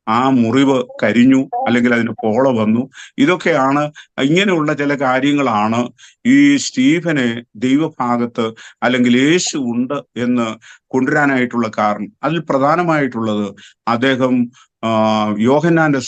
ആ മുറിവ് കരിഞ്ഞു, അല്ലെങ്കിൽ അതിന് പോള വന്നു. ഇതൊക്കെയാണ്, ഇങ്ങനെയുള്ള ചില കാര്യങ്ങളാണ് ഈ സ്റ്റീഫനെ ദൈവഭാഗത്ത് അല്ലെങ്കിൽ യേശു ഉണ്ട് എന്ന് കൊണ്ടുവരാനായിട്ടുള്ള കാരണം. അതിൽ പ്രധാനമായിട്ടുള്ളത് അദ്ദേഹം യോഹന്നാന്റെ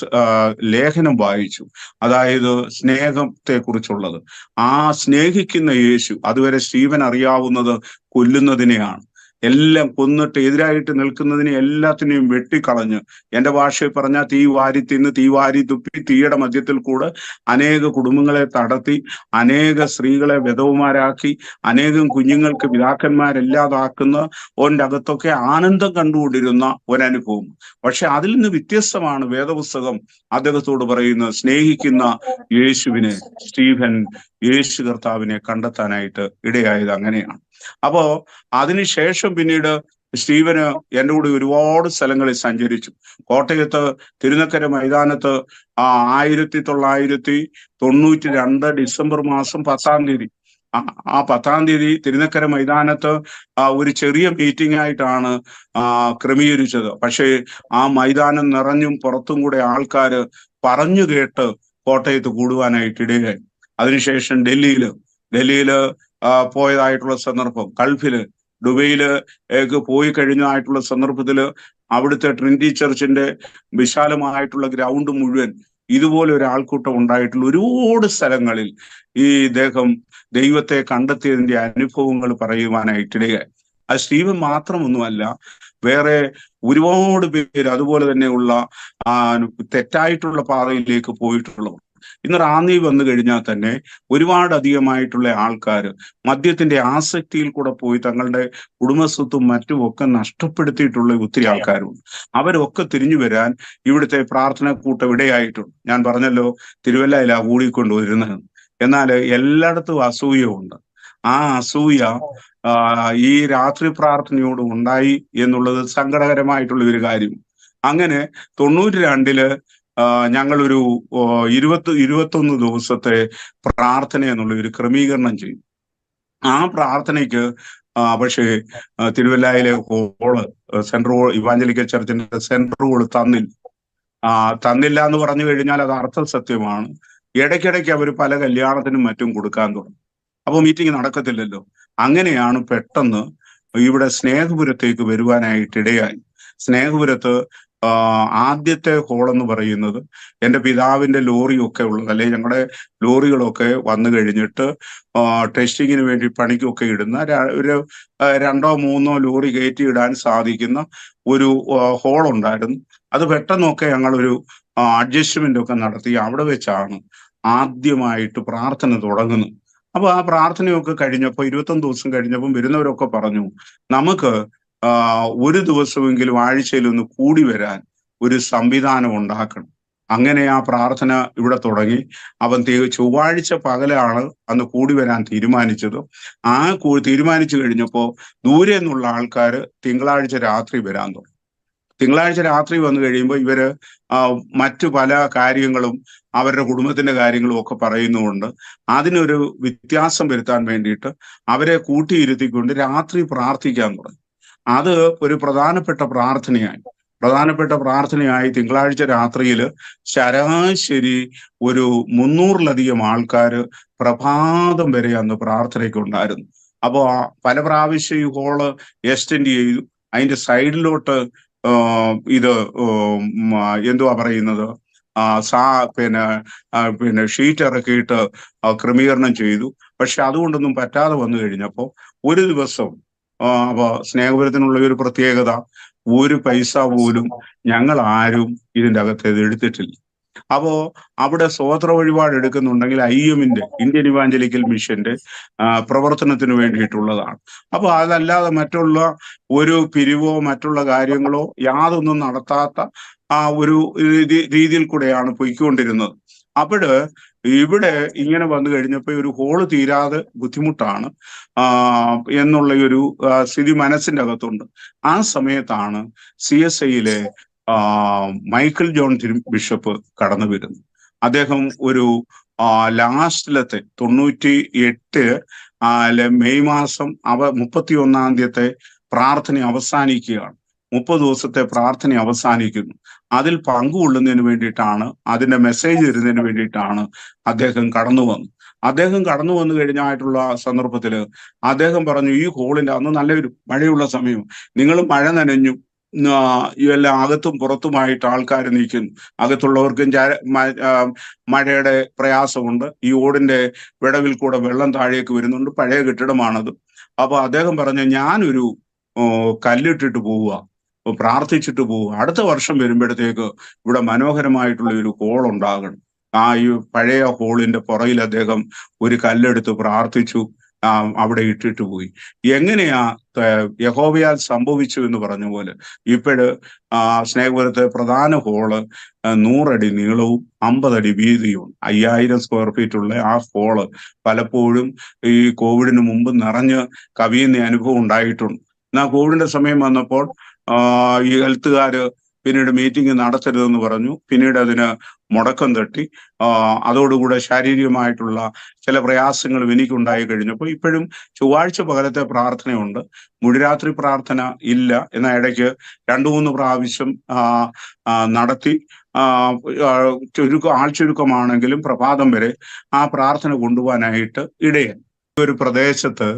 ലേഖനം വായിച്ചു, അതായത് സ്നേഹത്തെ കുറിച്ചുള്ളത്. ആ സ്നേഹിക്കുന്ന യേശു, അതുവരെ സ്റ്റീവൻ അറിയാവുന്നത് കൊല്ലുന്നതിനെയാണ്, എല്ലാം കൊന്നിട്ട് എതിരായിട്ട് നിൽക്കുന്നതിനെ എല്ലാത്തിനെയും വെട്ടിക്കളഞ്ഞ്, എന്റെ ഭാഷയിൽ പറഞ്ഞാൽ തീ വാരി തിന്ന് തീ വാരി തുപ്പി തീയുടെ മധ്യത്തിൽ കൂടെ അനേക കുടുംബങ്ങളെ തടത്തി, അനേക സ്ത്രീകളെ വിധവമാരാക്കി, അനേകം കുഞ്ഞുങ്ങൾക്ക് പിതാക്കന്മാരില്ലാതാക്കുന്ന ഓൻ്റെ അകത്തൊക്കെ ആനന്ദം കണ്ടുകൊണ്ടിരുന്ന ഒരനുഭവം. പക്ഷെ അതിൽ നിന്ന് വ്യത്യസ്തമാണ് വേദപുസ്തകം അദ്ദേഹത്തോട് പറയുന്നത്, സ്നേഹിക്കുന്ന യേശുവിനെ സ്റ്റീഫൻ യേശു കർത്താവിനെ കണ്ടെത്താനായിട്ട് ഇടയായത് അങ്ങനെയാണ്. അപ്പോ അതിനുശേഷം പിന്നീട് സ്റ്റീവന് എൻ്റെ കൂടെ ഒരുപാട് സ്ഥലങ്ങളിൽ സഞ്ചരിച്ചു. കോട്ടയത്ത് തിരുനക്കര മൈതാനത്ത് 1992 ഡിസംബർ മാസം 10-ാം തീയതി, ആ 10-ാം തീയതി തിരുനക്കര മൈതാനത്ത് ഒരു ചെറിയ മീറ്റിംഗ് ആയിട്ടാണ് ക്രമീകരിച്ചത്. പക്ഷേ ആ മൈതാനം നിറഞ്ഞും പുറത്തും കൂടെ ആൾക്കാര് പറഞ്ഞു കേട്ട് കോട്ടയത്ത് കൂടുവാനായിട്ട് ഇടയായി. അതിനുശേഷം ഡൽഹിയില് പോയതായിട്ടുള്ള സന്ദർഭം, ഗൾഫില് ദുബൈയില് പോയി കഴിഞ്ഞതായിട്ടുള്ള സന്ദർഭത്തില് അവിടുത്തെ ട്രിനിറ്റി ചർച്ചിന്റെ വിശാലമായിട്ടുള്ള ഗ്രൗണ്ട് മുഴുവൻ ഇതുപോലെ ഒരു ആൾക്കൂട്ടം ഉണ്ടായിട്ടുള്ള ഒരുപാട് സ്ഥലങ്ങളിൽ ഈ ഇദ്ദേഹം ദൈവത്തെ കണ്ടെത്തിയതിന്റെ അനുഭവങ്ങൾ പറയുവാനായിട്ടിടയായി. അത് സ്റ്റീവൻ മാത്രമൊന്നുമല്ല, വേറെ ഒരുപാട് പേര് അതുപോലെ തന്നെയുള്ള തെറ്റായിട്ടുള്ള പാതയിലേക്ക് പോയിട്ടുള്ളവർ. ഇന്ന് റാന്നി വന്നു കഴിഞ്ഞാൽ തന്നെ ഒരുപാട് അധികമായിട്ടുള്ള ആൾക്കാർ മദ്യത്തിന്റെ ആസക്തിയിൽ കൂടെ പോയി തങ്ങളുടെ കുടുംബസ്വത്തും മറ്റുമൊക്കെ നഷ്ടപ്പെടുത്തിയിട്ടുള്ള ഒത്തിരി ആൾക്കാരുണ്ട്. അവരൊക്കെ തിരിഞ്ഞു വരാൻ ഇവിടുത്തെ പ്രാർത്ഥന കൂട്ടം ഇടയായിട്ടുണ്ട്. ഞാൻ പറഞ്ഞല്ലോ തിരുവല്ലയിലാ കൂടിക്കൊണ്ടുവരുന്നത്. എന്നാൽ എല്ലായിടത്തും അസൂയയുണ്ട്. ആ അസൂയ ഈ രാത്രി പ്രാർത്ഥനയോട് ഉണ്ടായി എന്നുള്ളത് സങ്കടകരമായിട്ടുള്ള ഒരു കാര്യം. അങ്ങനെ 92 ഞങ്ങളൊരു 21 ദിവസത്തെ പ്രാർത്ഥന എന്നുള്ള ഒരു ക്രമീകരണം ചെയ്തു. ആ പ്രാർത്ഥനയ്ക്ക് പക്ഷേ തിരുവല്ലയിലെ ഹോള്, സെൻട്രൽ ഇവാഞ്ചലിക്കൽ ചർച്ചിന്റെ സെൻട്രൽ ഹോള് തന്നില്ല എന്ന് പറഞ്ഞു കഴിഞ്ഞാൽ അത് അർത്ഥസത്യമാണ്. ഇടയ്ക്കിടയ്ക്ക് അവർ പല കല്യാണത്തിനും മറ്റും കൊടുക്കാൻ തുടങ്ങി. അപ്പോൾ മീറ്റിംഗ് നടക്കത്തില്ലല്ലോ. അങ്ങനെയാണ് പെട്ടെന്ന് ഇവിടെ സ്നേഹപുരത്തേക്ക് വരുവാനായിട്ടിടയായി. സ്നേഹപുരത്ത് ആദ്യത്തെ ഹോൾ എന്ന് പറയുന്നത് എൻ്റെ പിതാവിന്റെ ലോറിയൊക്കെ ഉള്ളത്, അല്ലെങ്കിൽ ഞങ്ങളുടെ ലോറികളൊക്കെ വന്നു കഴിഞ്ഞിട്ട് ടെസ്റ്റിങ്ങിന് വേണ്ടി പണിക്കൊക്കെ ഇടുന്ന ഒരു 2-3 ലോറി കയറ്റി ഇടാൻ സാധിക്കുന്ന ഒരു ഹോൾ ഉണ്ടായിരുന്നു. അത് പെട്ടെന്നൊക്കെ ഞങ്ങളൊരു അഡ്ജസ്റ്റ്മെന്റ് ഒക്കെ നടത്തി അവിടെ വെച്ചാണ് ആദ്യമായിട്ട് പ്രാർത്ഥന തുടങ്ങുന്നത്. അപ്പൊ ആ പ്രാർത്ഥനയൊക്കെ കഴിഞ്ഞപ്പോൾ 21 ദിവസം കഴിഞ്ഞപ്പം വരുന്നവരൊക്കെ പറഞ്ഞു, നമുക്ക് ഒരു ദിവസമെങ്കിലും ആഴ്ചയിൽ ഒന്ന് കൂടി വരാൻ ഒരു സംവിധാനം ഉണ്ടാക്കണം. അങ്ങനെ ആ പ്രാർത്ഥന ഇവിടെ തുടങ്ങി. അവൻ ചൊവ്വാഴ്ച പകലാണ് അന്ന് കൂടി വരാൻ തീരുമാനിച്ചത്. ആ തീരുമാനിച്ചു കഴിഞ്ഞപ്പോൾ ദൂരെ നിന്നുള്ള ആൾക്കാർ തിങ്കളാഴ്ച രാത്രി വരാൻ തുടങ്ങി. തിങ്കളാഴ്ച രാത്രി വന്നു കഴിയുമ്പോൾ ഇവര് മറ്റു പല കാര്യങ്ങളും അവരുടെ കുടുംബത്തിന്റെ കാര്യങ്ങളും ഒക്കെ പറയുന്നുകൊണ്ട് അതിനൊരു വ്യത്യാസം വരുത്താൻ വേണ്ടിയിട്ട് അവരെ കൂട്ടിയിരുത്തിക്കൊണ്ട് രാത്രി പ്രാർത്ഥിക്കാൻ തുടങ്ങി. അത് ഒരു പ്രധാനപ്പെട്ട പ്രാർത്ഥനയായി തിങ്കളാഴ്ച രാത്രിയിൽ ശരാശരി ഒരു 300-ലധികം ആൾക്കാർ പ്രഭാതം വരെ അന്ന് പ്രാർത്ഥനയ്ക്ക് ഉണ്ടായിരുന്നു. അപ്പോൾ പല പ്രാവശ്യം ഈ ഹോള് എക്സ്റ്റെൻഡ് ചെയ്തു. അതിന്റെ സൈഡിലോട്ട് ഇത് എന്തുവാ പറയുന്നത്, പിന്നെ ഷീറ്റ് ഇറക്കിയിട്ട് ക്രമീകരണം ചെയ്തു. പക്ഷെ അതുകൊണ്ടൊന്നും പറ്റാതെ വന്നു കഴിഞ്ഞപ്പോൾ ഒരു ദിവസം അപ്പൊ സ്നേഹപുരത്തിനുള്ള ഒരു പ്രത്യേകത, ഒരു പൈസ പോലും ഞങ്ങൾ ആരും ഇതിൻ്റെ അകത്ത് എടുത്തിട്ടില്ല. അപ്പോ അവിടെ സ്വോത്ര വഴിപാട് എടുക്കുന്നുണ്ടെങ്കിൽ IM-ന്റെ, ഇന്ത്യൻ ഇവാഞ്ചലിക്കൽ മിഷന്റെ പ്രവർത്തനത്തിന് വേണ്ടിയിട്ടുള്ളതാണ്. അപ്പൊ അതല്ലാതെ മറ്റുള്ള ഒരു പിരിവോ മറ്റുള്ള കാര്യങ്ങളോ യാതൊന്നും നടത്താത്ത ഒരു രീതിയിൽ കൂടെയാണ് പൊയ്ക്കൊണ്ടിരുന്നത്. അപ്പോഴ് ഇവിടെ ഇങ്ങനെ വന്നു കഴിഞ്ഞപ്പോൾ ഒരു ഹോള് തീരാതെ ബുദ്ധിമുട്ടാണ് എന്നുള്ള ഒരു സ്ഥിതി മനസ്സിന്റെ അകത്തുണ്ട്. ആ സമയത്താണ് CSIയിലെ മൈക്കിൾ ജോൺ ബിഷപ്പ് കടന്നു വരുന്നു. അദ്ദേഹം ഒരു ലാസ്റ്റിലത്തെ 98 മെയ് മാസം 31 പ്രാർത്ഥന അവസാനിക്കുകയാണ്. 30 ദിവസത്തെ പ്രാർത്ഥന അവസാനിക്കുന്നു. അതിൽ പങ്കുകൊള്ളുന്നതിന് വേണ്ടിയിട്ടാണ്, അതിന്റെ മെസ്സേജ് തരുന്നതിന് വേണ്ടിയിട്ടാണ് അദ്ദേഹം കടന്നു വന്നു. അദ്ദേഹം കടന്നു വന്നു കഴിഞ്ഞായിട്ടുള്ള സന്ദർഭത്തിൽ അദ്ദേഹം പറഞ്ഞു, ഈ ഹോളിന്റെ അന്ന് നല്ലൊരു മഴയുള്ള സമയം, നിങ്ങൾ മഴ നനഞ്ഞു, എല്ലാം അകത്തും പുറത്തുമായിട്ട് ആൾക്കാർ നിൽക്കുന്നു. അകത്തുള്ളവർക്കും മഴയുടെ പ്രയാസമുണ്ട്. ഈ ഓടിന്റെ വിടവിൽ കൂടെ വെള്ളം താഴേക്ക് വരുന്നുണ്ട്. പഴയ കെട്ടിടമാണത്. അപ്പൊ അദ്ദേഹം പറഞ്ഞു, ഞാനൊരു കല്ലിട്ടിട്ട് പോവുക, പ്രാർത്ഥിച്ചിട്ട് പോവുക. അടുത്ത വർഷം വരുമ്പോഴത്തേക്ക് ഇവിടെ മനോഹരമായിട്ടുള്ള ഒരു ഹോൾ ഉണ്ടാകണം. ഈ പഴയ ഹോളിന്റെ പുറകിൽ അദ്ദേഹം ഒരു കല്ലെടുത്ത് പ്രാർത്ഥിച്ചു, അവിടെ ഇട്ടിട്ട് പോയി. എങ്ങനെയാ യഹോവയാൽ സംഭവിച്ചു എന്ന് പറഞ്ഞ പോലെ ഇപ്പോഴ് സ്നേഹപുരത്തെ പ്രധാന ഹോള് 100 അടി നീളവും 50 അടി വീതിയും 5000 സ്ക്വയർ ഫീറ്റ് ഉള്ള ആ ഹോള് പലപ്പോഴും ഈ കോവിഡിന് മുമ്പ് നിറഞ്ഞ് കവിയുന്ന അനുഭവം ഉണ്ടായിട്ടുണ്ട്. എന്നാൽ കോവിഡിന്റെ സമയം വന്നപ്പോൾ ഈ ഹെൽത്തുകാര് പിന്നീട് മീറ്റിംഗ് നടത്തരുതെന്ന് പറഞ്ഞു. പിന്നീട് അതിന് മുടക്കം തട്ടി. അതോടുകൂടെ ശാരീരികമായിട്ടുള്ള ചില പ്രയാസങ്ങളും എനിക്കുണ്ടായി കഴിഞ്ഞപ്പോൾ ഇപ്പോഴും ചൊവ്വാഴ്ച പകലത്തെ പ്രാർത്ഥനയുണ്ട്, മുഴുരാത്രി പ്രാർത്ഥന ഇല്ല. എന്ന ഇടയ്ക്ക് 2-3 പ്രാവശ്യം നടത്തി. ആൾ ചുരുക്കമാണെങ്കിലും പ്രഭാതം വരെ ആ പ്രാർത്ഥന കൊണ്ടുപോകാനായിട്ട് ഇടയായി. ഒരു പ്രദേശത്ത്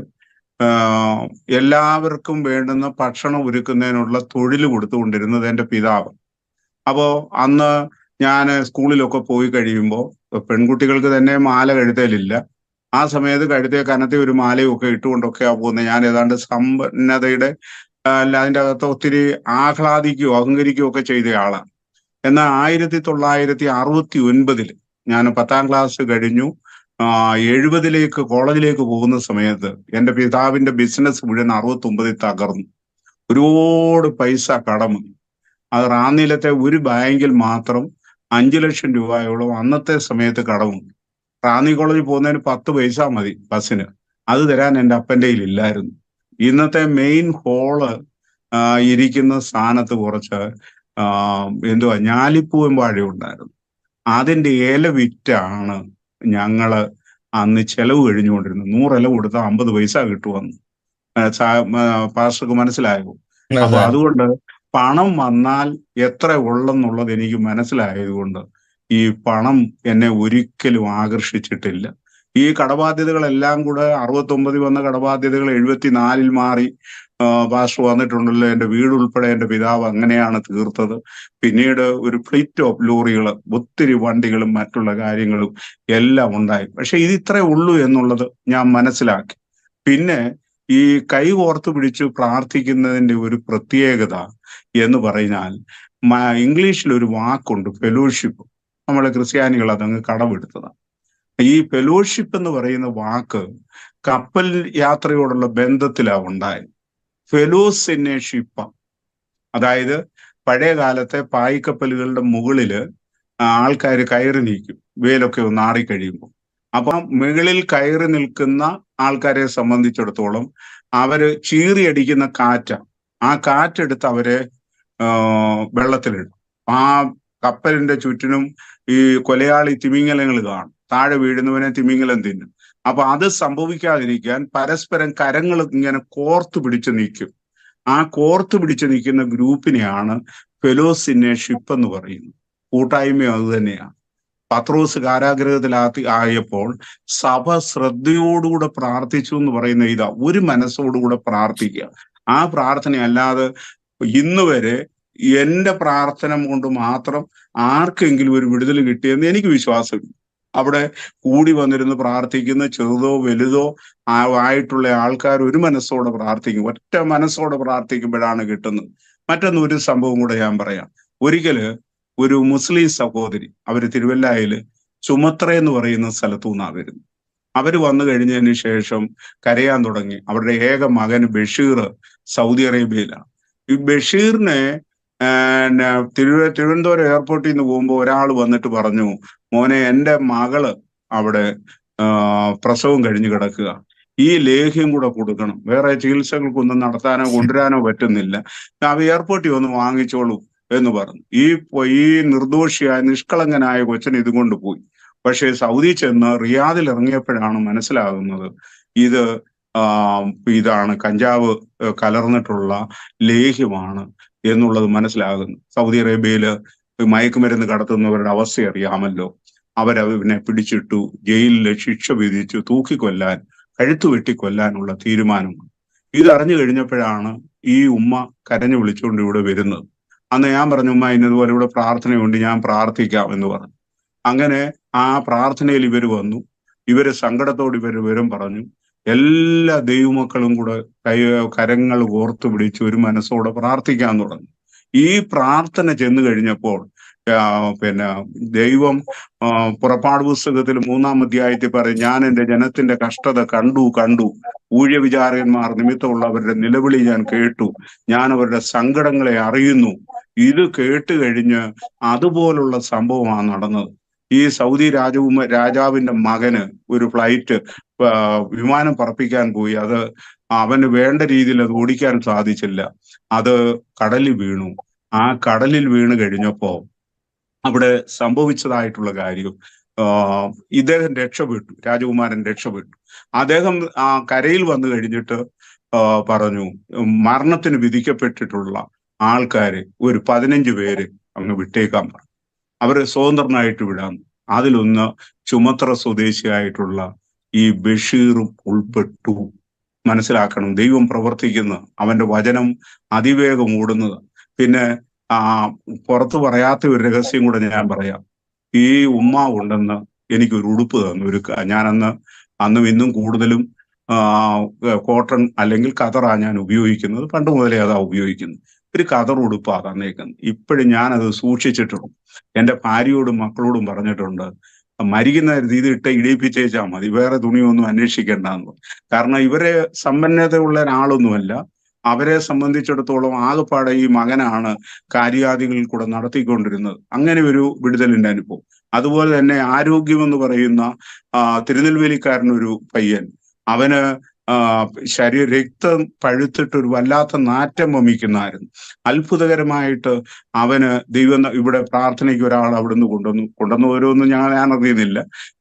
എല്ലാവർക്കും വേണ്ടുന്ന ഭക്ഷണം ഒരുക്കുന്നതിനുള്ള തൊഴിൽ കൊടുത്തുകൊണ്ടിരുന്നത് എൻ്റെ പിതാവ്. അപ്പോ അന്ന് ഞാൻ സ്കൂളിലൊക്കെ പോയി കഴിയുമ്പോൾ പെൺകുട്ടികൾക്ക് തന്നെ മാല കഴുത്തേലില്ല. ആ സമയത്ത് കഴുത്തേ കനത്തെ ഒരു മാലയൊക്കെ ഇട്ടുകൊണ്ടൊക്കെയാ പോകുന്നത്. ഞാൻ ഏതാണ്ട് സമ്പന്നതയുടെ അതിൻ്റെ അകത്ത് ഒത്തിരി ആഹ്ലാദിക്കുകയോ അഹങ്കരിക്കുകയോ ഒക്കെ ചെയ്ത ആളാണ്. എന്നാൽ 1969 ഞാൻ 10ാം ക്ലാസ് കഴിഞ്ഞു 70 കോളേജിലേക്ക് പോകുന്ന സമയത്ത് എൻ്റെ പിതാവിന്റെ ബിസിനസ് മുഴുവൻ 69 തകർന്നു. ഒരുപാട് പൈസ കടം. അത് റാന്നിയിലത്തെ ഒരു ബാങ്കിൽ മാത്രം 5 ലക്ഷം രൂപയോളം അന്നത്തെ സമയത്ത് കടമുണ്ട്. റാന്നി കോളേജിൽ പോകുന്നതിന് 10 പൈസ മതി ബസ്സിന്. അത് തരാൻ എൻ്റെ അപ്പൻ്റെ ഇല്ലായിരുന്നു. ഇന്നത്തെ മെയിൻ ഹോള് ഇരിക്കുന്ന സ്ഥാനത്ത് കുറച്ച് ഞാലിപ്പൂവൻ ഉണ്ടായിരുന്നു. അതിൻ്റെ ഇല വിറ്റാണ് ഞങ്ങള് അന്ന് ചെലവ് കഴിഞ്ഞുകൊണ്ടിരുന്നത്. 100 ഇല കൊടുത്താൽ 50 പൈസ കിട്ടുമെന്ന് പാസ്റ്റർക്ക് മനസ്സിലായോ? അപ്പൊ അതുകൊണ്ട് പണം വന്നാൽ എത്ര ഉള്ളെന്നുള്ളത് എനിക്ക് മനസ്സിലായതുകൊണ്ട് ഈ പണം എന്നെ ഒരിക്കലും ആകർഷിച്ചിട്ടില്ല. ഈ കടബാധ്യതകളെല്ലാം കൂടെ 69 വന്ന കടബാധ്യതകൾ 74 മാറി പാസ്റ്റർ വന്നിട്ടുണ്ടല്ലോ. എൻ്റെ വീട് ഉൾപ്പെടെ എൻ്റെ പിതാവ് അങ്ങനെയാണ് തീർത്തത്. പിന്നീട് ഒരു ഫ്ലീറ്റ് ഓഫ് ലോറികൾ, ഒത്തിരി വണ്ടികളും മറ്റുള്ള കാര്യങ്ങളും എല്ലാം ഉണ്ടായി. പക്ഷെ ഇത് ഇത്രേ ഉള്ളൂ എന്നുള്ളത് ഞാൻ മനസ്സിലാക്കി. പിന്നെ ഈ കൈ കോർത്ത് പിടിച്ച് പ്രാർത്ഥിക്കുന്നതിൻ്റെ ഒരു പ്രത്യേകത എന്ന് പറഞ്ഞാൽ ഇംഗ്ലീഷിൽ ഒരു വാക്കുണ്ട്, ഫെലോഷിപ്പ്. നമ്മളെ ക്രിസ്ത്യാനികൾ അതങ്ങ് കടമെടുത്തതാണ്. ഈ ഫെലോഷിപ്പ് എന്ന് പറയുന്ന വാക്ക് കപ്പൽ യാത്രയോടുള്ള ബന്ധത്തിലാണ് ഉണ്ടായത്. ഫെലോസിനേഷിപ്പ, അതായത് പഴയ കാലത്തെ പായ്ക്കപ്പലുകളുടെ മുകളില് ആൾക്കാർ കയറി നിൽക്കും വേലൊക്കെ ഒന്ന് ആറിക്കഴിയുമ്പോൾ. അപ്പൊ മുകളിൽ കയറി നിൽക്കുന്ന ആൾക്കാരെ സംബന്ധിച്ചിടത്തോളം അവര് ചീറിയടിക്കുന്ന ആ കാറ്റെടുത്ത് അവരെ വെള്ളത്തിലിടും. ആ കപ്പലിന്റെ ചുറ്റിനും ഈ കൊലയാളി തിമിംഗലങ്ങൾ കാണും. താഴെ വീഴുന്നവനെ തിമിംഗലം തിന്നും. അപ്പൊ അത് സംഭവിക്കാതിരിക്കാൻ പരസ്പരം കരങ്ങൾ ഇങ്ങനെ കോർത്തു പിടിച്ച് നിൽക്കും. ആ കോർത്തു പിടിച്ച് നിൽക്കുന്ന ഗ്രൂപ്പിനെയാണ് ഫെലോസിനേഷിപ്പ് എന്ന് പറയുന്നത്. കൂട്ടായ്മയും അത് തന്നെയാണ്. പത്രോസ് ആയപ്പോൾ സഭ ശ്രദ്ധയോടുകൂടെ പ്രാർത്ഥിച്ചു എന്ന് പറയുന്ന ഇതാ, ഒരു മനസ്സോടുകൂടെ പ്രാർത്ഥിക്കുക. ആ പ്രാർത്ഥന അല്ലാതെ ഇന്ന് വരെ എൻ്റെ പ്രാർത്ഥന കൊണ്ട് മാത്രം ആർക്കെങ്കിലും ഒരു വിടുതൽ കിട്ടിയെന്ന് എനിക്ക് വിശ്വാസമില്ല. അവിടെ കൂടി വന്നിരുന്ന് പ്രാർത്ഥിക്കുന്ന ചെറുതോ വലുതോ ആയിട്ടുള്ള ആൾക്കാർ ഒരു മനസ്സോടെ പ്രാർത്ഥിക്കും. ഒറ്റ മനസ്സോടെ പ്രാർത്ഥിക്കുമ്പോഴാണ് കിട്ടുന്നത്. മറ്റൊന്ന് ഒരു സംഭവം കൂടെ ഞാൻ പറയാം. ഒരിക്കല് ഒരു മുസ്ലിം സഹോദരി, അവര് തിരുവല്ലയില് ചുമത്ര എന്ന് പറയുന്ന സ്ഥലത്തു നിന്നാണ് വരുന്നത്. അവര് വന്നു കഴിഞ്ഞതിന് ശേഷം കരയാൻ തുടങ്ങി. അവരുടെ ഏക മകൻ ബഷീർ സൗദി അറേബ്യയിലാണ്. ഈ ബഷീറിനെ തിരുവനന്തപുരം എയർപോർട്ടിൽ നിന്ന് പോകുമ്പോൾ ഒരാൾ വന്നിട്ട് പറഞ്ഞു, മോനെ, എൻ്റെ മകള് അവിടെ പ്രസവം കഴിഞ്ഞ് കിടക്കുക, ഈ ലേഹ്യം കൂടെ കൊടുക്കണം, വേറെ ചികിത്സകൾക്കൊന്നും നടത്താനോ കൊണ്ടുവരാനോ പറ്റുന്നില്ല, എയർപോർട്ടിൽ ഒന്ന് വാങ്ങിച്ചോളൂ എന്ന് പറഞ്ഞു. ഈ നിർദോഷിയായ നിഷ്കളങ്കനായ കൊച്ചൻ ഇതുകൊണ്ട് പോയി. പക്ഷേ സൗദി ചെന്ന് റിയാദിൽ ഇറങ്ങിയപ്പോഴാണ് മനസ്സിലാകുന്നത് ഇതാണ് കഞ്ചാവ് കലർന്നിട്ടുള്ള ലേഹ്യമാണ് എന്നുള്ളത് മനസ്സിലാകുന്നു. സൗദി അറേബ്യയില് മയക്കുമരുന്ന് കടത്തുന്നവരുടെ അവസ്ഥ അറിയാമല്ലോ. അവരവനെ പിടിച്ചിട്ടു, ജയിലിൽ ശിക്ഷ വിധിച്ചു, തൂക്കിക്കൊല്ലാൻ, കഴുത്തു വെട്ടിക്കൊല്ലാനുള്ള തീരുമാനമാണ്. ഇതറിഞ്ഞു കഴിഞ്ഞപ്പോഴാണ് ഈ ഉമ്മ കരഞ്ഞു വിളിച്ചുകൊണ്ട് ഇവിടെ വരുന്നത്. അന്ന് ഞാൻ പറഞ്ഞു, ഉമ്മ ഇന്നതുപോലെ ഇവിടെ പ്രാർത്ഥനയുണ്ട്, ഞാൻ പ്രാർത്ഥിക്കാം എന്ന് പറഞ്ഞു. അങ്ങനെ ആ പ്രാർത്ഥനയിൽ ഇവർ വന്നു. ഇവര് സങ്കടത്തോട് ഇവരും പറഞ്ഞു. എല്ലാ ദൈവമക്കളും കൂടെ കരങ്ങൾ കോർത്തു പിടിച്ച് ഒരു മനസ്സോടെ പ്രാർത്ഥിക്കാൻ തുടങ്ങി. ഈ പ്രാർത്ഥന ചെന്ന് കഴിഞ്ഞപ്പോൾ ദൈവം പുറപ്പാട് പുസ്തകത്തിൽ 3-ാം അധ്യായത്തിൽ പറയും, ഞാൻ എൻ്റെ ജനത്തിന്റെ കഷ്ടത കണ്ടു, ഊഴവിചാരകന്മാർ നിമിത്തമുള്ളവരുടെ നിലവിളി ഞാൻ കേട്ടു, ഞാൻ അവരുടെ സങ്കടങ്ങളെ അറിയുന്നു. ഇത് കേട്ട് കഴിഞ്ഞ് അതുപോലുള്ള സംഭവമാണ് നടന്നത്. ഈ സൗദി രാജാവിന്റെ മകന് ഒരു ഫ്ലൈറ്റ് വിമാനം പറപ്പിക്കാൻ പോയി. അത് അവന് വേണ്ട രീതിയിൽ അത് ഓടിക്കാൻ സാധിച്ചില്ല. അത് കടലിൽ വീണു. ആ കടലിൽ വീണ് കഴിഞ്ഞപ്പോ അവിടെ സംഭവിച്ചതായിട്ടുള്ള കാര്യം, ഇദ്ദേഹം രക്ഷപ്പെട്ടു, രാജകുമാരൻ രക്ഷപ്പെട്ടു. അദ്ദേഹം കരയിൽ വന്നു കഴിഞ്ഞിട്ട് പറഞ്ഞു, മരണത്തിന് വിധിക്കപ്പെട്ടിട്ടുള്ള ആൾക്കാരെ ഒരു 15 പേര് അങ്ങ് വിട്ടേക്കാൻ പറഞ്ഞു. അവരെ സ്വതന്ത്രനായിട്ട് വിടാൻ. അതിലൊന്ന് ചുമത്ര സ്വദേശിയായിട്ടുള്ള ഈ ബഷീറും ഉൾപ്പെട്ടു. മനസ്സിലാക്കണം, ദൈവം പ്രവർത്തിക്കുന്ന, അവന്റെ വചനം അതിവേഗം ഓടുന്നത്. പിന്നെ പുറത്തു പറയാത്ത ഒരു രഹസ്യം കൂടെ ഞാൻ പറയാം. ഈ ഉമ്മ ഉണ്ടെന്ന് എനിക്കൊരു ഉടുപ്പ് തന്നു. അന്നും ഇന്നും കൂടുതലും കോട്ടൺ അല്ലെങ്കിൽ കതറാ ഞാൻ ഉപയോഗിക്കുന്നത്. പണ്ട് മുതലേ അതാ ഉപയോഗിക്കുന്നത്. ഒരു കതർ ഉടുപ്പാ തന്നേക്കുന്നത്. ഇപ്പോഴും ഞാനത് സൂക്ഷിച്ചിട്ടുണ്ട്. എൻ്റെ ഭാര്യയോടും മക്കളോടും പറഞ്ഞിട്ടുണ്ട്, മരിക്കുന്ന ഇത് ഇടിയിപ്പിച്ചേച്ചാൽ മതി, വേറെ തുണിയൊന്നും അന്വേഷിക്കേണ്ടെന്ന്. കാരണം ഇവരെ സമ്പന്നതയുള്ള ഒരാളൊന്നുമല്ല. അവരെ സംബന്ധിച്ചിടത്തോളം ആകെപ്പാടെ ഈ മകനാണ് കാര്യാദികളിൽ കൂടെ നടത്തിക്കൊണ്ടിരുന്നത്. അങ്ങനെ ഒരു വിടുതലിന്റെ അനുഭവം. അതുപോലെ തന്നെ ആരോഗ്യമെന്ന് പറയുന്ന തിരുനെൽവേലിക്കാരനൊരു പയ്യൻ, അവന് രക്തം പഴുത്തിട്ട് ഒരു വല്ലാത്ത നാറ്റം വമിക്കുന്നായിരുന്നു. അത്ഭുതകരമായിട്ട് അവന് ദൈവം ഇവിടെ പ്രാർത്ഥനയ്ക്ക് ഒരാൾ അവിടുന്ന് കൊണ്ടുവന്നു ഓരോന്നും ഞാൻ അറിയുന്നില്ല.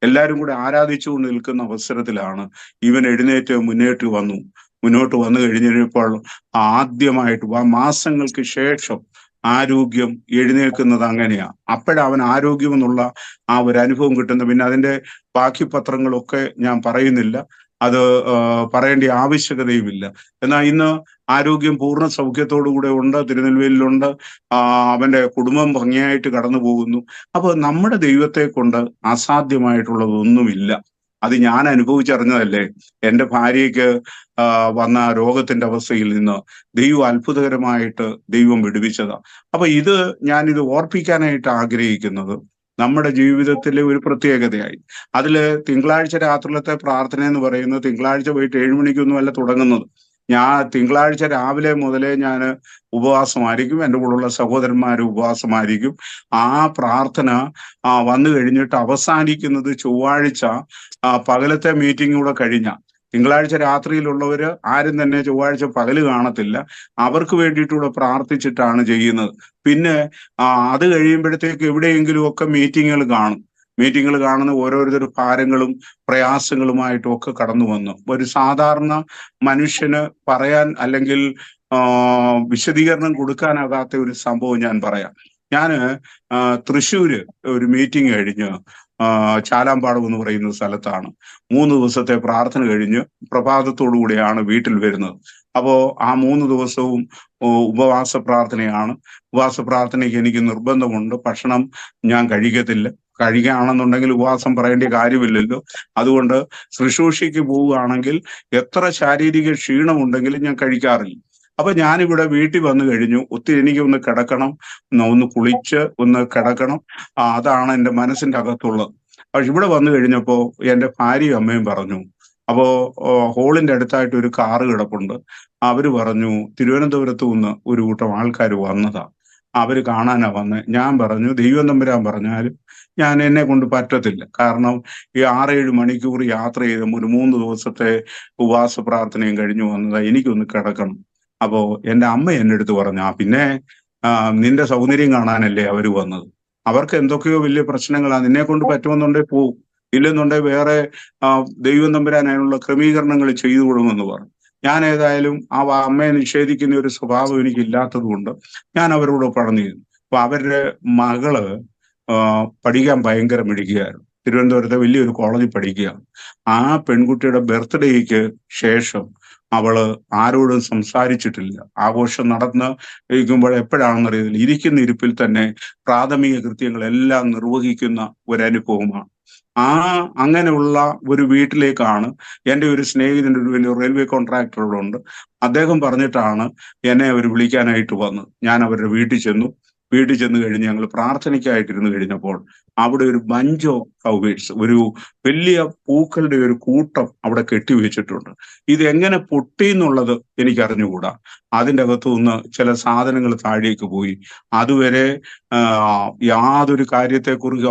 എല്ലാവരും കൂടെ ആരാധിച്ചുകൊണ്ട് നിൽക്കുന്ന അവസരത്തിലാണ് ഇവൻ മുന്നോട്ട് വന്നു കഴിഞ്ഞപ്പോൾ ആദ്യമായിട്ട് മാസങ്ങൾക്ക് ശേഷം ആരോഗ്യം എഴുന്നേൽക്കുന്നത് അങ്ങനെയാ. അപ്പോഴവൻ ആരോഗ്യം എന്നുള്ള ആ ഒരു അനുഭവം കിട്ടുന്നത്. പിന്നെ അതിന്റെ ബാക്കി പത്രങ്ങളൊക്കെ ഞാൻ പറയുന്നില്ല, അത് പറയേണ്ട ആവശ്യകതയുമില്ല. എന്നാൽ ഇന്ന് ആരോഗ്യം പൂർണ്ണ സൗഖ്യത്തോടു കൂടെ ഉണ്ട്, തിരുനെൽവേലിയിലുണ്ട്. അവന്റെ കുടുംബം ഭംഗിയായിട്ട് കടന്നു പോകുന്നു. അപ്പൊ നമ്മുടെ ദൈവത്തെ കൊണ്ട് അസാധ്യമായിട്ടുള്ളതൊന്നുമില്ല. അത് ഞാൻ അനുഭവിച്ചറിഞ്ഞതല്ലേ. എൻ്റെ ഭാര്യയ്ക്ക് വന്ന രോഗത്തിന്റെ അവസ്ഥയിൽ നിന്ന് ദൈവം അത്ഭുതകരമായിട്ട് ദൈവം വിടുവിച്ചതാ. അപ്പൊ ഞാനിത് ഓർപ്പിക്കാനായിട്ട് ആഗ്രഹിക്കുന്നത് നമ്മുടെ ജീവിതത്തിലെ ഒരു പ്രത്യേകതയായി. അതില് തിങ്കളാഴ്ച രാത്രിയിലത്തെ പ്രാർത്ഥന എന്ന് പറയുന്നത് തിങ്കളാഴ്ച പോയിട്ട് 7 മണിക്കൊന്നും അല്ല തുടങ്ങുന്നത്. തിങ്കളാഴ്ച രാവിലെ മുതലേ ഞാൻ ഉപവാസമായിരിക്കും. എൻ്റെ കൂടെയുള്ള സഹോദരന്മാർ ഉപവാസമായിരിക്കും. ആ പ്രാർത്ഥന വന്നു കഴിഞ്ഞിട്ട് അവസാനിക്കുന്നത് ചൊവ്വാഴ്ച പകലത്തെ മീറ്റിംഗ് കൂടെ കഴിഞ്ഞ. തിങ്കളാഴ്ച രാത്രിയിലുള്ളവര് ആരും തന്നെ ചൊവ്വാഴ്ച പകല് കാണത്തില്ല. അവർക്ക് വേണ്ടിയിട്ടൂടെ പ്രാർത്ഥിച്ചിട്ടാണ് ചെയ്യുന്നത്. പിന്നെ അത് കഴിയുമ്പോഴത്തേക്ക് എവിടെയെങ്കിലും ഒക്കെ മീറ്റിങ്ങുകൾ കാണുന്ന ഓരോരുത്തർ ഭാരങ്ങളും പ്രയാസങ്ങളുമായിട്ടും ഒക്കെ കടന്നു വന്നു. ഒരു സാധാരണ മനുഷ്യന് പറയാൻ അല്ലെങ്കിൽ വിശദീകരണം കൊടുക്കാനാകാത്ത ഒരു സംഭവം ഞാൻ പറയാം. തൃശ്ശൂര് ഒരു മീറ്റിംഗ് കഴിഞ്ഞ് ചാലാമ്പാടം എന്ന് പറയുന്ന സ്ഥലത്താണ് 3 ദിവസത്തെ പ്രാർത്ഥന കഴിഞ്ഞ് പ്രഭാതത്തോടു കൂടിയാണ് വീട്ടിൽ വരുന്നത്. അപ്പോ ആ 3 ദിവസവും ഉപവാസ പ്രാർത്ഥനയാണ്. ഉപവാസ പ്രാർത്ഥനയ്ക്ക് എനിക്ക് നിർബന്ധമുണ്ട്. ഭക്ഷണം ഞാൻ കഴിക്കത്തില്ല. കഴിയുകയാണെന്നുണ്ടെങ്കിൽ ഉപവാസം പറയേണ്ട കാര്യമില്ലല്ലോ. അതുകൊണ്ട് ശുശ്രൂഷയ്ക്ക് പോവുകയാണെങ്കിൽ എത്ര ശാരീരിക ക്ഷീണമുണ്ടെങ്കിലും ഞാൻ കഴിക്കാറില്ല. അപ്പൊ ഞാനിവിടെ വീട്ടിൽ വന്നു കഴിഞ്ഞു, ഒത്തിരി എനിക്ക് ഒന്ന് കിടക്കണം, ഒന്ന് കുളിച്ച് ഒന്ന് കിടക്കണം. അതാണ് എൻ്റെ മനസ്സിന്റെ അകത്തുള്ളത്. പക്ഷെ ഇവിടെ വന്നു കഴിഞ്ഞപ്പോ എൻ്റെ ഭാര്യയും അമ്മയും പറഞ്ഞു, അപ്പോ ഹോളിന്റെ അടുത്തായിട്ട് ഒരു കാറ് കിടപ്പുണ്ട്. അവര് പറഞ്ഞു തിരുവനന്തപുരത്ത് നിന്ന് ഒരു കൂട്ടം ആൾക്കാർ വന്നതാ, അവര് കാണാനാ വന്നേ. ഞാൻ പറഞ്ഞു ദൈവം തമ്പുരാൻ പറഞ്ഞാലും എന്നെ കൊണ്ട് പറ്റത്തില്ല. കാരണം ഈ 6-7 മണിക്കൂർ യാത്ര ചെയ്ത് ഒരു 3 ദിവസത്തെ ഉപവാസ പ്രാർത്ഥനയും കഴിഞ്ഞു വന്നതാ, എനിക്കൊന്ന് കിടക്കണം. അപ്പോ എൻ്റെ അമ്മ എന്റെ അടുത്ത് പറഞ്ഞു, പിന്നെ നിന്റെ സൗന്ദര്യം കാണാനല്ലേ അവര് വന്നത്, അവർക്ക് എന്തൊക്കെയോ വലിയ പ്രശ്നങ്ങളാ, നിന്നെ കൊണ്ട് പറ്റുമെന്നുണ്ടെങ്കിൽ പോവും, ഇല്ലെന്നുണ്ടെങ്കിൽ വേറെ ദൈവം തമ്പുരാൻ അതിനുള്ള ക്രമീകരണങ്ങൾ ചെയ്തു കൊടുക്കുമെന്ന് പറഞ്ഞു. ഞാൻ ഏതായാലും അമ്മയെ നിഷേധിക്കുന്ന ഒരു സ്വഭാവം എനിക്ക് ഇല്ലാത്തത് കൊണ്ട് ഞാൻ അവരോട് പറഞ്ഞിരുന്നു. അപ്പൊ അവരുടെ മകള് പഠിക്കാൻ ഭയങ്കര മിടുക്കിയായിരുന്നു, തിരുവനന്തപുരത്തെ വലിയൊരു കോളേജിൽ പഠിക്കുകയാണ്. ആ പെൺകുട്ടിയുടെ ബർത്ത്ഡേക്ക് ശേഷം അവള് ആരോടും സംസാരിച്ചിട്ടില്ല. ആഘോഷം നടന്ന് ഇരിക്കുമ്പോൾ എപ്പോഴാണെന്നറിയത്തില്ല, ഇരിക്കുന്ന ഇരിപ്പിൽ തന്നെ പ്രാഥമിക കൃത്യങ്ങളെല്ലാം നിർവഹിക്കുന്ന ഒരനുഭവമാണ്. അങ്ങനെയുള്ള ഒരു വീട്ടിലേക്കാണ് എൻ്റെ ഒരു സ്നേഹിതൻ്റെ ഒരു വലിയ റെയിൽവേ കോൺട്രാക്ടറുണ്ട്, അദ്ദേഹം പറഞ്ഞിട്ടാണ് എന്നെ അവർ വിളിക്കാനായിട്ട് വന്നത്. ഞാൻ അവരുടെ വീട്ടിൽ ചെന്ന് കഴിഞ്ഞ് ഞങ്ങൾ പ്രാർത്ഥനയ്ക്കായിട്ടിരുന്ന് കഴിഞ്ഞപ്പോൾ അവിടെ ഒരു ബഞ്ച് ഓഫ് ഫ്ലവേഴ്സ്, ഒരു വലിയ പൂക്കളുടെ ഒരു കൂട്ടം അവിടെ കെട്ടിവെച്ചിട്ടുണ്ട്. ഇത് എങ്ങനെ പൊട്ടി എന്നുള്ളത് എനിക്ക് അറിഞ്ഞുകൂടാ. അതിൻ്റെ അകത്തു നിന്ന് ചില സാധനങ്ങൾ താഴേക്ക് പോയി. അതുവരെ യാതൊരു കാര്യത്തെക്കുറിച്ച്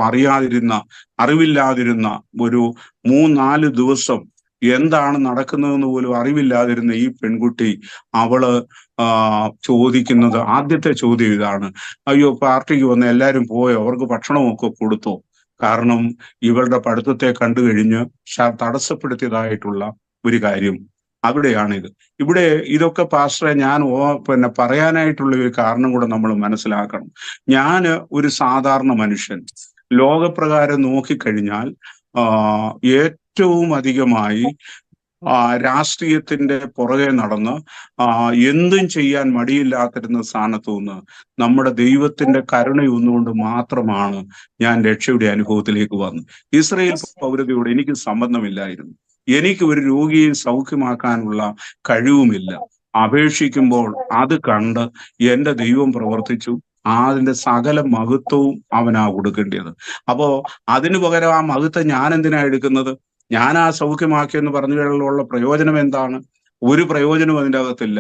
അറിവില്ലാതിരുന്ന ഒരു 3-4 ദിവസം എന്താണ് നടക്കുന്നതെന്ന് പോലും അറിവില്ലാതിരുന്ന ഈ പെൺകുട്ടി, അവള് ചോദിക്കുന്നത്, ആദ്യത്തെ ചോദ്യം ഇതാണ്, അയ്യോ പാർട്ടിക്ക് വന്ന് എല്ലാവരും പോയോ, അവർക്ക് ഭക്ഷണമൊക്കെ കൊടുത്തോ? കാരണം ഇവളുടെ പഠിത്തത്തെ കണ്ടു കഴിഞ്ഞ് തടസ്സപ്പെടുത്തിയതായിട്ടുള്ള ഒരു കാര്യം അവിടെയാണിത്. ഇവിടെ ഇതൊക്കെ പാസ്റ്ററെ ഞാൻ പറയാനായിട്ടുള്ള ഒരു കാരണം കൂടെ നമ്മൾ മനസ്സിലാക്കണം. ഞാൻ ഒരു സാധാരണ മനുഷ്യൻ, ലോകപ്രകാരം നോക്കിക്കഴിഞ്ഞാൽ ഏറ്റവും അധികമായി രാഷ്ട്രീയത്തിന്റെ പുറകെ നടന്ന് എന്തും ചെയ്യാൻ മടിയില്ലാത്തിരുന്ന സ്ഥാനത്തു നിന്ന് നമ്മുടെ ദൈവത്തിന്റെ കരുണയൊന്നുകൊണ്ട് മാത്രമാണ് ഞാൻ രക്ഷയുടെ അനുഭവത്തിലേക്ക് വന്നത്. ഇസ്രായേൽ പൗരതയോട് എനിക്ക് സംബന്ധമില്ലായിരുന്നു. എനിക്ക് ഒരു രോഗിയെ സൗഖ്യമാക്കാനുള്ള കഴിവുമില്ല. അപേക്ഷിക്കുമ്പോൾ അത് കണ്ട് എൻ്റെ ദൈവം പ്രവർത്തിച്ചു. അതിന്റെ സകല മഹത്വവും അവനാ കൊടുക്കേണ്ടത്. അപ്പോ അതിനു പകരം ആ മഹത്വം ഞാൻ എന്തിനാ എടുക്കുന്നത്? ഞാൻ ആ സൗഖ്യമാക്കിയെന്ന് പറഞ്ഞുള്ള പ്രയോജനം എന്താണ്? ഒരു പ്രയോജനവും അതിൻ്റെ അകത്തില്ല.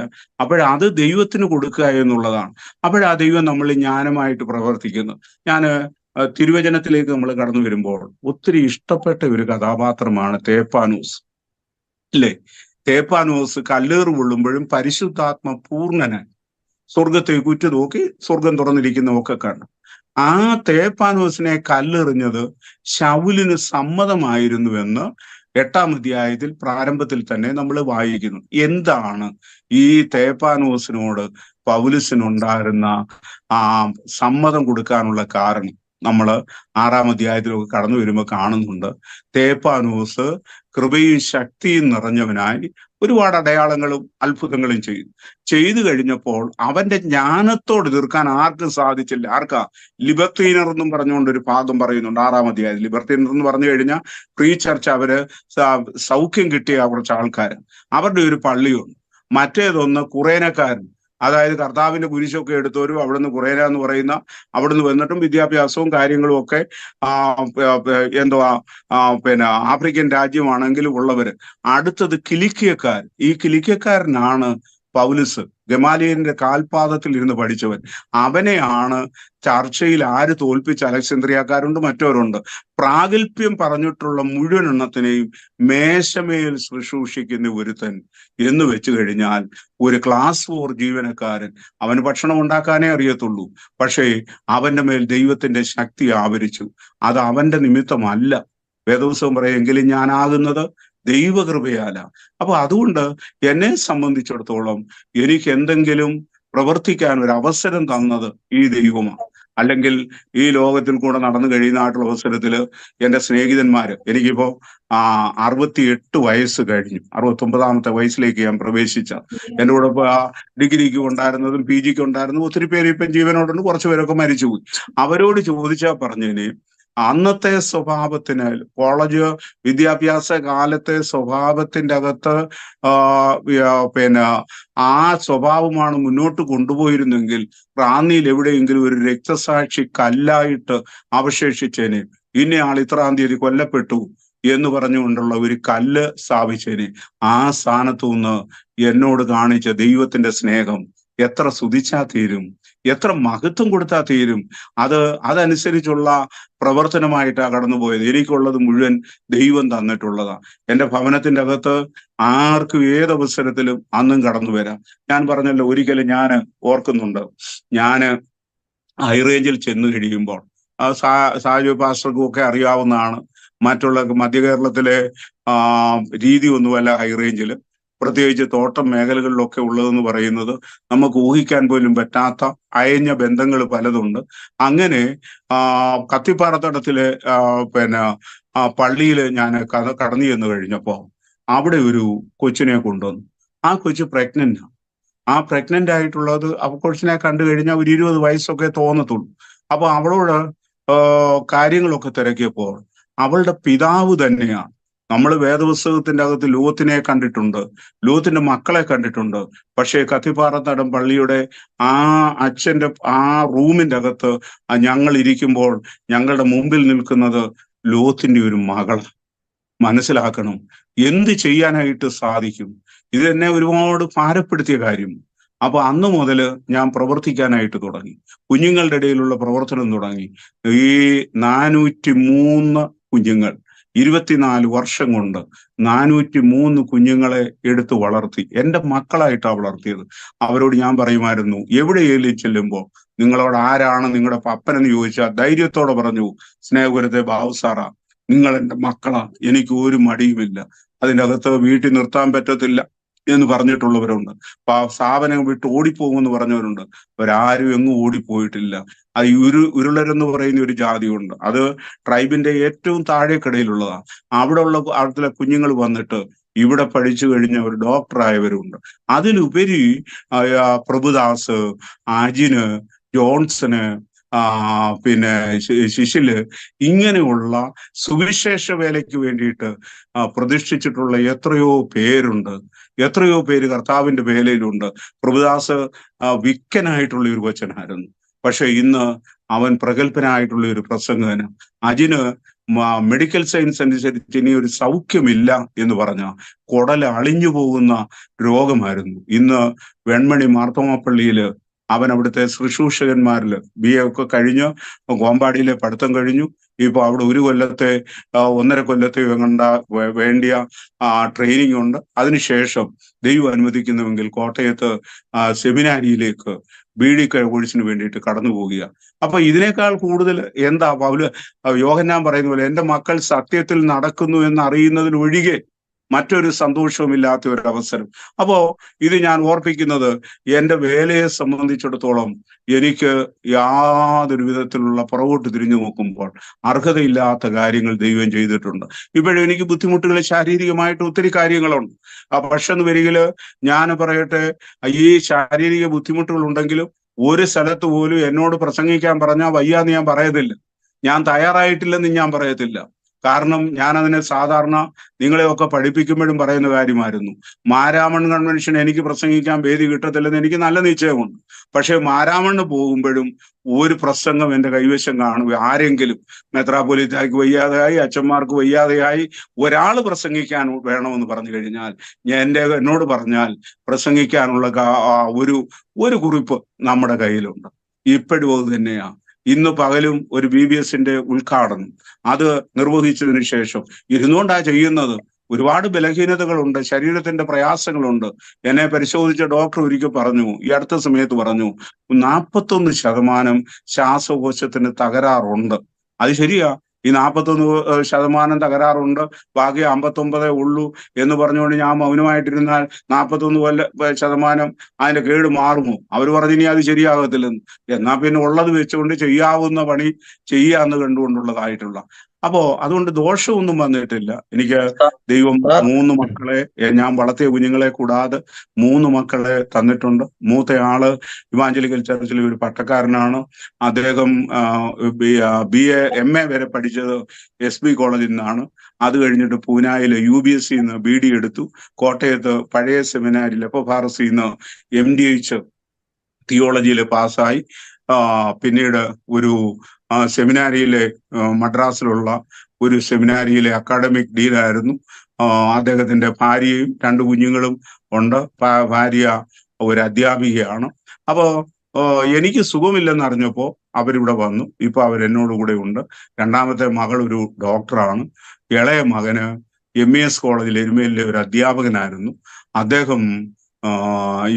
അത് ദൈവത്തിന് കൊടുക്കുക എന്നുള്ളതാണ്. ആ ദൈവം നമ്മൾ ജ്ഞാനമായിട്ട് പ്രവർത്തിക്കുന്നു. ഞാൻ തിരുവചനത്തിലേക്ക് നമ്മൾ കടന്നു വരുമ്പോൾ ഒത്തിരി ഇഷ്ടപ്പെട്ട ഒരു കഥാപാത്രമാണ് തേപ്പാനൂസ്, അല്ലേ? തേപ്പാനൂസ് കല്ലേറ് കൊള്ളുമ്പോഴും പരിശുദ്ധാത്മ പൂർണ്ണനായി സ്വർഗത്തേക്ക് ഉറ്റുനോക്കി സ്വർഗം തുറന്നിരിക്കുന്നതൊക്കെ കണ്ടു. ആ തേപ്പാനൂസിനെ കല്ലെറിഞ്ഞത് ശൗലിന് സമ്മതമായിരുന്നുവെന്ന് 8-ാം അധ്യായത്തിൽ പ്രാരംഭത്തിൽ തന്നെ നമ്മൾ വായിക്കുന്നു. എന്താണ് ഈ തേപ്പാനൂസിനോട് പൗലുസിനുണ്ടായിരുന്ന സമ്മതം കൊടുക്കാനുള്ള കാരണം? നമ്മൾ 6-ാം അധ്യായത്തിലൊക്കെ കടന്നു വരുമ്പോൾ കാണുന്നുണ്ട്. തേപ്പാനൂസ് കൃപയും ശക്തിയും നിറഞ്ഞവനായി ഒരുപാട് അടയാളങ്ങളും അത്ഭുതങ്ങളും ചെയ്തു കഴിഞ്ഞപ്പോൾ അവന്റെ ജ്ഞാനത്തോട് എതിർക്കാൻ ആർക്കും സാധിച്ചില്ല. ആർക്കാ? ലിബർത്തീനർ എന്നും പറഞ്ഞുകൊണ്ട് ഒരു ഭാഗം പറയുന്നുണ്ട് 6-ാം അധ്യായത്തിൽ. ലിബർത്തീനർ എന്ന് പറഞ്ഞു കഴിഞ്ഞാൽ പ്രീ ചർച്ച്, അവര് സൗഖ്യം കിട്ടിയ കുറച്ച് ആൾക്കാർ, അവരുടെ ഒരു പള്ളിയുണ്ട്. മറ്റേതൊന്ന് കുറേനക്കാരൻ, അതായത് കർത്താവിന്റെ കുരിശൊക്കെ എടുത്തവരും അവിടുന്ന് കുറേന എന്ന് പറയുന്ന അവിടുന്ന് വന്നിട്ടും വിദ്യാഭ്യാസവും കാര്യങ്ങളും ഒക്കെ ആഫ്രിക്കൻ രാജ്യമാണെങ്കിലും ഉള്ളവര്. അടുത്തത് കിലിക്കിയക്കാർ. ഈ കിലിക്കിയക്കാരനാണ് പൗലുസ്, ഗമാലിയലിന്റെ കാൽപാദത്തിൽ ഇരുന്ന് പഠിച്ചവൻ. അവനെയാണ് ചർച്ചയിൽ ആര് തോൽപ്പിച്ച? അലക്സാന്ദ്രിയക്കാരുണ്ട്, മറ്റവരുണ്ട്. പ്രാഗൽഭ്യം പറഞ്ഞിട്ടുള്ള മുഴുവൻ എണ്ണത്തിനെയും മേശമേൽ ശുശ്രൂഷിക്കുന്ന ഒരുത്തൻ എന്ന് വെച്ചു കഴിഞ്ഞാൽ ഒരു ക്ലാസ് 4 ജീവനക്കാരൻ. അവന് ഭക്ഷണം ഉണ്ടാക്കാനേ അറിയത്തുള്ളൂ, പക്ഷേ അവന്റെ മേൽ ദൈവത്തിന്റെ ശക്തി ആവരിച്ചു. അത് അവന്റെ നിമിത്തമല്ല. വേദപുസ്തകം പറയെങ്കിലും ഞാനാകുന്നത് ദൈവകൃപയാല. അപ്പൊ അതുകൊണ്ട് എന്നെ സംബന്ധിച്ചിടത്തോളം എനിക്ക് എന്തെങ്കിലും പ്രവർത്തിക്കാൻ ഒരു അവസരം തന്നത് ഈ ദൈവമാണ്. അല്ലെങ്കിൽ ഈ ലോകത്തിൽ കൂടെ നടന്നു കഴിയുന്നതായിട്ടുള്ള അവസരത്തിൽ എൻ്റെ സ്നേഹിതന്മാര്, എനിക്കിപ്പോ 68 വയസ്സ് കഴിഞ്ഞു, 69ാമത്തെ വയസ്സിലേക്ക് ഞാൻ പ്രവേശിച്ച. എൻ്റെ കൂടെ ഡിഗ്രിക്ക് ഉണ്ടായിരുന്നതും PGക്ക് ഉണ്ടായിരുന്നതും ഒത്തിരി പേര് ഇപ്പം ജീവനോടുണ്ട്, കുറച്ചു പേരൊക്കെ മരിച്ചുപോയി. അവരോട് ചോദിച്ചാൽ പറഞ്ഞതിന് അന്നത്തെ സ്വഭാവത്തിന്, കോളേജ് വിദ്യാഭ്യാസ കാലത്തെ സ്വഭാവത്തിന്റെ അകത്ത് പിന്നെ ആ സ്വഭാവമാണ് മുന്നോട്ട് കൊണ്ടുപോയിരുന്നെങ്കിൽ റാന്നിയിൽ എവിടെയെങ്കിലും ഒരു രക്തസാക്ഷി കല്ലായിട്ട് അവശേഷിച്ചേനെ. ഇന്നയാൾ ഇത്രാം തീയതി കൊല്ലപ്പെട്ടു എന്ന് പറഞ്ഞുകൊണ്ടുള്ള ഒരു കല്ല് സ്ഥാപിച്ചേനെ. ആ സ്ഥാനത്തു നിന്ന് എന്നോട് കാണിച്ച ദൈവത്തിന്റെ സ്നേഹം എത്ര സ്തുതിച്ചാ തീരും, എത്ര മഹത്വം കൊടുത്താൽ തീരും. അതനുസരിച്ചുള്ള പ്രവർത്തനമായിട്ടാണ് കടന്നുപോയത്. എനിക്കുള്ളത് മുഴുവൻ ദൈവം തന്നിട്ടുള്ളതാ. എൻ്റെ ഭവനത്തിന്റെ അകത്ത് ആർക്കും ഏതവസരത്തിലും അന്നും കടന്നു വരാം. ഞാൻ പറഞ്ഞല്ലോ, ഒരിക്കലും ഞാൻ ഓർക്കുന്നുണ്ട്, ഞാന് ഹൈറേഞ്ചിൽ ചെന്ന് കഴിയുമ്പോൾ സാജു പാസ്റ്റർക്കും ഒക്കെ അറിയാവുന്നതാണ്, മറ്റുള്ള മധ്യ കേരളത്തിലെ രീതി ഒന്നുമല്ല ഹൈറേഞ്ചിൽ, പ്രത്യേകിച്ച് തോട്ടം മേഖലകളിലൊക്കെ ഉള്ളതെന്ന് പറയുന്നത് നമുക്ക് ഊഹിക്കാൻ പോലും പറ്റാത്ത അയഞ്ഞ ബന്ധങ്ങൾ പലതുണ്ട്. അങ്ങനെ കത്തിപ്പാറത്തടത്തിലെ പിന്നെ പള്ളിയിൽ ഞാൻ കടന്നു ചെന്ന് കഴിഞ്ഞപ്പോ അവിടെ ഒരു കൊച്ചിനെ കൊണ്ടുവന്നു. ആ കൊച്ചു പ്രഗ്നന്റ്. ആ പ്രഗ്നന്റ് ആയിട്ടുള്ളത് കൊച്ചിനെ കണ്ടു കഴിഞ്ഞാൽ ഒരു 20 വയസ്സൊക്കെ തോന്നത്തുള്ളൂ. അപ്പൊ അവളോട് കാര്യങ്ങളൊക്കെ തിരക്കിയപ്പോൾ അവളുടെ പിതാവ് തന്നെയാണ്. നമ്മൾ വേദപുസ്തകത്തിന്റെ അകത്ത് ലൂത്തിനെ കണ്ടിട്ടുണ്ട്, ലൂത്തിന്റെ മക്കളെ കണ്ടിട്ടുണ്ട്. പക്ഷേ കത്തിപ്പാറത്തടം പള്ളിയുടെ ആ അച്ഛന്റെ ആ റൂമിന്റെ അകത്ത് ഞങ്ങൾ ഇരിക്കുമ്പോൾ ഞങ്ങളുടെ മുമ്പിൽ നിൽക്കുന്നത് ലൂത്തിന്റെ ഒരു മകൾ. മനസ്സിലാക്കണം, എന്ത് ചെയ്യാനായിട്ട് സാധിക്കും. ഇത് എന്നെ ഒരുപാട് ഭാരപ്പെടുത്തിയ കാര്യം. അപ്പൊ അന്ന് മുതൽ ഞാൻ പ്രവർത്തിക്കാനായിട്ട് തുടങ്ങി, കുഞ്ഞുങ്ങളുടെ ഇടയിലുള്ള പ്രവർത്തനം തുടങ്ങി. ഈ 403 കുഞ്ഞുങ്ങൾ 24 വർഷം കൊണ്ട് 403 കുഞ്ഞുങ്ങളെ എടുത്തു വളർത്തി. എൻ്റെ മക്കളായിട്ടാണ് വളർത്തിയത്. അവരോട് ഞാൻ പറയുമായിരുന്നു, എവിടെയെങ്കിലും ചെല്ലുമ്പോൾ നിങ്ങളോട് ആരാണ് നിങ്ങളുടെ പപ്പനെന്ന് ചോദിച്ചാൽ ധൈര്യത്തോടെ പറഞ്ഞു, സ്നേഹപുരത്തെ ബാബുസാറാ, നിങ്ങൾ എൻ്റെ മക്കളാ, എനിക്ക് ഒരു മടിയുമില്ല, അതിൻ്റെ അകത്ത് വീട്ടിൽ നിർത്താൻ പറ്റത്തില്ല എന്ന് പറഞ്ഞിട്ടുള്ളവരുണ്ട്. സ്ഥാപനം വിട്ട് ഓടിപ്പോകുമെന്ന് പറഞ്ഞവരുണ്ട്. അവരാരും എങ്ങും ഓടിപ്പോയിട്ടില്ല. അത് ഉരുളരെന്ന് പറയുന്ന ഒരു ജാതിയുണ്ട്, അത് ട്രൈബിന്റെ ഏറ്റവും താഴേക്കിടയിലുള്ളതാണ്. അവിടെയുള്ള കുഞ്ഞുങ്ങൾ വന്നിട്ട് ഇവിടെ പഠിച്ചു കഴിഞ്ഞ ഒരു ഡോക്ടറായവരുണ്ട്. അതിലുപരി പ്രഭുദാസ്, അജിന്, ജോൺസന്, പിന്നെ ശിശില്, ഇങ്ങനെയുള്ള സുവിശേഷ വേലയ്ക്ക് വേണ്ടിയിട്ട് പ്രതിഷ്ഠിച്ചിട്ടുള്ള എത്രയോ പേരുണ്ട്. എത്രയോ പേര് കർത്താവിന്റെ വേലയിലുണ്ട്. പ്രഭുദാസ് വിക്കനായിട്ടുള്ള ഒരു കൊച്ചനായിരുന്നു, പക്ഷെ ഇന്ന് അവൻ പ്രഗത്ഭനായിട്ടുള്ള ഒരു പ്രസംഗകന്. അജിന് മെഡിക്കൽ സയൻസ് അനുസരിച്ച് ഇനി ഒരു സൗഖ്യമില്ല എന്ന് പറഞ്ഞ കുടൽ അളിഞ്ഞു പോകുന്ന രോഗമായിരുന്നു. ഇന്ന് വെൺമണി മാർത്തോമാപ്പള്ളിയില് അവൻ അവിടുത്തെ ശുശ്രൂഷകന്മാരിൽ BA ഒക്കെ കഴിഞ്ഞ് കോമ്പാടിയിലെ പഠിത്തം കഴിഞ്ഞു. ഇപ്പൊ അവിടെ 1 കൊല്ലത്തെ 1.5 കൊല്ലത്തെ വേണ്ടിയ ട്രെയിനിങ് ഉണ്ട്. അതിനുശേഷം ദൈവം അനുവദിക്കുന്നുവെങ്കിൽ കോട്ടയത്ത് സെമിനാരിയിലേക്ക് BD കോഴ്സിന് വേണ്ടിയിട്ട് കടന്നു പോവുക. അപ്പൊ ഇതിനേക്കാൾ കൂടുതൽ എന്താ യോഹന്നാൻ പറയുന്ന പോലെ എൻ്റെ മക്കൾ സത്യത്തിൽ നടക്കുന്നു എന്നറിയുന്നതിലൊഴികെ മറ്റൊരു സന്തോഷവുമില്ലാത്ത ഒരു അവസരം. അപ്പോ ഇത് ഞാൻ ഓർപ്പിക്കുന്നത്, എൻ്റെ വേലയെ സംബന്ധിച്ചിടത്തോളം എനിക്ക് യാതൊരു വിധത്തിലുള്ള പുറകോട്ട് തിരിഞ്ഞു നോക്കുമ്പോൾ അർഹതയില്ലാത്ത കാര്യങ്ങൾ ദൈവം ചെയ്തിട്ടുണ്ട്. ഇപ്പോഴും എനിക്ക് ബുദ്ധിമുട്ടുകൾ ശാരീരികമായിട്ട് ഒത്തിരി കാര്യങ്ങളുണ്ട്. പക്ഷെ എന്ന് വരികില് ഞാൻ പറയട്ടെ, ഈ ശാരീരിക ബുദ്ധിമുട്ടുകൾ ഉണ്ടെങ്കിലും ഒരു സ്ഥലത്ത് പോലും എന്നോട് പ്രസംഗിക്കാൻ പറഞ്ഞാൽ വയ്യാന്ന് ഞാൻ പറയത്തില്ല, ഞാൻ തയ്യാറായിട്ടില്ലെന്ന് ഞാൻ പറയത്തില്ല. കാരണം ഞാൻ അതിനെ സാധാരണ നിങ്ങളെയൊക്കെ പഠിപ്പിക്കുമ്പോഴും പറയുന്ന കാര്യമായിരുന്നു. മാരാമൺ കൺവെൻഷൻ എനിക്ക് പ്രസംഗിക്കാൻ വേദി കിട്ടത്തില്ലെന്ന് എനിക്ക് നല്ല നിശ്ചയമുണ്ട്. പക്ഷെ മാരാമണ്ണ് പോകുമ്പോഴും ഒരു പ്രസംഗം എൻ്റെ കൈവശം കാണുക. ആരെങ്കിലും മെത്രാപ്പൊലീത്തായ്ക്ക് വയ്യാതെയായി, അച്ഛന്മാർക്ക് വയ്യാതെയായി, ഒരാൾ പ്രസംഗിക്കാൻ വേണമെന്ന് പറഞ്ഞു കഴിഞ്ഞാൽ എന്നോട് പറഞ്ഞാൽ പ്രസംഗിക്കാനുള്ള ഒരു കുറിപ്പ് നമ്മുടെ കയ്യിലുണ്ട്. ഇപ്പോഴും അത് തന്നെയാണ്. ഇന്ന് പകലും ഒരു BBSന്റെ ഉദ്ഘാടനം അത് നിർവഹിച്ചതിന് ശേഷം ഇരുന്നുകൊണ്ടാ ചെയ്യുന്നത്. ഒരുപാട് ബലഹീനതകളുണ്ട്, ശരീരത്തിന്റെ പ്രയാസങ്ങളുണ്ട്. എന്നെ പരിശോധിച്ച ഡോക്ടർ ഒരിക്കൽ പറഞ്ഞു, ഈ അടുത്ത സമയത്ത് പറഞ്ഞു, 41% ശ്വാസകോശത്തിന് തകരാറുണ്ട്. അത് ശരിയാ, ഈ 41% തകരാറുണ്ട്, ബാക്കി 59 ഉള്ളൂ എന്ന് പറഞ്ഞുകൊണ്ട് ഞാൻ മൗനമായിട്ടിരുന്നാൽ 41% അതിന്റെ കേട് മാറുമോ? അവർ പറഞ്ഞു ഇനി അത് ശരിയാകത്തില്ലെന്ന്. എന്നാ പിന്നെ ഉള്ളത് വെച്ചുകൊണ്ട് ചെയ്യാവുന്ന പണി ചെയ്യാന്ന് കണ്ടുകൊണ്ടുള്ളതായിട്ടുള്ള അപ്പോ അതുകൊണ്ട് ദോഷമൊന്നും വന്നിട്ടില്ല. എനിക്ക് ദൈവം സാർ 3 മക്കളെ, ഞാൻ വളർത്തിയ കുഞ്ഞുങ്ങളെ കൂടാതെ 3 മക്കളെ തന്നിട്ടുണ്ട്. മൂത്തയാള് ഇവാഞ്ചലിക്കൽ ചർച്ചിലെ ഒരു പട്ടക്കാരനാണ്. അദ്ദേഹം BA MA വരെ പഠിച്ചത് SB കോളേജിൽ നിന്നാണ്. അത് കഴിഞ്ഞിട്ട് പൂനായിലെ UBSC നിന്ന് BD എടുത്തു. കോട്ടയത്ത് പഴയ സെമിനാരിൽ FFRC നിന്ന് MDH തിയോളജിയിൽ പാസ്സായി. പിന്നീട് ഒരു സെമിനാരിയിലെ മദ്രാസിലുള്ള ഒരു സെമിനാരിയിലെ അക്കാഡമിക് ഡീനായിരുന്നു. അദ്ദേഹത്തിന്റെ ഭാര്യയും 2 കുഞ്ഞുങ്ങളും ഉണ്ട്. ഭാര്യ ഒരു അധ്യാപികയാണ്. അപ്പോ എനിക്ക് സുഖമില്ലെന്ന് അറിഞ്ഞപ്പോ അവരിവിടെ വന്നു. ഇപ്പൊ അവരെന്നോട് കൂടെ ഉണ്ട്. 2ാമത്തെ മകൾ ഒരു ഡോക്ടറാണ്. ഇളയ മകന് MES കോളേജിൽ എരുമേലിലെ ഒരു അധ്യാപകനായിരുന്നു. അദ്ദേഹം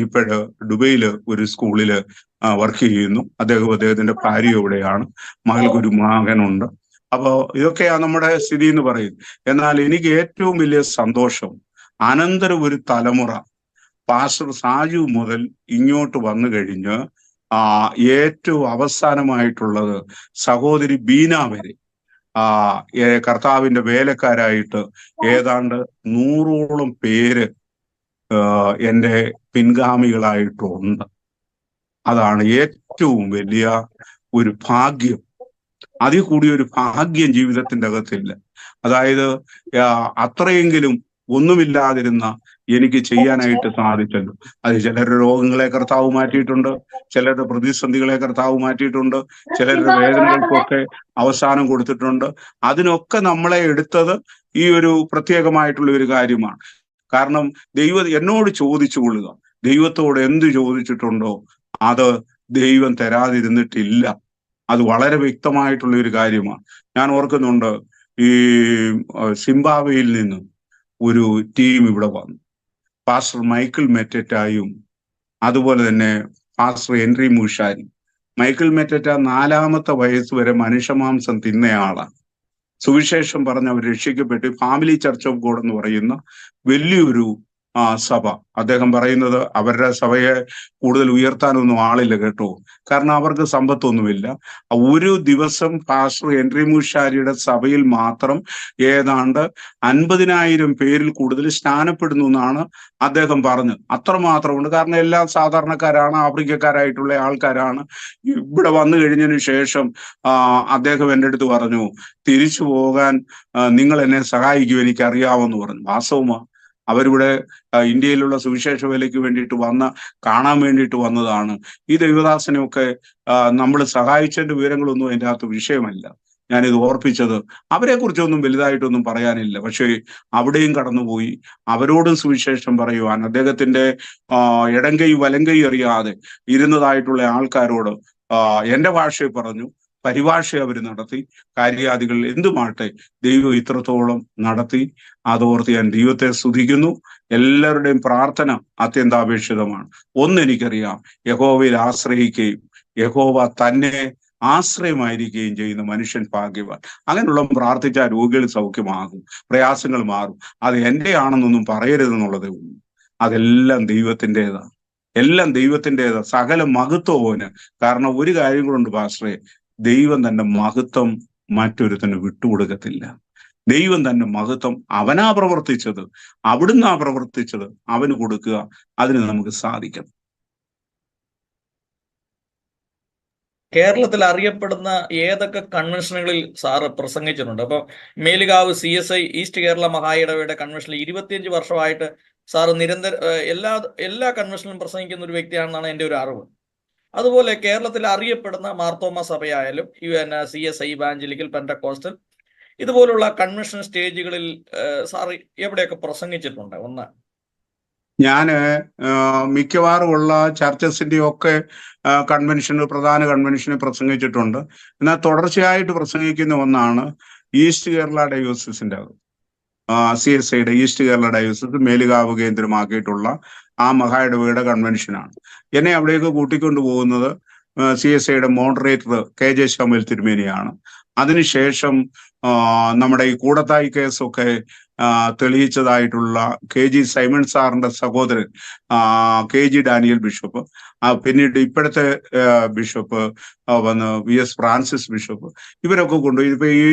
ഇപ്പോഴ് ദുബൈയില് ഒരു സ്കൂളില് വർക്ക് ചെയ്യുന്നു. അദ്ദേഹത്തിന്റെ ഭാര്യ ഇവിടെയാണ്. മകൾക്കൊരു മകനുണ്ട്. അപ്പോ ഇതൊക്കെയാണ് നമ്മുടെ സ്ഥിതി എന്ന് പറയുന്നത്. എന്നാൽ എനിക്ക് ഏറ്റവും വലിയ സന്തോഷം, അനന്തരം ഒരു തലമുറ പാസ്റ്റർ സാജു മുതൽ ഇങ്ങോട്ട് വന്നു കഴിഞ്ഞ് ഏറ്റവും അവസാനമായിട്ടുള്ളത് സഹോദരി ബീന വരെ കർത്താവിന്റെ വേലക്കാരായിട്ട് ഏതാണ്ട് 100ഓളം പേര് എൻ്റെ പിൻഗാമികളായിട്ടുണ്ട്. അതാണ് ഏറ്റവും വലിയ ഒരു ഭാഗ്യം. അതിൽ കൂടി ഒരു ഭാഗ്യം ജീവിതത്തിന്റെ അകത്തില്ല. അതായത് അത്രയെങ്കിലും ഒന്നുമില്ലാതിരുന്ന എനിക്ക് ചെയ്യാനായിട്ട് സാധിച്ചല്ലോ. അത് ചിലരുടെ രോഗങ്ങളെ കർത്താവ് മാറ്റിയിട്ടുണ്ട്, ചിലരുടെ പ്രതിസന്ധികളെ കർത്താവ് മാറ്റിയിട്ടുണ്ട്, ചിലരുടെ വേദനകൾക്കൊക്കെ അവസാനം കൊടുത്തിട്ടുണ്ട്. അതിനൊക്കെ നമ്മളെ എടുത്തത് ഈ ഒരു പ്രത്യേകമായിട്ടുള്ള ഒരു കാര്യമാണ്. കാരണം എന്നോട് ചോദിച്ചു കൊള്ളുക, ദൈവത്തോട് എന്ത് ചോദിച്ചിട്ടുണ്ടോ അത് ദൈവം തരാതിരുന്നിട്ടില്ല. അത് വളരെ വ്യക്തമായിട്ടുള്ള ഒരു കാര്യമാണ്. ഞാൻ ഓർക്കുന്നുണ്ട്, ഈ സിംബാബ്വേയിൽ നിന്ന് ഒരു ടീം ഇവിടെ വന്നു. പാസ്റ്റർ മൈക്കിൾ മെറ്ററ്റായും അതുപോലെ തന്നെ പാസ്റ്റർ ഹെൻറി മൂഷാരി. മൈക്കിൾ മെറ്ററ്റ 4ാമത്തെ വയസ്സ് വരെ മനുഷ്യമാംസം തിന്നയാളാണ്. സുവിശേഷം പറഞ്ഞ് അവർ രക്ഷിക്കപ്പെട്ട് ഫാമിലി ചർച്ച് ഓഫ് ഗോഡ് എന്ന് പറയുന്ന വലിയൊരു സഭ. അദ്ദേഹം പറയുന്നത് അവരുടെ സഭയെ കൂടുതൽ ഉയർത്താനൊന്നും ആളില്ല കേട്ടോ, കാരണം അവർക്ക് സമ്പത്തൊന്നുമില്ല. ഒരു ദിവസം പാസ്റ്റർ ഹെൻറി മൂഷാരിയുടെ സഭയിൽ മാത്രം ഏതാണ്ട് 50,000 പേരിൽ കൂടുതൽ സ്നാനപ്പെടുന്നു എന്നാണ് അദ്ദേഹം പറഞ്ഞത്. അത്രമാത്രമുണ്ട്. കാരണം എല്ലാം സാധാരണക്കാരാണ്, ആഫ്രിക്കക്കാരായിട്ടുള്ള ആൾക്കാരാണ്. ഇവിടെ വന്നു കഴിഞ്ഞതിന് ശേഷം അദ്ദേഹം എൻ്റെ അടുത്ത് പറഞ്ഞു, തിരിച്ചു പോകാൻ നിങ്ങൾ എന്നെ സഹായിക്കും, എനിക്കറിയാമെന്ന് പറഞ്ഞു. വാസ്തവമാ, അവരിവിടെ ഇന്ത്യയിലുള്ള സുവിശേഷ വേലയ്ക്ക് വേണ്ടിയിട്ട് കാണാൻ വേണ്ടിയിട്ട് വന്നതാണ്. ഈ ദൈവദാസനെയൊക്കെ നമ്മൾ സഹായിച്ചതിന്റെ വിവരങ്ങളൊന്നും അതിൻ്റെ അകത്ത് വിഷയമല്ല. ഞാനിത് ഓർപ്പിച്ചത് അവരെ കുറിച്ചൊന്നും വലുതായിട്ടൊന്നും പറയാനില്ല. പക്ഷേ അവിടെയും കടന്നുപോയി അവരോടും സുവിശേഷം പറയുവാൻ അദ്ദേഹത്തിന്റെ ഇടങ്കൈ വലങ്കൈ അറിയാതെ ഇരുന്നതായിട്ടുള്ള ആൾക്കാരോട് എൻ്റെ ഭാഷയിൽ പറഞ്ഞു, പരിഭാഷ അവർ നടത്തി. കാര്യാദികൾ എന്തുമാട്ടെ ദൈവം ഇത്രത്തോളം നടത്തി. അതോർത്ത് ഞാൻ ദൈവത്തെ സ്തുതിക്കുന്നു. എല്ലാവരുടെയും പ്രാർത്ഥന അത്യന്താപേക്ഷിതമാണ്. ഒന്നെനിക്കറിയാം, യഹോവയിൽ ആശ്രയിക്കുകയും യഹോവ തന്നെ ആശ്രയമായിരിക്കുകയും ചെയ്യുന്ന മനുഷ്യൻ ഭാഗ്യവാൻ. അങ്ങനെയുള്ള പ്രാർത്ഥിച്ചാൽ രോഗികൾ സൗഖ്യമാകും, പ്രയാസങ്ങൾ മാറും. അത് എൻ്റെ ആണെന്നൊന്നും പറയരുതെന്നുള്ളതേ ഉള്ളൂ. അതെല്ലാം ദൈവത്തിൻ്റെതാണ്, എല്ലാം ദൈവത്തിൻ്റെതാ. സകല മഹത്വത്തിന്. കാരണം ഒരു കാര്യം കൂടെ പാസ്റ്ററെ, ദൈവം തന്റെ മഹത്വം മറ്റൊരുത്തന് വിട്ടുകൊടുക്കത്തില്ല. ദൈവം തന്റെ മഹത്വം അവനാ പ്രവർത്തിച്ചത്, അവിടുന്നാ പ്രവർത്തിച്ചത്, അവന് കൊടുക്കുക. അതിന് നമുക്ക് സാധിക്കണം. കേരളത്തിൽ അറിയപ്പെടുന്ന ഏതൊക്കെ കൺവെൻഷനുകളിൽ സാറ് പ്രസംഗിച്ചിട്ടുണ്ട്? അപ്പൊ മേലുകാവ് CSI ഈസ്റ്റ് കേരള മഹായിടവയുടെ കൺവെൻഷനിൽ 25 വർഷമായിട്ട് സാറ് എല്ലാ കൺവെൻഷനിലും പ്രസംഗിക്കുന്ന ഒരു വ്യക്തിയാണെന്നാണ് എൻ്റെ ഒരു അറിവ്. അതുപോലെ കേരളത്തിൽ അറിയപ്പെടുന്ന മാർത്തോമ സഭയായാലും CSI ഇവാഞ്ചലിക്കൽ പെന്തക്കോസ്റ്റൽ ഇതുപോലുള്ള കൺവെൻഷൻ സ്റ്റേജുകളിൽ സാർ എവിടെയൊക്കെ പ്രസംഗിച്ചിട്ടുണ്ട്? ഒന്ന്, ഞാന് മിക്കവാറും ഉള്ള ചർച്ചസിന്റെ ഒക്കെ പ്രധാന കൺവെൻഷന് പ്രസംഗിച്ചിട്ടുണ്ട്. എന്നാൽ തുടർച്ചയായിട്ട് പ്രസംഗിക്കുന്ന ഒന്നാണ് ഈസ്റ്റ് കേരള ഡയോസിസിന്റെ CSIയുടെ ഈസ്റ്റ് കേരള ഡയോസിസ് മേലുകാവ് കേന്ദ്രമാക്കിയിട്ടുള്ള ആ മഹായിടവയുടെ കൺവെൻഷനാണ്. എന്നെ അവിടേക്ക് കൂട്ടിക്കൊണ്ടു പോകുന്നത് CSIയുടെ മോഡറേറ്റർ KJ ശാമുവേൽ തിരുമേനിയാണ്. അതിനുശേഷം നമ്മുടെ ഈ കൂടത്തായി കേസൊക്കെ തെളിയിച്ചതായിട്ടുള്ള KG സൈമൺ സാറിന്റെ സഹോദരൻ KG ഡാനിയൽ ബിഷപ്പ്, പിന്നീട് ഇപ്പോഴത്തെ ബിഷപ്പ് വന്ന് VS ഫ്രാൻസിസ് ബിഷപ്പ്, ഇവരൊക്കെ കൊണ്ടുപോയി. ഇപ്പൊ ഈ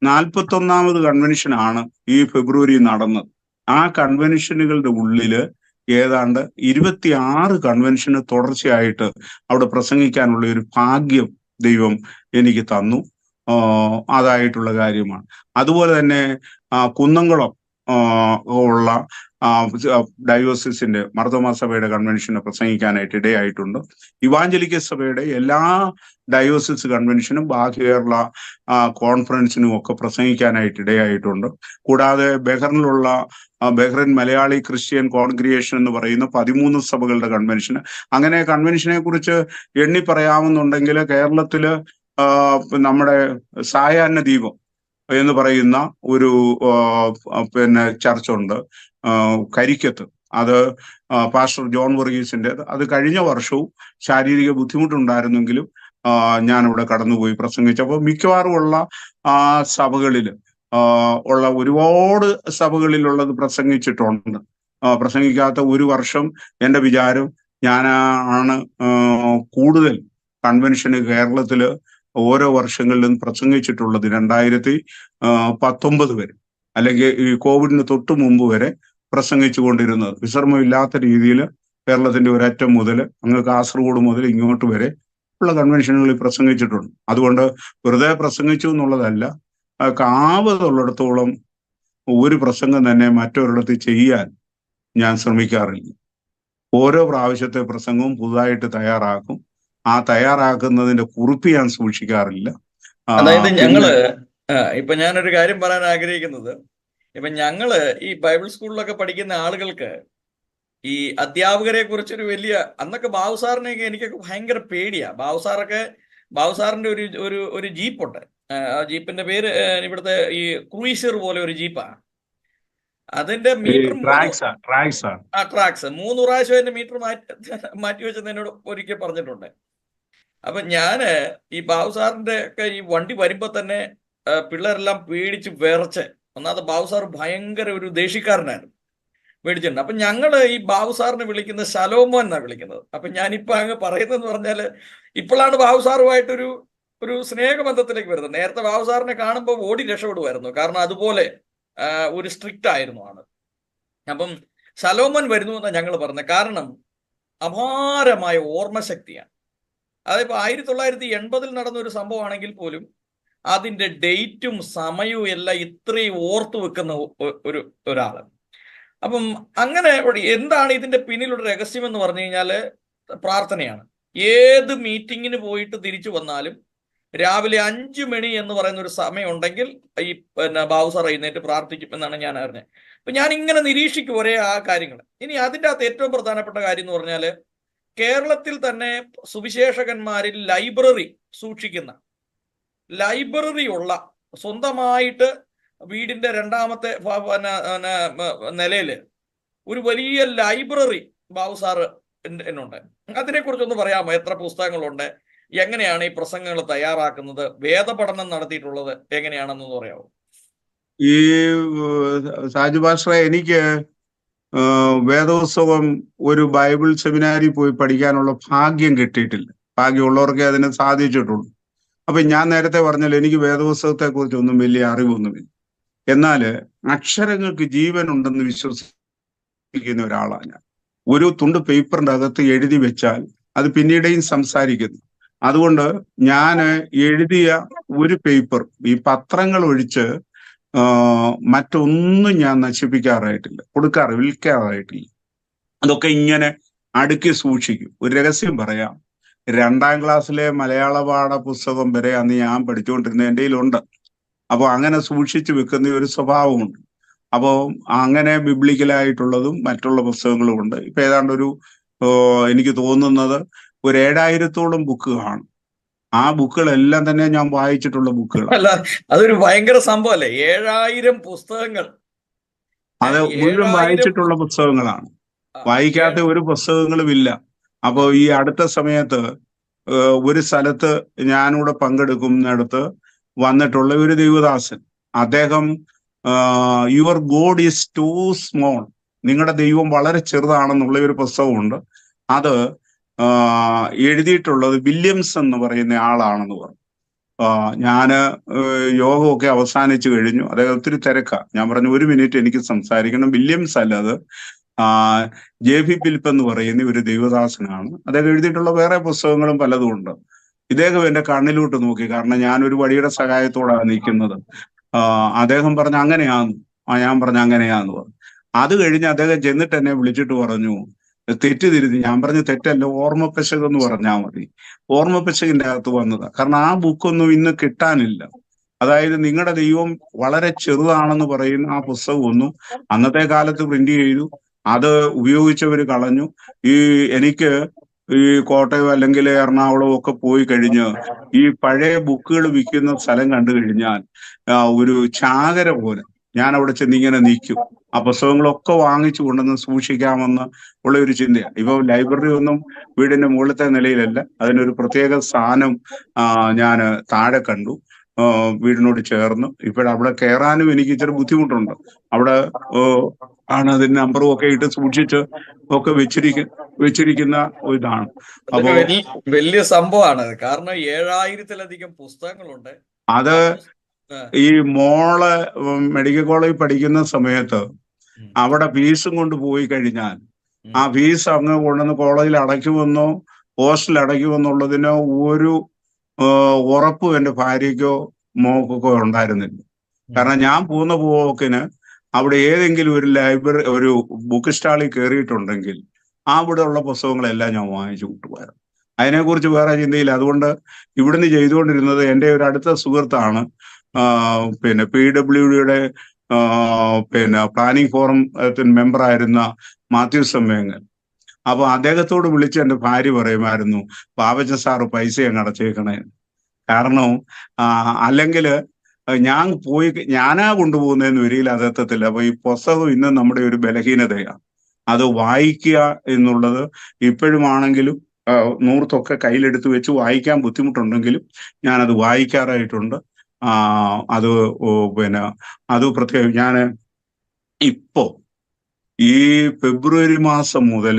41ാമത് കൺവെൻഷനാണ് ഈ ഫെബ്രുവരി നടന്നത്. ആ കൺവെൻഷനുകളുടെ ഉള്ളില് ഏതാണ്ട് 26 കൺവെൻഷന് തുടർച്ചയായിട്ട് അവിടെ പ്രസംഗിക്കാനുള്ള ഒരു ഭാഗ്യം ദൈവം എനിക്ക് തന്നു. അതായിട്ടുള്ള കാര്യമാണ്. അതുപോലെ തന്നെ കുന്നംകുളം ഉള്ള ഡയോസിസിന്റെ മർദ്ദമ സഭയുടെ കൺവെൻഷന് പ്രസംഗിക്കാനായിട്ട് ഇടയായിട്ടുണ്ട്. ഇവാഞ്ചലിക്ക സഭയുടെ എല്ലാ ഡയോസിസ് കൺവെൻഷനും ബാഹ്യ കേരള കോൺഫറൻസിനും ഒക്കെ പ്രസംഗിക്കാനായിട്ട് ഇടയായിട്ടുണ്ട്. കൂടാതെ ബഹ്റിനിലുള്ള ബഹ്റിൻ മലയാളി ക്രിസ്ത്യൻ കോൺഗ്രിഗേഷൻ എന്ന് പറയുന്ന 13 സഭകളുടെ കൺവെൻഷന്, അങ്ങനെ കൺവെൻഷനെ കുറിച്ച് എണ്ണി പറയാമെന്നുണ്ടെങ്കിൽ കേരളത്തില് നമ്മുടെ സായാഹ്ന ദീപം എന്ന് പറയുന്ന ഒരു പിന്നെ ചർച്ച ഉണ്ട് കരിക്കത്ത്. അത് പാസ്റ്റർ ജോൺ വർഗീസിന്റെ. അത് കഴിഞ്ഞ വർഷവും ശാരീരിക ബുദ്ധിമുട്ടുണ്ടായിരുന്നെങ്കിലും ഞാനിവിടെ കടന്നുപോയി പ്രസംഗിച്ചപ്പോൾ മിക്കവാറും ഉള്ള സഭകളിൽ ഉള്ള ഒരുപാട് സഭകളിലുള്ളത് പ്രസംഗിച്ചിട്ടുണ്ട്. പ്രസംഗിക്കാത്ത ഒരു വർഷം എൻ്റെ വിചാരം ഞാനാണ് കൂടുതൽ കൺവെൻഷന് കേരളത്തില് ഓരോ വർഷങ്ങളിലും പ്രസംഗിച്ചിട്ടുള്ളത്. 2019 വരെ, അല്ലെങ്കിൽ ഈ കോവിഡിന് തൊട്ട് മുമ്പ് വരെ പ്രസംഗിച്ചു കൊണ്ടിരുന്നത് വിശ്രമമില്ലാത്ത രീതിയിൽ കേരളത്തിന്റെ ഒരറ്റം മുതൽ അങ്ങ് കാസർഗോഡ് മുതൽ ഇങ്ങോട്ട് വരെ ഉള്ള കൺവെൻഷനുകളിൽ പ്രസംഗിച്ചിട്ടുണ്ട്. അതുകൊണ്ട് വെറുതെ പ്രസംഗിച്ചു എന്നുള്ളതല്ല, ആവതുള്ളിടത്തോളം ഒരു പ്രസംഗം തന്നെ മറ്റൊരിടത്ത് ചെയ്യാൻ ഞാൻ ശ്രമിക്കാറില്ല. ഓരോ പ്രാവശ്യത്തെ പ്രസംഗവും പുതുതായിട്ട് തയ്യാറാക്കും. ആ തയ്യാറാക്കുന്നതിന്റെ കുറിപ്പ് ഞാൻ സൂക്ഷിക്കാറില്ല. അതായത് ഇപ്പൊ ഞാനൊരു കാര്യം പറയാൻ ആഗ്രഹിക്കുന്നത്, ഇപ്പൊ ഞങ്ങള് ഈ ബൈബിൾ സ്കൂളിലൊക്കെ പഠിക്കുന്ന ആളുകൾക്ക് ഈ അധ്യാപകരെ കുറിച്ചൊരു വലിയ, അന്നൊക്കെ ബാബു സാറിനെയൊക്കെ എനിക്കൊക്കെ ഭയങ്കര പേടിയാ. ബാബു സാറിന്റെ ഒരു ജീപ്പുണ്ട്. ആ ജീപ്പിന്റെ പേര് ഇവിടുത്തെ ഈ ക്രൂയിസർ പോലെ ഒരു ജീപ്പാണ്. അതിന്റെ മീറ്റർ ട്രാക്സ് 3 പ്രാവശ്യം അതിന്റെ മീറ്റർ മാറ്റി വെച്ചെന്ന് എന്നോട് ഒരിക്കൽ പറഞ്ഞിട്ടുണ്ട്. അപ്പൊ ഞാന് ഈ ബാബു സാറിന്റെ ഒക്കെ ഈ വണ്ടി വരുമ്പോ തന്നെ പിള്ളേരെല്ലാം പേടിച്ച് വിറച്ച്, ഒന്നാമത് ബാബു സാർ ഭയങ്കര ഒരു ദേഷ്യക്കാരനായിരുന്നു, പേടിച്ചിട്ടുണ്ട്. അപ്പൊ ഞങ്ങള് ഈ ബാബു സാറിനെ വിളിക്കുന്നത് ശലോമോൻ എന്നാണ് വിളിക്കുന്നത്. അപ്പൊ ഞാനിപ്പോ അങ്ങ് പറയുന്നതെന്ന് പറഞ്ഞാല്, ഇപ്പോഴാണ് ബാബു സാറുമായിട്ടൊരു സ്നേഹബന്ധത്തിലേക്ക് വരുന്നത്. നേരത്തെ ബാബു സാറിനെ കാണുമ്പോൾ ഓടി രക്ഷപ്പെടുമായിരുന്നു, കാരണം അതുപോലെ ഒരു സ്ട്രിക്റ്റ് ആയിരുന്നു ആണ്. അപ്പം ശലോമോൻ വരുന്നു എന്നാണ് ഞങ്ങൾ പറഞ്ഞത്. കാരണം അപാരമായ ഓർമ്മശക്തിയാണ്. അതിപ്പോ 1980 നടന്ന ഒരു സംഭവമാണെങ്കിൽ പോലും അതിന്റെ ഡേറ്റും സമയവും എല്ലാം ഇത്രയും ഓർത്തു വെക്കുന്ന ഒരാള്. അപ്പം അങ്ങനെ എന്താണ് ഇതിന്റെ പിന്നിലൊരു രഹസ്യം എന്ന് പറഞ്ഞു കഴിഞ്ഞാല് പ്രാർത്ഥനയാണ്. ഏത് മീറ്റിങ്ങിന് പോയിട്ട് തിരിച്ചു വന്നാലും രാവിലെ 5 മണി എന്ന് പറയുന്ന ഒരു സമയം ഉണ്ടെങ്കിൽ ഈ ബാബു സാർ എഴുന്നേറ്റ് പ്രാർത്ഥിക്കും എന്നാണ് ഞാൻ അറിഞ്ഞത്. അപ്പൊ ഞാൻ ഇങ്ങനെ നിരീക്ഷിക്കും ഒരേ ആ കാര്യങ്ങൾ. ഇനി അതിൻ്റെ അകത്ത് ഏറ്റവും പ്രധാനപ്പെട്ട കാര്യം എന്ന് പറഞ്ഞാല്, കേരളത്തിൽ തന്നെ സുവിശേഷകന്മാരിൽ ലൈബ്രറി സൂക്ഷിക്കുന്ന, ലൈബ്രറി ഉള്ള, സ്വന്തമായിട്ട് വീടിന്റെ 2ാമത്തെ നിലയില് ഒരു വലിയ ലൈബ്രറി ബാബു സാറ് എന്നുണ്ട്. അതിനെക്കുറിച്ചൊന്ന് പറയാമോ? എത്ര പുസ്തകങ്ങളുണ്ട്, എങ്ങനെയാണ് ഈ പ്രസംഗങ്ങൾ തയ്യാറാക്കുന്നത്, വേദപഠനം നടത്തിയിട്ടുള്ളത് എങ്ങനെയാണെന്ന് പറയാമോ? ഈ സാജു ഭാഷ, എനിക്ക് വേദോത്സവം ഒരു ബൈബിൾ സെമിനാരിൽ പോയി പഠിക്കാനുള്ള ഭാഗ്യം കിട്ടിയിട്ടില്ല. ഭാഗ്യമുള്ളവർക്കേ അതിന് സാധിച്ചിട്ടുള്ളൂ. അപ്പൊ ഞാൻ നേരത്തെ പറഞ്ഞല്ലോ, എനിക്ക് വേദോത്സവത്തെ കുറിച്ചൊന്നും വലിയ അറിവൊന്നുമില്ല. എന്നാൽ അക്ഷരങ്ങൾക്ക് ജീവൻ ഉണ്ടെന്ന് വിശ്വസിക്കുന്ന ഒരാളാണ് ഞാൻ. ഒരു തുണ്ട് പേപ്പറിന്റെ അകത്ത് എഴുതി വെച്ചാൽ അത് പിന്നീടെയും സംസാരിക്കുന്നു. അതുകൊണ്ട് ഞാൻ എഴുതിയ ഒരു പേപ്പർ, ഈ പത്രങ്ങൾ ഒഴിച്ച് മറ്റൊന്നും ഞാൻ നശിപ്പിക്കാറായിട്ടില്ല, വിൽക്കാറായിട്ടില്ല. അതൊക്കെ ഇങ്ങനെ അടുക്കി സൂക്ഷിക്കും. ഒരു രഹസ്യം പറയാം, 2ാം ക്ലാസ്സിലെ മലയാള പാഠ പുസ്തകം വരെ അന്ന് ഞാൻ പഠിച്ചുകൊണ്ടിരുന്ന എൻ്റെ കയ്യിലുണ്ട്. അപ്പോൾ അങ്ങനെ സൂക്ഷിച്ചു വെക്കുന്ന ഒരു സ്വഭാവമുണ്ട്. അപ്പോൾ അങ്ങനെ ബിബ്ലിക്കലായിട്ടുള്ളതും മറ്റുള്ള പുസ്തകങ്ങളും ഉണ്ട്. ഇപ്പൊ ഏതാണ്ട് എനിക്ക് തോന്നുന്നത് ഒരു 7000-ഓളം ബുക്കുകളാണ്. ആ ബുക്കുകളെല്ലാം തന്നെ ഞാൻ വായിച്ചിട്ടുള്ള ബുക്കുകളാണ്. അല്ല, അതൊരു ഭയങ്കര സംഭവമല്ലേ, 7000 പുസ്തകങ്ങൾ. അത് മുഴുവൻ വായിച്ചിട്ടുള്ള പുസ്തകങ്ങളാണ്. വായിക്കാത്ത ഒരു പുസ്തകങ്ങളും ഇല്ല. അപ്പോൾ ഈ അടുത്ത സമയത്ത് ഒരു സ്ഥലത്ത് ഞാനിവിടെ പങ്കെടുക്കുന്നിടത്ത് വന്നിട്ടുള്ള ഒരു ദൈവദാസൻ, അദ്ദേഹം your God is too small, നിങ്ങളുടെ ദൈവം വളരെ ചെറുതാണെന്നുള്ള ഒരു പുസ്തകമുണ്ട്. അത് എഴുതിയിട്ടുള്ളത് വില്യംസ് എന്ന് പറയുന്ന ആളാണെന്ന് പറഞ്ഞു. ഞാന് യോഗമൊക്കെ അവസാനിച്ചു കഴിഞ്ഞു. അദ്ദേഹം ഒത്തിരി തിരക്കാ. ഞാൻ പറഞ്ഞു 1 മിനിറ്റ് എനിക്ക് സംസാരിക്കണം. വില്യംസ് അല്ല, അത് ജെ.ബി. ഫിലിപ്പ് എന്ന് പറയുന്ന ഒരു ദൈവദാസനാണ്. അദ്ദേഹം എഴുതിയിട്ടുള്ള വേറെ പുസ്തകങ്ങളും പലതും ഉണ്ട്. ഇദ്ദേഹം എന്റെ കണ്ണിലോട്ട് നോക്കി, കാരണം ഞാനൊരു വഴിയുടെ സഹായത്തോടാണ് നിൽക്കുന്നത്. അദ്ദേഹം പറഞ്ഞ അങ്ങനെയാന്ന്. ഞാൻ പറഞ്ഞ അങ്ങനെയാന്ന് പറഞ്ഞു. അത് കഴിഞ്ഞ് അദ്ദേഹം ചെന്നിട്ട് എന്നെ വിളിച്ചിട്ട് പറഞ്ഞു തെറ്റ് തിരുത്തി. ഞാൻ പറഞ്ഞു തെറ്റല്ല, ഓർമ്മപ്പെശക് എന്ന് പറഞ്ഞാൽ മതി. ഓർമ്മപ്പെശകിന്റെ അകത്ത് വന്നതാ. കാരണം ആ ബുക്കൊന്നും ഇന്ന് കിട്ടാനില്ല. അതായത് നിങ്ങളുടെ ദൈവം വളരെ ചെറുതാണെന്ന് പറയുന്ന ആ പുസ്തകമൊന്നും അന്നത്തെ കാലത്ത് പ്രിന്റ് ചെയ്തു. അത് ഉപയോഗിച്ചവര് കളഞ്ഞു. എനിക്ക് ഈ കോട്ടയം അല്ലെങ്കിൽ എറണാകുളം ഒക്കെ പോയി കഴിഞ്ഞ് ഈ പഴയ ബുക്കുകൾ വിൽക്കുന്ന സ്ഥലം കണ്ടു കഴിഞ്ഞാൽ ഒരു ചാകര പോലെ ഞാൻ അവിടെ ചെന്ന് ഇങ്ങനെ നിൽക്കും. ആ പുസ്തകങ്ങളൊക്കെ വാങ്ങിച്ചു കൊണ്ടുവന്ന് സൂക്ഷിക്കാമെന്ന് ഉള്ള ഒരു ചിന്തയാണ്. ഇപ്പൊ ലൈബ്രറി ഒന്നും വീടിന്റെ മുകളിലത്തെ നിലയിലല്ല, അതിനൊരു പ്രത്യേക സ്ഥാനം ഞാൻ താഴെ കണ്ടു, വീടിനോട് ചേർന്ന്. ഇപ്പോഴവിടെ കയറാനും എനിക്ക് ഇച്ചിരി ബുദ്ധിമുട്ടുണ്ട്. അവിടെ ആണ് അതിന്റെ നമ്പറും ഒക്കെ ഇട്ട് സൂക്ഷിച്ച് ഒക്കെ വെച്ചിരിക്കുന്ന ഇതാണ്. അപ്പോ വലിയ സംഭവമാണ്. കാരണം 7000-ലധികം പുസ്തകങ്ങളുണ്ട്. അത് ഈ മോള് മെഡിക്കൽ കോളേജിൽ പഠിക്കുന്ന സമയത്ത് അവിടെ ഫീസും കൊണ്ട് പോയി കഴിഞ്ഞാൽ ആ ഫീസ് അങ്ങ് കൊണ്ടുവന്ന് കോളേജിൽ അടയ്ക്കുമെന്നോ ഹോസ്റ്റലിൽ അടയ്ക്കുമെന്നുള്ളതിനോ ഒരു ഉറപ്പും എൻ്റെ ഭാര്യയ്ക്കോ മോക്കൊക്കെ ഉണ്ടായിരുന്നില്ല. കാരണം ഞാൻ പോകുന്ന പോക്കിന് അവിടെ ഏതെങ്കിലും ഒരു ലൈബ്രറി, ഒരു ബുക്ക് സ്റ്റാളിൽ കയറിയിട്ടുണ്ടെങ്കിൽ അവിടെ ഉള്ള പുസ്തകങ്ങളെല്ലാം ഞാൻ വാങ്ങിച്ചു കൂട്ടുമായിരുന്നു. അതിനെക്കുറിച്ച് വേറെ ചിന്തയില്ല. അതുകൊണ്ട് ഇവിടുന്ന് ചെയ്തുകൊണ്ടിരുന്നത് എൻ്റെ ഒരു അടുത്ത സുഹൃത്താണ്, പിന്നെ PWDയുടെ പ്ലാനിംഗ് ഫോറം മെമ്പറായിരുന്ന മാത്യു സമ്മേങ്ങൽ. അപ്പൊ അദ്ദേഹത്തോട് വിളിച്ച് എൻ്റെ ഭാര്യ പറയുമായിരുന്നു, പാപ്പച്ചൻ സാറ് പൈസ അങ്ങ് അടച്ചേക്കണേ. കാരണം അല്ലെങ്കിൽ ഞാനാ കൊണ്ടുപോകുന്നതെന്ന് വരികയിൽ അതെത്തത്തില്ല. അപ്പൊ ഈ പുസ്തകം ഇന്ന് നമ്മുടെ ഒരു ബലഹീനതയാണ്. അത് വായിക്കുക എന്നുള്ളത് ഇപ്പോഴുമാണെങ്കിലും നൂർത്തൊക്കെ കയ്യിലെടുത്ത് വെച്ച് വായിക്കാൻ ബുദ്ധിമുട്ടുണ്ടെങ്കിലും ഞാനത് വായിക്കാറായിട്ടുണ്ട്. അത് അത് പ്രത്യേകം ഞാൻ ഇപ്പോ ഈ ഫെബ്രുവരി മാസം മുതൽ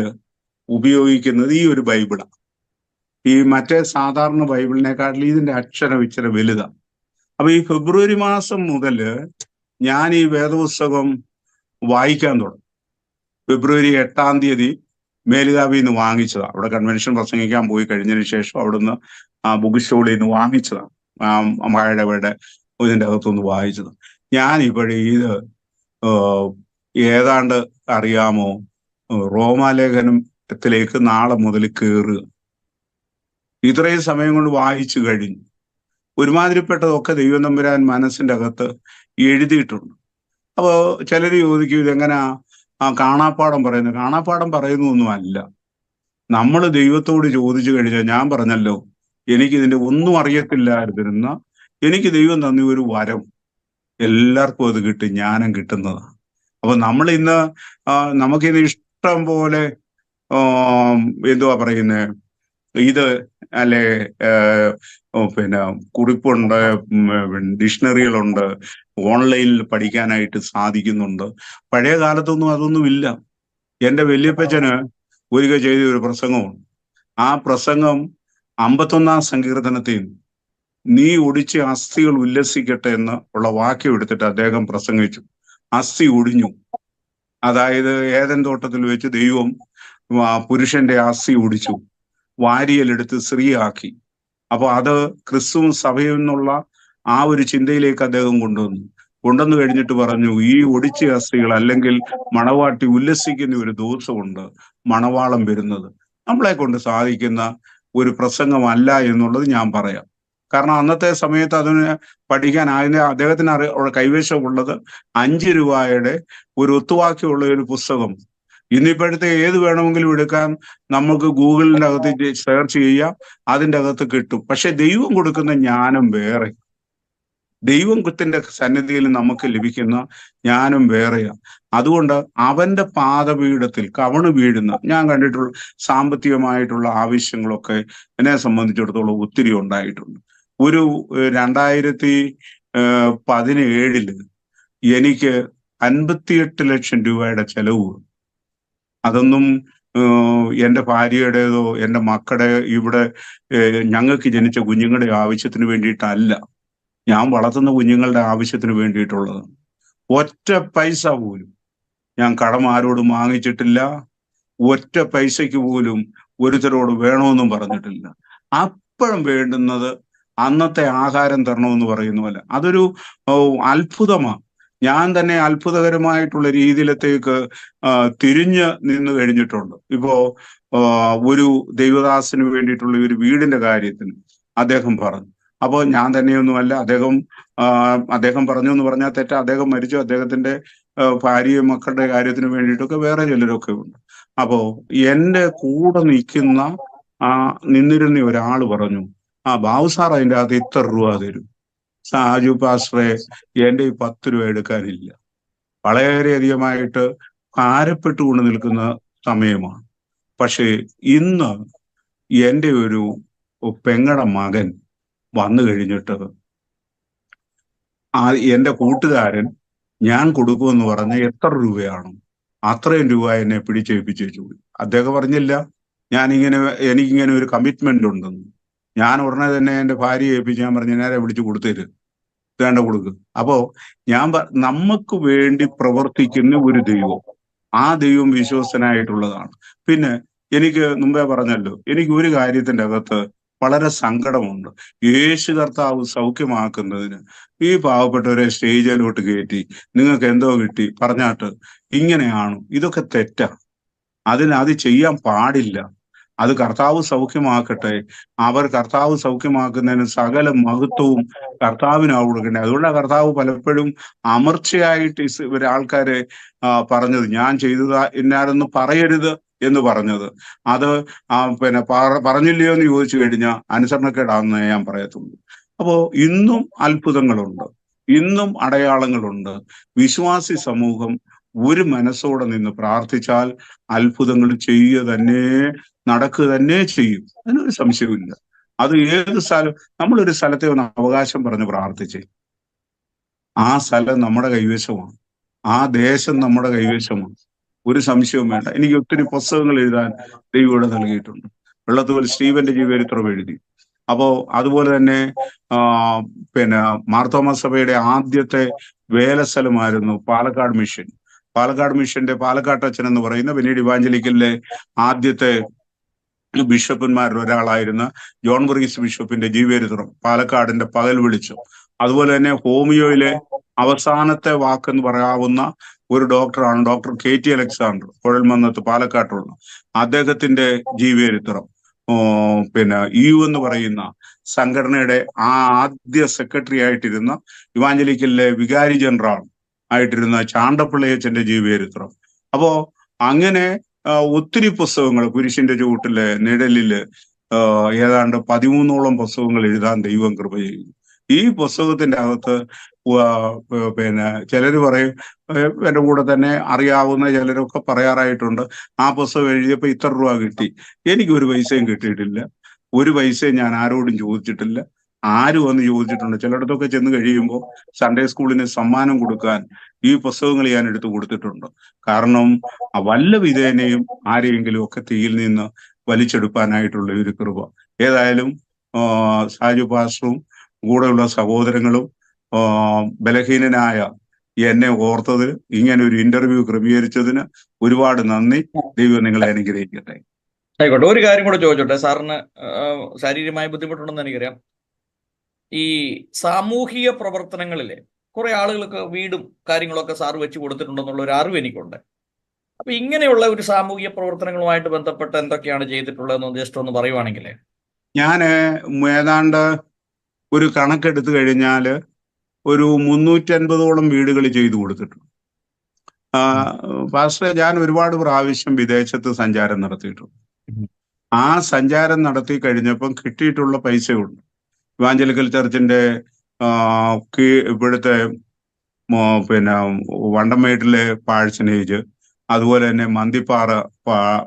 ഉപയോഗിക്കുന്നത് ഈ ഒരു ബൈബിളാണ്. ഈ മറ്റേ സാധാരണ ബൈബിളിനെക്കാട്ടിൽ ഇതിന്റെ അക്ഷരം ഇച്ചിരി വലുതാണ്. അപ്പൊ ഈ ഫെബ്രുവരി മാസം മുതൽ ഞാൻ ഈ വേദപുസ്തകം വായിക്കാൻ തുടങ്ങി. ഫെബ്രുവരി 8-ാം തീയതി മേലുകാവിൽ നിന്ന് വാങ്ങിച്ചതാണ്. അവിടെ കൺവെൻഷൻ പ്രസംഗിക്കാൻ പോയി കഴിഞ്ഞതിന് ശേഷം അവിടുന്ന് ബുക്ക് സ്റ്റോളിൽ നിന്ന് വാങ്ങിച്ചതാണ്. മഴയുടെ ഇതിൻ്റെ അകത്തൊന്ന് വായിച്ചത്. ഞാൻ ഇപ്പോഴേ ഇത് ഏതാണ്ട് അറിയാമോ, റോമാലേഖനത്തിലേക്ക് നാളെ മുതൽ കയറുക. ഇത്രയും സമയം കൊണ്ട് വായിച്ചു കഴിഞ്ഞു. ഒരുമാതിരിപ്പെട്ടതൊക്കെ ദൈവം തമ്പുരാൻ മനസ്സിന്റെ അകത്ത് എഴുതിയിട്ടുണ്ട്. അപ്പോൾ ചിലർ ചോദിക്കും ഇതെങ്ങനാ കാണാപ്പാടം പറയുന്നത്? കാണാപ്പാടം പറയുന്നൊന്നും അല്ല. നമ്മൾ ദൈവത്തോട് ചോദിച്ചു കഴിഞ്ഞാൽ, ഞാൻ പറഞ്ഞല്ലോ എനിക്കിതിന്റെ ഒന്നും അറിയത്തില്ലായിരുന്ന എനിക്ക് ദൈവം തന്ന ഒരു വരം, എല്ലാവർക്കും അത് കിട്ടി, ജ്ഞാനം കിട്ടുന്നതാണ്. അപ്പൊ നമ്മൾ ഇന്ന് നമുക്കിത് ഇഷ്ടം പോലെ എന്തുവാ പറയുന്നത്, ഇത് അല്ലെ കുറിപ്പുണ്ട്, ഡിക്ഷണറികളുണ്ട്, ഓൺലൈനിൽ പഠിക്കാനായിട്ട് സാധിക്കുന്നുണ്ട്. പഴയ കാലത്തൊന്നും അതൊന്നും ഇല്ല. എൻ്റെ വല്യപ്പച്ചന് ഒരിക്കൽ ചെയ്ത ഒരു പ്രസംഗമുണ്ട്. ആ പ്രസംഗം 51-ാം സങ്കീർത്തനത്തിൽ നീ ഒടിച്ച് അസ്ഥികൾ ഉല്ലസിക്കട്ടെ എന്ന് ഉള്ള വാക്യം എടുത്തിട്ട് അദ്ദേഹം പ്രസംഗിച്ചു. അസ്ഥി ഒടിഞ്ഞു. അതായത് ഏദൻ തോട്ടത്തിൽ വെച്ച് ദൈവം പുരുഷന്റെ അസ്ഥി ഒടിച്ചു, വാരിയലെടുത്ത് സ്ത്രീയാക്കി. അപ്പൊ അത് ക്രിസ്തുവും സഭയിൽ നിന്നുള്ള ആ ഒരു ചിന്തയിലേക്ക് അദ്ദേഹം കൊണ്ടുവന്നു കഴിഞ്ഞിട്ട് പറഞ്ഞു, ഈ ഒടിച്ച അസ്ഥികൾ അല്ലെങ്കിൽ മണവാട്ടി ഉല്ലസിക്കുന്ന ഒരു ദിവസമുണ്ട്, മണവാളം വരുന്നത്. നമ്മളെ കൊണ്ട് സാധിക്കുന്ന ഒരു പ്രസംഗമല്ല എന്നുള്ളത് ഞാൻ പറയാം. കാരണം അന്നത്തെ സമയത്ത് അതിന് പഠിക്കാൻ അദ്ദേഹത്തിന് കൈവശമുള്ളത് 5 രൂപയുടെ ഒരു ഒത്തുവാക്കിയുള്ള ഒരു പുസ്തകം. ഇന്നിപ്പോഴത്തെ ഏത് വേണമെങ്കിലും എടുക്കാൻ നമുക്ക് ഗൂഗിളിന്റെ അകത്ത് സെർച്ച് ചെയ്യാം, അതിൻ്റെ അകത്ത് കിട്ടും. പക്ഷെ ദൈവം കൊടുക്കുന്ന ജ്ഞാനം വേറെ, ദൈവത്തിന്റെ സന്നിധിയിൽ നമുക്ക് ലഭിക്കുന്ന ജ്ഞാനം വേറെയാണ്. അതുകൊണ്ട് അവന്റെ പാദപീഠത്തിൽ കവണ് വീഴുന്ന ഞാൻ കണ്ടിട്ടുള്ള സാമ്പത്തികമായിട്ടുള്ള ആവശ്യങ്ങളൊക്കെ എന്നെ സംബന്ധിച്ചിടത്തോളം ഒത്തിരി ഉണ്ടായിട്ടുണ്ട്. ഒരു 2017 എനിക്ക് 58 ലക്ഷം രൂപയുടെ ചെലവ്. അതൊന്നും എൻ്റെ ഭാര്യയുടേതോ എൻ്റെ മക്കളുടെ ഇവിടെ ഞങ്ങൾക്ക് ജനിച്ച കുഞ്ഞുങ്ങളുടെ ആവശ്യത്തിന് വേണ്ടിയിട്ടല്ല, ഞാൻ വളർത്തുന്ന കുഞ്ഞുങ്ങളുടെ ആവശ്യത്തിന് വേണ്ടിയിട്ടുള്ളതാണ്. ഒറ്റ പൈസ പോലും ഞാൻ കടം ആരോടും വാങ്ങിച്ചിട്ടില്ല. ഒറ്റ പൈസയ്ക്ക് പോലും ഒരുത്തരോട് വേണമെന്നും പറഞ്ഞിട്ടില്ല. അപ്പോഴും വേണ്ടുന്നത് അന്നത്തെ ആഹാരം തരണമെന്ന് പറയുന്നതല്ല. അതൊരു അത്ഭുതമാണ്. ഞാൻ തന്നെ അത്ഭുതകരമായിട്ടുള്ള രീതിയിലത്തേക്ക് തിരിഞ്ഞ് നിന്ന് കഴിഞ്ഞിട്ടുണ്ട്. ഇപ്പോ ഒരു ദൈവദാസന് വേണ്ടിയിട്ടുള്ള ഒരു വീടിന്റെ കാര്യത്തിന് അദ്ദേഹം പറഞ്ഞു. അപ്പോൾ ഞാൻ തന്നെയൊന്നുമല്ല, അദ്ദേഹം പറഞ്ഞു എന്ന് പറഞ്ഞാൽ തെറ്റ. അദ്ദേഹം മരിച്ചു. അദ്ദേഹത്തിന്റെ ഭാര്യയും മക്കളുടെ കാര്യത്തിന് വേണ്ടിയിട്ടൊക്കെ വേറെ ചിലരൊക്കെ ഉണ്ട്. അപ്പോ എന്റെ കൂടെ നിന്നിരുന്ന ഒരാള് പറഞ്ഞു, ബാബു സാർ അതിൻ്റെ അകത്ത് ഇത്ര രൂപ തരും. സാജു പാസ്റ്ററെ, എൻ്റെ ഈ 10 രൂപ എടുക്കാനില്ല. വളരെയധികമായിട്ട് ഭാരപ്പെട്ടുകൊണ്ട് നിൽക്കുന്ന സമയമാണ്. പക്ഷേ ഇന്ന് എൻ്റെ ഒരു പെങ്ങളുടെ മകൻ വന്നു കഴിഞ്ഞിട്ട് എൻ്റെ കൂട്ടുകാരൻ ഞാൻ കൊടുക്കുമെന്ന് പറഞ്ഞ എത്ര രൂപയാണ്, അത്രയും രൂപ എന്നെ പിടിച്ചേൽപ്പിച്ചു പോയി. അദ്ദേഹം പറഞ്ഞില്ല എനിക്കിങ്ങനെ ഒരു കമ്മിറ്റ്മെന്റ് ഉണ്ടെന്ന്. ഞാൻ ഉടനെ തന്നെ എൻ്റെ ഭാര്യയെ ഏൽപ്പിച്ച് ഞാൻ പറഞ്ഞു, നേരെ വിളിച്ച് കൊടുത്തേര്, വേണ്ട കൊടുക്ക്. അപ്പോ നമുക്ക് വേണ്ടി പ്രവർത്തിക്കുന്ന ഒരു ദൈവം, ആ ദൈവം വിശ്വസ്തനായിട്ടുള്ളതാണ്. പിന്നെ എനിക്ക് മുമ്പേ പറഞ്ഞല്ലോ, എനിക്ക് ഒരു കാര്യത്തിന്റെ അകത്ത് വളരെ സങ്കടമുണ്ട്. യേശു കർത്താവ് സൗഖ്യമാക്കുന്നതിന് ഈ പാവപ്പെട്ടവരെ സ്റ്റേജിലോട്ട് കയറ്റി നിങ്ങൾക്ക് എന്തോ കിട്ടി പറഞ്ഞാട്ട് ഇങ്ങനെയാണ്. ഇതൊക്കെ തെറ്റാ. അത് ചെയ്യാൻ പാടില്ല. അത് കർത്താവ് സൗഖ്യമാക്കട്ടെ. കർത്താവ് സൗഖ്യമാക്കുന്നതിന് സകല മഹത്വവും കർത്താവിനാണ് കൊടുക്കണ്ടേ. അതുകൊണ്ടാണ് കർത്താവ് പലപ്പോഴും അമർച്ചയായിട്ട് ആൾക്കാരെ പറഞ്ഞത്, ഞാൻ ചെയ്തതാ ഇന്നാരെന്ന് പറയരുത് എന്ന് പറഞ്ഞത്. അത് പറഞ്ഞില്ലയോ എന്ന് ചോദിച്ചു കഴിഞ്ഞാൽ അനുസരണക്കേടാണെന്ന് ഞാൻ പറയത്തുള്ളൂ. അപ്പോ ഇന്നും അത്ഭുതങ്ങളുണ്ട്, ഇന്നും അടയാളങ്ങളുണ്ട്. വിശ്വാസി സമൂഹം ഒരു മനസ്സോടെ നിന്ന് പ്രാർത്ഥിച്ചാൽ അത്ഭുതങ്ങൾ നടക്കുക തന്നെ ചെയ്യും. അതിനൊരു സംശയമില്ല. അത് ഏത് സ്ഥലം, നമ്മളൊരു സ്ഥലത്തെ ഒന്ന് അവകാശം പറഞ്ഞ് പ്രാർത്ഥിച്ചേ, ആ സ്ഥലം നമ്മുടെ കൈവശമാണ്, ആ ദേശം നമ്മുടെ കൈവശമാണ്. ഒരു സംശയവും വേണ്ട. എനിക്ക് ഒത്തിരി പുസ്തകങ്ങൾ എഴുതാൻ ദൈവം നൽകിയിട്ടുണ്ട്. വെള്ളത്തോൾ സ്റ്റീവന്റെ ജീവചരിത്രം എഴുതി. അപ്പോ അതുപോലെ തന്നെ മാർത്തോമാ സഭയുടെ ആദ്യത്തെ വേലസ്ഥലമായിരുന്നു പാലക്കാട് മിഷൻ. പാലക്കാട് മിഷന്റെ പാലക്കാട്ടച്ഛൻ എന്ന് പറയുന്ന പിന്നീട് ഇവാഞ്ചലിക്കലിലെ ആദ്യത്തെ ബിഷപ്പന്മാരിൽ ഒരാളായിരുന്ന ജോൺ വർഗീസ് ബിഷപ്പിന്റെ ജീവചരിത്രം, പാലക്കാടിന്റെ പകൽ വെളിച്ചം. അതുപോലെ തന്നെ ഹോമിയോയിലെ അവസാനത്തെ വാക്കെന്ന് പറയാവുന്ന ഒരു ഡോക്ടറാണ് ഡോക്ടർ KT അലക്സാണ്ടർ, കുഴൽമന്നത്ത് പാലക്കാട്ടുള്ള. അദ്ദേഹത്തിന്റെ ജീവചരിത്രം, EU എന്ന് പറയുന്ന സംഘടനയുടെ ആദ്യ സെക്രട്ടറി ആയിട്ടിരുന്ന ഇവാഞ്ചലിക്കലിലെ വികാരി ജനറൽ ആയിട്ടിരുന്ന ചാണ്ടപ്പിള്ളയച്ചന്റെ ജീവചരിത്രം. അപ്പോ അങ്ങനെ ഒത്തിരി പുസ്തകങ്ങൾ, കുരിശിന്റെ ചുവട്ടില്, നിഴലില് ഏതാണ്ട് 13ഓളം പുസ്തകങ്ങൾ എഴുതാൻ ദൈവം കൃപ ചെയ്തു. ഈ പുസ്തകത്തിന്റെ അകത്ത് ചിലര് പറയും, എൻ്റെ കൂടെ തന്നെ അറിയാവുന്ന ചിലരൊക്കെ പറയാറായിട്ടുണ്ട്, ആ പുസ്തകം എഴുതിയപ്പോ ഇത്ര രൂപ കിട്ടി. എനിക്ക് ഒരു പൈസയും കിട്ടിയിട്ടില്ല. ഒരു പൈസയും ഞാൻ ആരോടും ചോദിച്ചിട്ടില്ല. ആര് വന്ന് ചോദിച്ചിട്ടുണ്ട്? ചിലയിടത്തൊക്കെ ചെന്ന് കഴിയുമ്പോൾ സൺഡേ സ്കൂളിന് സമ്മാനം കൊടുക്കാൻ ഈ പുസ്തകങ്ങൾ ഞാൻ എടുത്തു കൊടുത്തിട്ടുണ്ട്. കാരണം വല്ല വിധേനയും ആരെയെങ്കിലും ഒക്കെ തീയിൽ നിന്ന് വലിച്ചെടുക്കാനായിട്ടുള്ള ഒരു കൃപ. ഏതായാലും സാജു പാസ്റ്ററും കൂടെയുള്ള സഹോദരങ്ങളും ബലഹീനനായ എന്നെ ഓർത്തതിന്, ഇങ്ങനെ ഒരു ഇന്റർവ്യൂ ക്രമീകരിച്ചതിന് ഒരുപാട് നന്ദി. ദൈവം നിങ്ങളെ അനുഗ്രഹിക്കട്ടെ. ആയിക്കോട്ടെ. ഒരു കാര്യം കൂടെ ചോദിച്ചോട്ടെ. സാറിന് ശാരീരികമായ ബുദ്ധിമുട്ടുണ്ടെന്ന് എനിക്കറിയാം. ഈ സാമൂഹിക പ്രവർത്തനങ്ങളിലെ കുറെ ആളുകൾക്ക് വീടും കാര്യങ്ങളൊക്കെ സാർ വെച്ച് കൊടുത്തിട്ടുണ്ടെന്നുള്ള ഒരു അറിവ് എനിക്കുണ്ട്. അപ്പൊ ഇങ്ങനെയുള്ള ഒരു സാമൂഹിക പ്രവർത്തനങ്ങളുമായിട്ട് ബന്ധപ്പെട്ട് എന്തൊക്കെയാണ് ചെയ്തിട്ടുള്ളതെന്ന് ജസ്റ്റ് ഒന്ന് പറയുവാണെങ്കിൽ. ഞാൻ ഏതാണ്ട് ഒരു കണക്കെടുത്തു കഴിഞ്ഞാൽ ഒരു 350ഓളം വീടുകൾ ചെയ്തു കൊടുത്തിട്ടുണ്ട്. പാസ്റ്റർ, ഞാൻ ഒരുപാട് പ്രാവശ്യം വിദേശത്ത് സഞ്ചാരം നടത്തിയിട്ടുണ്ട്. ആ സഞ്ചാരം നടത്തി കഴിഞ്ഞപ്പം കിട്ടിയിട്ടുള്ള പൈസയുണ്ട്. ഇവാഞ്ചലിക്കൽ ചർച്ചിന്റെ ഇവിടുത്തെ വണ്ടമേട്ടിലെ പാഴ്സനേജ്, അതുപോലെ തന്നെ മന്തിപ്പാറ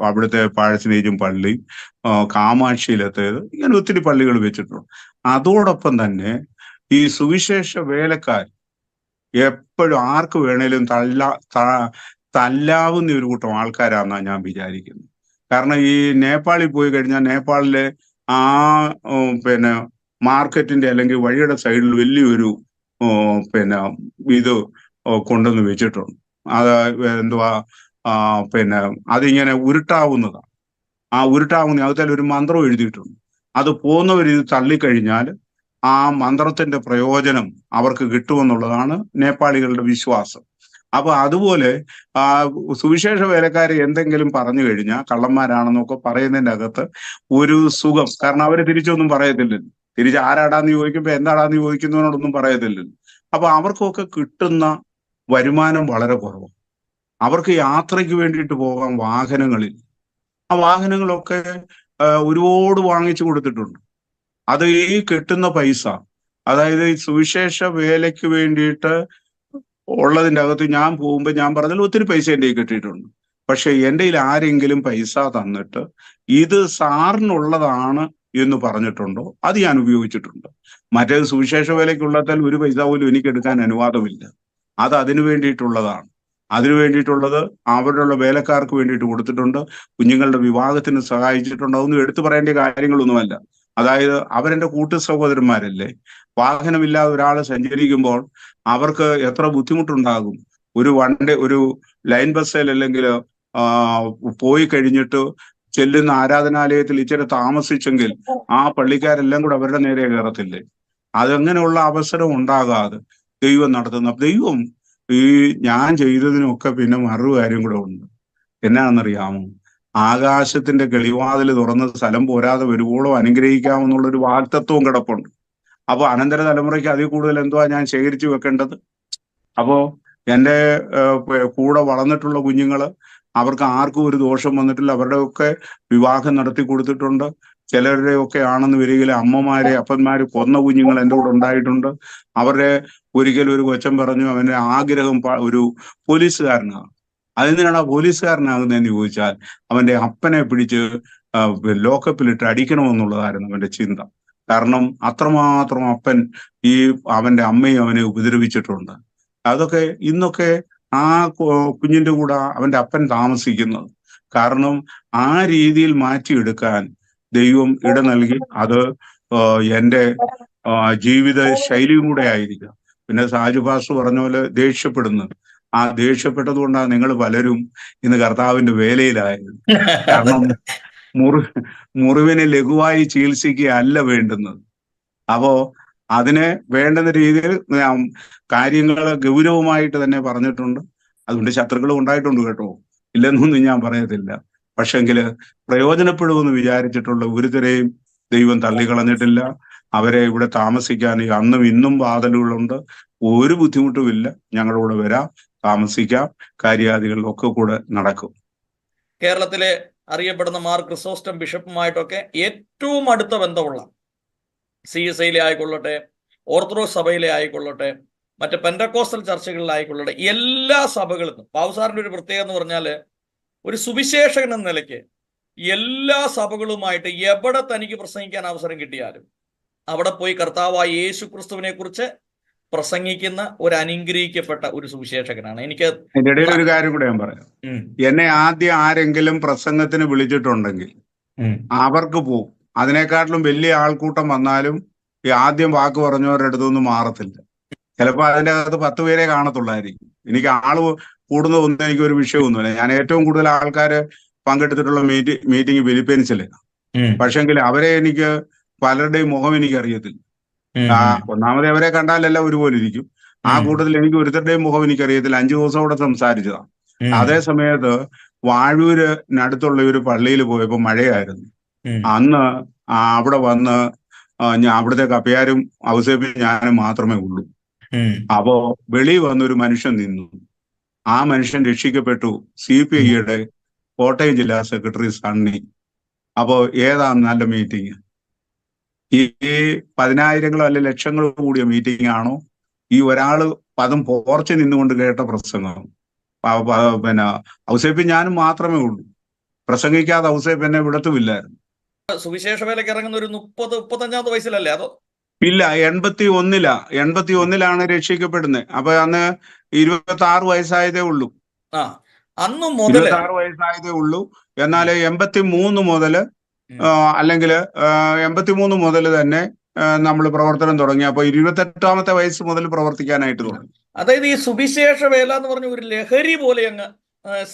അവിടുത്തെ പാഴ്സനേജും പള്ളി, കാമാക്ഷിയിലെത്തേത്, ഇങ്ങനെ ഒത്തിരി പള്ളികൾ വെച്ചിട്ടുണ്ട്. അതോടൊപ്പം തന്നെ ഈ സുവിശേഷ വേലക്കാർ എപ്പോഴും ആർക്ക് വേണേലും തല്ലാവുന്ന ഒരു കൂട്ടം ആൾക്കാരാണെന്നാണ് ഞാൻ വിചാരിക്കുന്നത്. കാരണം ഈ നേപ്പാളിൽ പോയി കഴിഞ്ഞാൽ നേപ്പാളിലെ ആ പിന്നെ മാർക്കറ്റിന്റെ അല്ലെങ്കിൽ വഴിയുടെ സൈഡിൽ വലിയൊരു പിന്നെ ഇത് കൊണ്ടുവന്ന് വെച്ചിട്ടുണ്ട്. അത് എന്തുവാ പിന്നെ അതിങ്ങനെ ഉരുട്ടാവുന്നതാണ്. ആ ഉരുട്ടാവുന്ന അതിൽ ഒരു മന്ത്രം എഴുതിയിട്ടുണ്ട്. അത് പോകുന്നവർ ഇത് തള്ളിക്കഴിഞ്ഞാൽ ആ മന്ത്രത്തിന്റെ പ്രയോജനം അവർക്ക് കിട്ടുമെന്നുള്ളതാണ് നേപ്പാളികളുടെ വിശ്വാസം. അപ്പൊ അതുപോലെ സുവിശേഷ വേലക്കാരെ എന്തെങ്കിലും പറഞ്ഞു കഴിഞ്ഞാൽ കള്ളന്മാരാണെന്നൊക്കെ പറയുന്നതിന്റെ അകത്ത് ഒരു സുഖം. കാരണം അവര് തിരിച്ചൊന്നും പറയത്തില്ലല്ലോ. തിരിച്ച് ആരാടാന്ന് ചോദിക്കുമ്പോ എന്താടാന്ന് ചോദിക്കുന്നതിനോടൊന്നും പറയത്തില്ലല്ലോ. അപ്പൊ അവർക്കൊക്കെ കിട്ടുന്ന വരുമാനം വളരെ കുറവാണ്. അവർക്ക് യാത്രയ്ക്ക് വേണ്ടിയിട്ട് പോകാൻ വാഹനങ്ങളിൽ ആ വാഹനങ്ങളൊക്കെ ഒരുപാട് വാങ്ങിച്ചു കൊടുത്തിട്ടുണ്ട്. അത് ഈ കിട്ടുന്ന പൈസ, അതായത് ഈ സുവിശേഷ വേലയ്ക്ക് വേണ്ടിയിട്ട് ഉള്ളതിൻ്റെ അകത്ത് ഞാൻ പോകുമ്പോൾ ഞാൻ പറഞ്ഞാൽ ഒത്തിരി പൈസ എൻ്റെ കയ്യിൽ കിട്ടിയിട്ടുണ്ട്. പക്ഷെ എൻ്റെ കയ്യിൽ ആരെങ്കിലും പൈസ തന്നിട്ട് ഇത് സാറിനുള്ളതാണ് എന്ന് പറഞ്ഞിട്ടുണ്ടോ, അത് ഞാൻ ഉപയോഗിച്ചിട്ടുണ്ട്. മറ്റേത് സുവിശേഷ വേലയ്ക്കുള്ളതിൽ ഒരു പൈസ പോലും എനിക്ക് എടുക്കാൻ അനുവാദമില്ല. അത് അതിനു വേണ്ടിയിട്ടുള്ളതാണ്. അതിനു വേണ്ടിയിട്ടുള്ളത് അവരുള്ള വേലക്കാർക്ക് വേണ്ടിയിട്ട് കൊടുത്തിട്ടുണ്ട്. കുഞ്ഞുങ്ങളുടെ വിവാഹത്തിന് സഹായിച്ചിട്ടുണ്ട്. അതൊന്നും എടുത്തു പറയേണ്ട കാര്യങ്ങളൊന്നുമല്ല. അതായത് അവരെന്റെ കൂട്ടു സഹോദരന്മാരല്ലേ. വാഹനമില്ലാതെ ഒരാൾ സഞ്ചരിക്കുമ്പോൾ അവർക്ക് എത്ര ബുദ്ധിമുട്ടുണ്ടാകും. ഒരു ലൈൻ ബസ്സിൽ അല്ലെങ്കിൽ പോയി കഴിഞ്ഞിട്ട് ചെല്ലുന്ന ആരാധനാലയത്തിൽ ഇച്ചിരി താമസിച്ചെങ്കിൽ ആ പള്ളിക്കാരെല്ലാം കൂടെ അവരുടെ നേരെ കയറത്തില്ലേ. അതങ്ങനെയുള്ള അവസരം ഉണ്ടാകാതെ ദൈവം നടത്തുന്ന ദൈവം ഈ ഞാൻ ചെയ്തതിനൊക്കെ പിന്നെ മറു കാര്യം കൂടെ ഉണ്ട്. എന്നാണെന്നറിയാമോ? ആകാശത്തിന്റെ കിളിവാതിൽ തുറന്ന് സ്ഥലം പോരാതെ വരുവോളം അനുഗ്രഹിക്കാമെന്നുള്ളൊരു വാഗ്ദത്വവും കിടപ്പുണ്ട്. അപ്പൊ അനന്തര തലമുറയ്ക്ക് അതിൽ കൂടുതൽ എന്തുവാ ഞാൻ ശേഖരിച്ചു വെക്കേണ്ടത്? അപ്പോ എൻ്റെ കൂടെ വളർന്നിട്ടുള്ള കുഞ്ഞുങ്ങള്, അവർക്ക് ആർക്കും ഒരു ദോഷം വന്നിട്ടില്ല. അവരുടെ ഒക്കെ വിവാഹം നടത്തി കൊടുത്തിട്ടുണ്ട്. ചിലരുടെ ഒക്കെ ആണെന്ന് വരികിൽ അമ്മമാരെ അപ്പന്മാര് കൊന്ന കുഞ്ഞുങ്ങൾ എൻ്റെ കൂടെ ഉണ്ടായിട്ടുണ്ട്. അവരുടെ ഒരിക്കലും ഒരു കൊച്ചൻ പറഞ്ഞു അവന്റെ ആഗ്രഹം ഒരു പോലീസുകാരനാണ്. അതെന്തിനാണ് പോലീസുകാരനാകുന്നതെന്ന് ചോദിച്ചാൽ അവന്റെ അപ്പനെ പിടിച്ച് ലോക്കപ്പിലിട്ട് അടിക്കണമെന്നുള്ളതായിരുന്നു അവന്റെ ചിന്ത. കാരണം അത്രമാത്രം അപ്പൻ അവന്റെ അമ്മയും അവനെ ഉപദ്രവിച്ചിട്ടുണ്ട്. അതൊക്കെ ഇന്നൊക്കെ ആ കുഞ്ഞിന്റെ കൂടെ അവന്റെ അപ്പൻ താമസിക്കുന്നത്. കാരണം ആ രീതിയിൽ മാറ്റിയെടുക്കാൻ ദൈവം ഇട നൽകി. അത് എൻ്റെ ജീവിത ശൈലിയും കൂടെ ആയിരിക്കാം. പിന്നെ സാജു പാസ്റ്റർ പറഞ്ഞ പോലെ ദേഷ്യപ്പെടുന്നത്, ആ ദേഷ്യപ്പെട്ടത് കൊണ്ടാണ് നിങ്ങൾ പലരും ഇന്ന് കർത്താവിന്റെ വേലയിലായത്. കാരണം മുറിവിനെ ലഘുവായി ചികിത്സിക്കുകയല്ല വേണ്ടുന്നത്. അപ്പോ അതിനെ വേണ്ടുന്ന രീതിയിൽ കാര്യങ്ങൾ ഗൗരവമായിട്ട് തന്നെ പറഞ്ഞിട്ടുണ്ട്. അതുകൊണ്ട് ശത്രുക്കളും ഉണ്ടായിട്ടുണ്ട് കേട്ടോ, ഇല്ലെന്നൊന്നും ഞാൻ പറയത്തില്ല. പക്ഷെങ്കില് പ്രയോജനപ്പെടുമെന്ന് വിചാരിച്ചിട്ടുള്ള ഒരുത്തരെയും ദൈവം തള്ളിക്കളഞ്ഞിട്ടില്ല. അവരെ ഇവിടെ താമസിക്കാൻ അന്നും ഇന്നും വാതിലുകളുണ്ട്. ഒരു ബുദ്ധിമുട്ടുമില്ല. ഞങ്ങളോട് വരാം, താമസിക്കാം, കാര്യാദികളിലൊക്കെ കൂടെ നടക്കും. കേരളത്തിലെ അറിയപ്പെടുന്ന മാർ ക്രിസോസ്റ്റം ബിഷപ്പുമായിട്ടൊക്കെ ഏറ്റവും അടുത്ത ബന്ധമുള്ള CSIയിലെ ആയിക്കൊള്ളട്ടെ, ഓർത്തഡോക്സ് സഭയിലെ ആയിക്കൊള്ളട്ടെ, മറ്റ് പെന്തക്കോസ്റ്റൽ ചർച്ചകളിലായിക്കൊള്ളട്ടെ, എല്ലാ സഭകളിലും പാവസാറിന്റെ ഒരു പ്രത്യേകത എന്ന് പറഞ്ഞാൽ ഒരു സുവിശേഷകൻ എന്ന നിലയ്ക്ക് എല്ലാ സഭകളുമായിട്ട് എവിടെ തനിക്ക് പ്രസംഗിക്കാൻ അവസരം കിട്ടിയാലും അവിടെ പോയി കർത്താവായ യേശു ക്രിസ്തുവിനെ കുറിച്ച് പ്രസംഗിക്കുന്ന ഒരു അനുഗ്രഹിക്കപ്പെട്ട ഒരു സുവിശേഷകനാണ്. എനിക്ക് അതിന്റെ ഇടയിൽ ഒരു കാര്യം കൂടെ ഞാൻ പറയാം. എന്നെ ആദ്യം ആരെങ്കിലും പ്രസംഗത്തിന് വിളിച്ചിട്ടുണ്ടെങ്കിൽ അവർക്ക് പോവും. അതിനെക്കാട്ടിലും വലിയ ആൾക്കൂട്ടം വന്നാലും ഈ ആദ്യം വാക്ക് പറഞ്ഞവരുടെ അടുത്തൊന്നും മാറത്തില്ല. ചിലപ്പോൾ അതിൻ്റെ അകത്ത് 10 പേരെ കാണത്തുള്ളായിരിക്കും. എനിക്ക് ആള് കൂടുന്നതൊന്നും എനിക്കൊരു വിഷയമൊന്നുമില്ല. ഞാൻ ഏറ്റവും കൂടുതൽ ആൾക്കാര് പങ്കെടുത്തിട്ടുള്ള മീറ്റിംഗ് ഫിലിപ്പീൻസില്. പക്ഷെങ്കിൽ അവരെ എനിക്ക് പലരുടെയും മുഖം എനിക്ക് അറിയത്തില്ല. ഒന്നാമത് അവരെ കണ്ടാലെല്ലാം ഒരുപോലെ ഇരിക്കും. ആ കൂട്ടത്തിൽ എനിക്ക് ഒരുത്തരുടെയും മുഖം എനിക്കറിയത്തില്ല. 5 ദിവസം കൂടെ സംസാരിച്ചതാണ്. അതേ സമയത്ത് വാഴൂരിനടുത്തുള്ള ഒരു പള്ളിയിൽ പോയപ്പോൾ മഴയായിരുന്നു. അന്ന് അവിടെ വന്ന് ഞാൻ അവിടുത്തെ കപ്പയാരും ഔസേപ്പും ഞാനും മാത്രമേ ഉള്ളൂ. അപ്പോ വെളിയിൽ വന്നൊരു മനുഷ്യൻ നിന്നു. ആ മനുഷ്യൻ രക്ഷിക്കപ്പെട്ടു. CPIയുടെ കോട്ടയം ജില്ലാ സെക്രട്ടറി സണ്ണി. അപ്പോ ഏതാ നല്ല മീറ്റിംഗ്? ഈ 10,000 അല്ലെ ലക്ഷങ്ങളോ കൂടിയ മീറ്റിംഗ് ആണോ ഈ ഒരാള് പദം പോർച്ച് നിന്നുകൊണ്ട് കേട്ട പ്രസംഗം? പിന്നെ ഔസേപ്പും ഞാനും മാത്രമേ ഉള്ളൂ. പ്രസംഗിക്കാതെ ഔസേപ്പ് എന്നെ വിടത്തുമില്ലായിരുന്നു. സുവിശേഷ വേലയ്ക്ക് ഇറങ്ങുന്ന ഒരു 30-35 വയസ്സിലല്ലേ? അതോ ഇല്ല, 81-ലാണ് രക്ഷിക്കപ്പെടുന്നത്. അപ്പൊ അന്ന് 26 വയസ്സായതേ ഉള്ളൂ. ആ അന്ന് മുതല് 26 വയസ്സായതേ ഉള്ളൂ. എന്നാൽ 83 മുതല് അല്ലെങ്കിൽ 83 മുതൽ തന്നെ നമ്മൾ പ്രവർത്തനം തുടങ്ങി. അപ്പൊ 28-ാമത്തെ വയസ്സ് മുതൽ പ്രവർത്തിക്കാനായിട്ട് തുടങ്ങി. അതായത് ഈ സുവിശേഷ വേല എന്ന് പറഞ്ഞ ഒരു ലഹരി പോലെ അങ്ങ്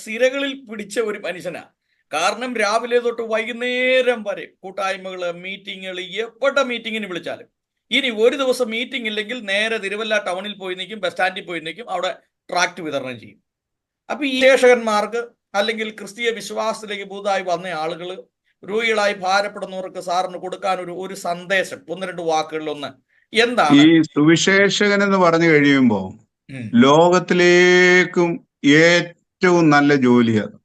സിരകളിൽ പിടിച്ച ഒരു മനുഷ്യനാ. കാരണം രാവിലെ തൊട്ട് വൈകുന്നേരം വരെ കൂട്ടായ്മകള്, മീറ്റിങ്ങുകൾ, എവിടെ മീറ്റിങ്ങിന് വിളിച്ചാലും ഇനി ഒരു ദിവസം മീറ്റിംഗ് ഇല്ലെങ്കിൽ നേരെ തിരുവല്ല ടൗണിൽ പോയി നിൽക്കും, ബസ് സ്റ്റാൻഡിൽ പോയി നിൽക്കും, അവിടെ ട്രാക്ട് വിതരണം ചെയ്യും. അപ്പൊ ഈ ലേഖകന്മാർക്ക് അല്ലെങ്കിൽ ക്രിസ്തീയ വിശ്വാസത്തിലേക്ക് പുതുതായി വന്ന ആളുകൾ, രോഗികളായി ഭാരപ്പെടുന്നവർക്ക് സാറിന് കൊടുക്കാൻ ഒരു സന്ദേശം, 1-2 വാക്കുകളിലൊന്ന് എന്താണ്? ഈ സുവിശേഷകൻ എന്ന് പറഞ്ഞു കഴിയുമ്പോ ലോകത്തിലേക്കും ഏറ്റവും നല്ല ജോലിയാണ്.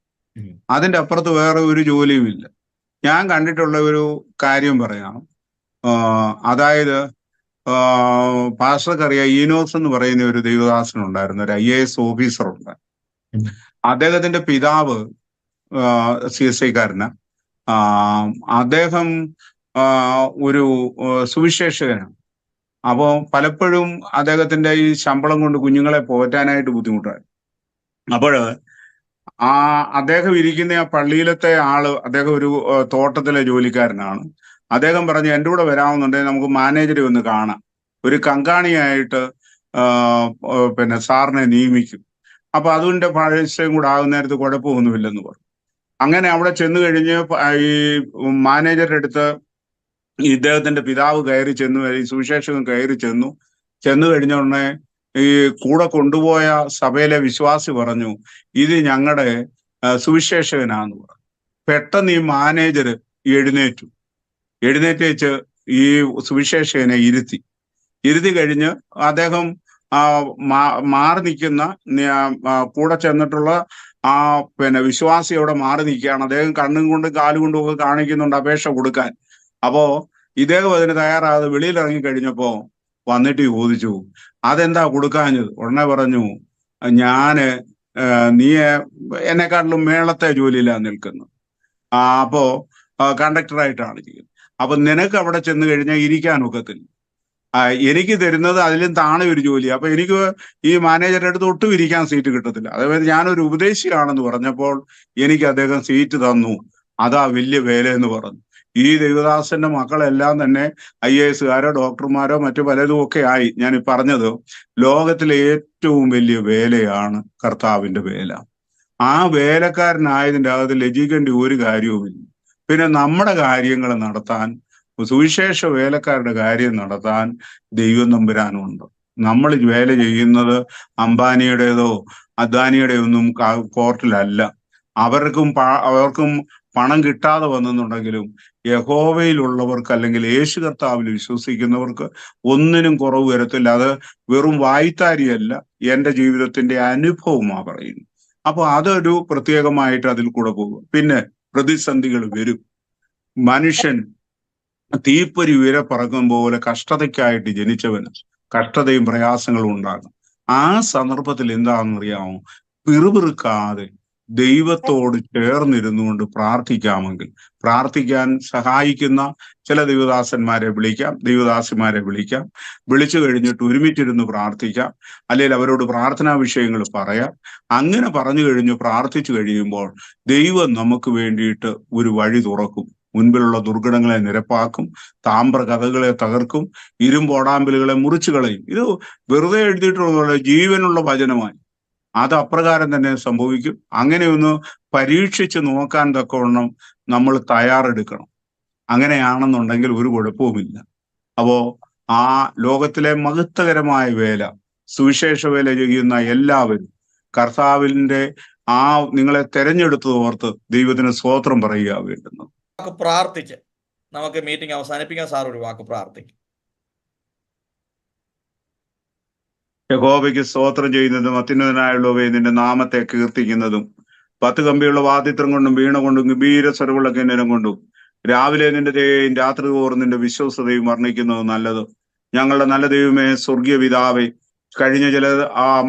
അതിന്റെ അപ്പുറത്ത് വേറെ ഒരു ജോലിയുമില്ല. ഞാൻ കണ്ടിട്ടുള്ള ഒരു കാര്യം പറയാം. അതായത് പാസ്റ്റർക്കറിയാം, ഈനോസ് എന്ന് പറയുന്ന ഒരു ദൈവദാസനുണ്ടായിരുന്നു, ഒരു IAS ഓഫീസർ ഉണ്ട്. അദ്ദേഹത്തിന്റെ പിതാവ് CSI കാരന്. അദ്ദേഹം ഒരു സുവിശേഷകനാണ്. അപ്പോൾ പലപ്പോഴും അദ്ദേഹത്തിന്റെ ഈ ശമ്പളം കൊണ്ട് കുഞ്ഞുങ്ങളെ പോറ്റാനായിട്ട് ബുദ്ധിമുട്ടായി. അപ്പോൾ അദ്ദേഹം ഇരിക്കുന്ന ആ പള്ളിയിലത്തെ ആള്, അദ്ദേഹം ഒരു തോട്ടത്തിലെ ജോലിക്കാരനാണ്. അദ്ദേഹം പറഞ്ഞു, എൻ്റെ കൂടെ വരാമെന്നുണ്ടെങ്കിൽ നമുക്ക് മാനേജറെ ഒന്ന് കാണാം, ഒരു കങ്കാണിയായിട്ട് പിന്നെ സാറിനെ നിയമിക്കും. അപ്പൊ അതിന്റെ പൈസയും കൂടെ ആകുന്ന നേരത്ത് കുഴപ്പമൊന്നുമില്ലെന്ന് പറഞ്ഞു. അങ്ങനെ അവിടെ ചെന്ന് കഴിഞ്ഞ് ഈ മാനേജറുടെ അടുത്ത് ഇദ്ദേഹത്തിന്റെ പിതാവ് കയറി ചെന്നു, ഈ സുവിശേഷകൻ കയറി ചെന്നു കഴിഞ്ഞ ഉടനെ ഈ കൂടെ കൊണ്ടുപോയ സഭയിലെ വിശ്വാസി പറഞ്ഞു, ഇത് ഞങ്ങളുടെ സുവിശേഷകനാന്ന് പറഞ്ഞു. പെട്ടെന്ന് ഈ മാനേജർ എഴുന്നേറ്റ് വെച്ച് ഈ സുവിശേഷകനെ ഇരുത്തി കഴിഞ്ഞ് അദ്ദേഹം മാറി നിൽക്കുന്ന കൂടെ ചെന്നിട്ടുള്ള പിന്നെ വിശ്വാസി അവിടെ മാറി നിൽക്കുകയാണ്. അദ്ദേഹം കണ്ണും കൊണ്ടും കാലുകൊണ്ടും ഒക്കെ കാണിക്കുന്നുണ്ട് അപേക്ഷ കൊടുക്കാൻ. അപ്പോ ഇദ്ദേഹം അതിന് തയ്യാറാകാതെ വെളിയിൽ ഇറങ്ങി കഴിഞ്ഞപ്പോ വന്നിട്ട് ചോദിച്ചു, അതെന്താ കൊടുക്കാഞ്ഞത്? ഉടനെ പറഞ്ഞു, നീ എന്നെക്കാട്ടിലും മേളത്തെ ജോലിയിലാണ് നിൽക്കുന്നത്, അപ്പോ കണ്ടക്ടറായിട്ടാണ് ചെയ്യുന്നത്. അപ്പൊ നിനക്ക് അവിടെ ചെന്ന് കഴിഞ്ഞാൽ ഇരിക്കാൻ ഒക്കത്തില്ല. എനിക്ക് തരുന്നത് അതിലും താണ ഒരു ജോലി. അപ്പൊ എനിക്ക് ഈ മാനേജറുടെ അടുത്ത് ഒട്ടും ഇരിക്കാൻ സീറ്റ് കിട്ടത്തില്ല. അതേപോലെ ഞാനൊരു ഉപദേശിയാണെന്ന് പറഞ്ഞപ്പോൾ എനിക്ക് അദ്ദേഹം സീറ്റ് തന്നു. അതാ വലിയ വേല എന്ന് പറഞ്ഞു. ഈ ദേവദാസന്റെ മക്കളെല്ലാം തന്നെ IASകാരോ ഡോക്ടർമാരോ മറ്റു പലതും ഒക്കെ ആയി. ഞാൻ പറഞ്ഞത് ലോകത്തിലെ ഏറ്റവും വലിയ വേലയാണ് കർത്താവിന്റെ വേല. ആ വേലക്കാരനായതിൻ്റെ അകത്ത് ലജിക്കേണ്ട ഒരു കാര്യവുമില്ല. പിന്നെ നമ്മുടെ കാര്യങ്ങൾ നടത്താൻ, സുവിശേഷ വേലക്കാരുടെ കാര്യം നടത്താൻ ദൈവം തമ്പുരാനുണ്ട്. നമ്മൾ വേല ചെയ്യുന്നത് അംബാനിയുടേതോ അദാനിയുടെയോ ഒന്നും കോർട്ടിലല്ല. അവർക്കും പണം കിട്ടാതെ വന്നെന്നുണ്ടെങ്കിലും യഹോവയിലുള്ളവർക്ക് അല്ലെങ്കിൽ യേശു കർത്താവിൽ വിശ്വസിക്കുന്നവർക്ക് ഒന്നിനും കുറവ് വരത്തില്ല. അത് വെറും വായ്ത്താരിയല്ല, എൻ്റെ ജീവിതത്തിന്റെ അനുഭവമാ പറയുന്നു. അപ്പൊ അതൊരു പ്രത്യേകമായിട്ട് അതിൽ കൂടെ പോകും. പിന്നെ പ്രതിസന്ധികൾ വരും. മനുഷ്യൻ തീപ്പൊരി ഉയരെ പറക്കും പോലെ കഷ്ടതയ്ക്കായിട്ട് ജനിച്ചവന് കഷ്ടതയും പ്രയാസങ്ങളും ഉണ്ടാകും. ആ സന്ദർഭത്തിൽ എന്താണെന്നറിയാമോ? പിറുപിറുക്കാതെ ദൈവത്തോട് ചേർന്നിരുന്നുകൊണ്ട് പ്രാർത്ഥിക്കാമെങ്കിൽ, പ്രാർത്ഥിക്കാൻ സഹായിക്കുന്ന ചില ദൈവദാസന്മാരെ വിളിക്കാം, ദൈവദാസിമാരെ വിളിക്കാം. വിളിച്ചു കഴിഞ്ഞിട്ട് ഒരുമിച്ചിരുന്ന് പ്രാർത്ഥിക്കാം, അല്ലെങ്കിൽ അവരോട് പ്രാർത്ഥനാ വിഷയങ്ങൾ പറയാം. അങ്ങനെ പറഞ്ഞു കഴിഞ്ഞ് പ്രാർത്ഥിച്ചു കഴിയുമ്പോൾ ദൈവം നമുക്ക് വേണ്ടിയിട്ട് ഒരു വഴി തുറക്കും. മുൻപിലുള്ള ദുർഘടങ്ങളെ നിരപ്പാക്കും, താമ്ര കഥകളെ തകർക്കും, ഇരുമ്പോടാമ്പലുകളെ മുറിച്ചു കളയും. ഇത് വെറുതെ എഴുതിയിട്ടുള്ള ജീവനുള്ള വചനമായി. അത് അപ്രകാരം തന്നെ സംഭവിക്കും. അങ്ങനെയൊന്ന് പരീക്ഷിച്ച് നോക്കാൻ തക്കവണ്ണം നമ്മൾ തയ്യാറെടുക്കണം. അങ്ങനെയാണെന്നുണ്ടെങ്കിൽ ഒരു കുഴപ്പവുമില്ല. അപ്പോ ആ ലോകത്തിലെ മഹത്വകരമായ വേല, സുവിശേഷ വേല ചെയ്യുന്ന എല്ലാവരും കർത്താവിന്റെ നിങ്ങളെ തെരഞ്ഞെടുത്തത് ഓർത്ത് ദൈവത്തിന് സ്തോത്രം പറയുക വേണ്ടുന്നത്. പ്രാർത്ഥിച്ച് നമുക്ക് മീറ്റിംഗ് അവസാനിപ്പിക്കാൻ. സാർ ഒരു വാക്ക് പ്രാർത്ഥിക്കും. യഹോവയ്ക്ക് സ്തോത്രം ചെയ്യുന്നതും അത്യുന്നതനായുള്ളവയെ നിന്റെ നാമത്തെ കീർത്തിക്കുന്നതും 10 കമ്പിയുള്ള വാദ്യത്രം കൊണ്ടും വീണ കൊണ്ടും ഗംഭീര സ്വരമുള്ള കിന്നരം കൊണ്ടും രാവിലെ നിന്റെ ദയയും രാത്രി തോറും നിന്റെ വിശ്വസ്തതയും വർണ്ണിക്കുന്നത് നല്ലത്. ഞങ്ങളുടെ നല്ല ദൈവമേ, സ്വർഗീയ പിതാവേ, കഴിഞ്ഞ ചില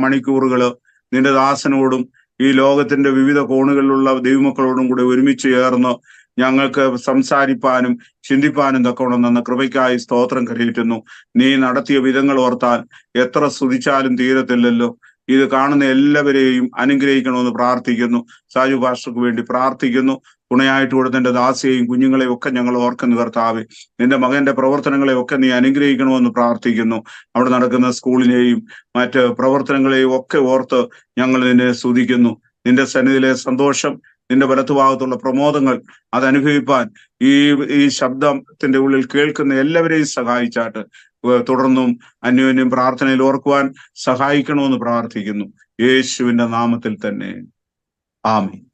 മണിക്കൂറുകള് നിന്റെ ദാസനോടും ഈ ലോകത്തിന്റെ വിവിധ കോണുകളിലുള്ള ദൈവമക്കളോടും കൂടെ ഒരുമിച്ച് ചേർന്ന് ഞങ്ങൾക്ക് സംസാരിപ്പാനും ചിന്തിപ്പാനും തക്കവണ്ണം കൃപയ്ക്കായി സ്തോത്രം കരയേറ്റുന്നു. നീ നടത്തിയ വിധങ്ങൾ ഓർത്താൽ എത്ര സ്തുതിച്ചാലും തീരത്തില്ലല്ലോ. ഇത് കാണുന്ന എല്ലാവരെയും അനുഗ്രഹിക്കണമെന്ന് പ്രാർത്ഥിക്കുന്നു. സാജു പാസ്റ്റർക്ക് വേണ്ടി പ്രാർത്ഥിക്കുന്നു. തുണയായിട്ട് കൊടുത്ത എന്റെ ദാസിയെയും കുഞ്ഞുങ്ങളെയും ഒക്കെ ഞങ്ങൾ ഓർക്കുന്നു കർത്താവേ. നിന്റെ മകന്റെ പ്രവർത്തനങ്ങളെ ഒക്കെ നീ അനുഗ്രഹിക്കണമെന്ന് പ്രാർത്ഥിക്കുന്നു. അവിടെ നടക്കുന്ന സ്കൂളിനെയും മറ്റ് പ്രവർത്തനങ്ങളെയും ഒക്കെ ഓർത്ത് ഞങ്ങൾ നിന്നെ സ്തുതിക്കുന്നു. നിന്റെ സന്നിധിയിലെ സന്തോഷം, നിന്റെ വലത്തുഭാഗത്തുള്ള പ്രമോദങ്ങൾ അതനുഭവിപ്പാൻ ഈ ശബ്ദത്തിന്റെ ഉള്ളിൽ കേൾക്കുന്ന എല്ലാവരെയും സഹായിച്ചാട്ട് തുടർന്നും അന്യോന്യം പ്രാർത്ഥനയിൽ ഓർക്കുവാൻ സഹായിക്കണമെന്ന് പ്രാർത്ഥിക്കുന്നു. യേശുവിന്റെ നാമത്തിൽ തന്നെ ആമേൻ.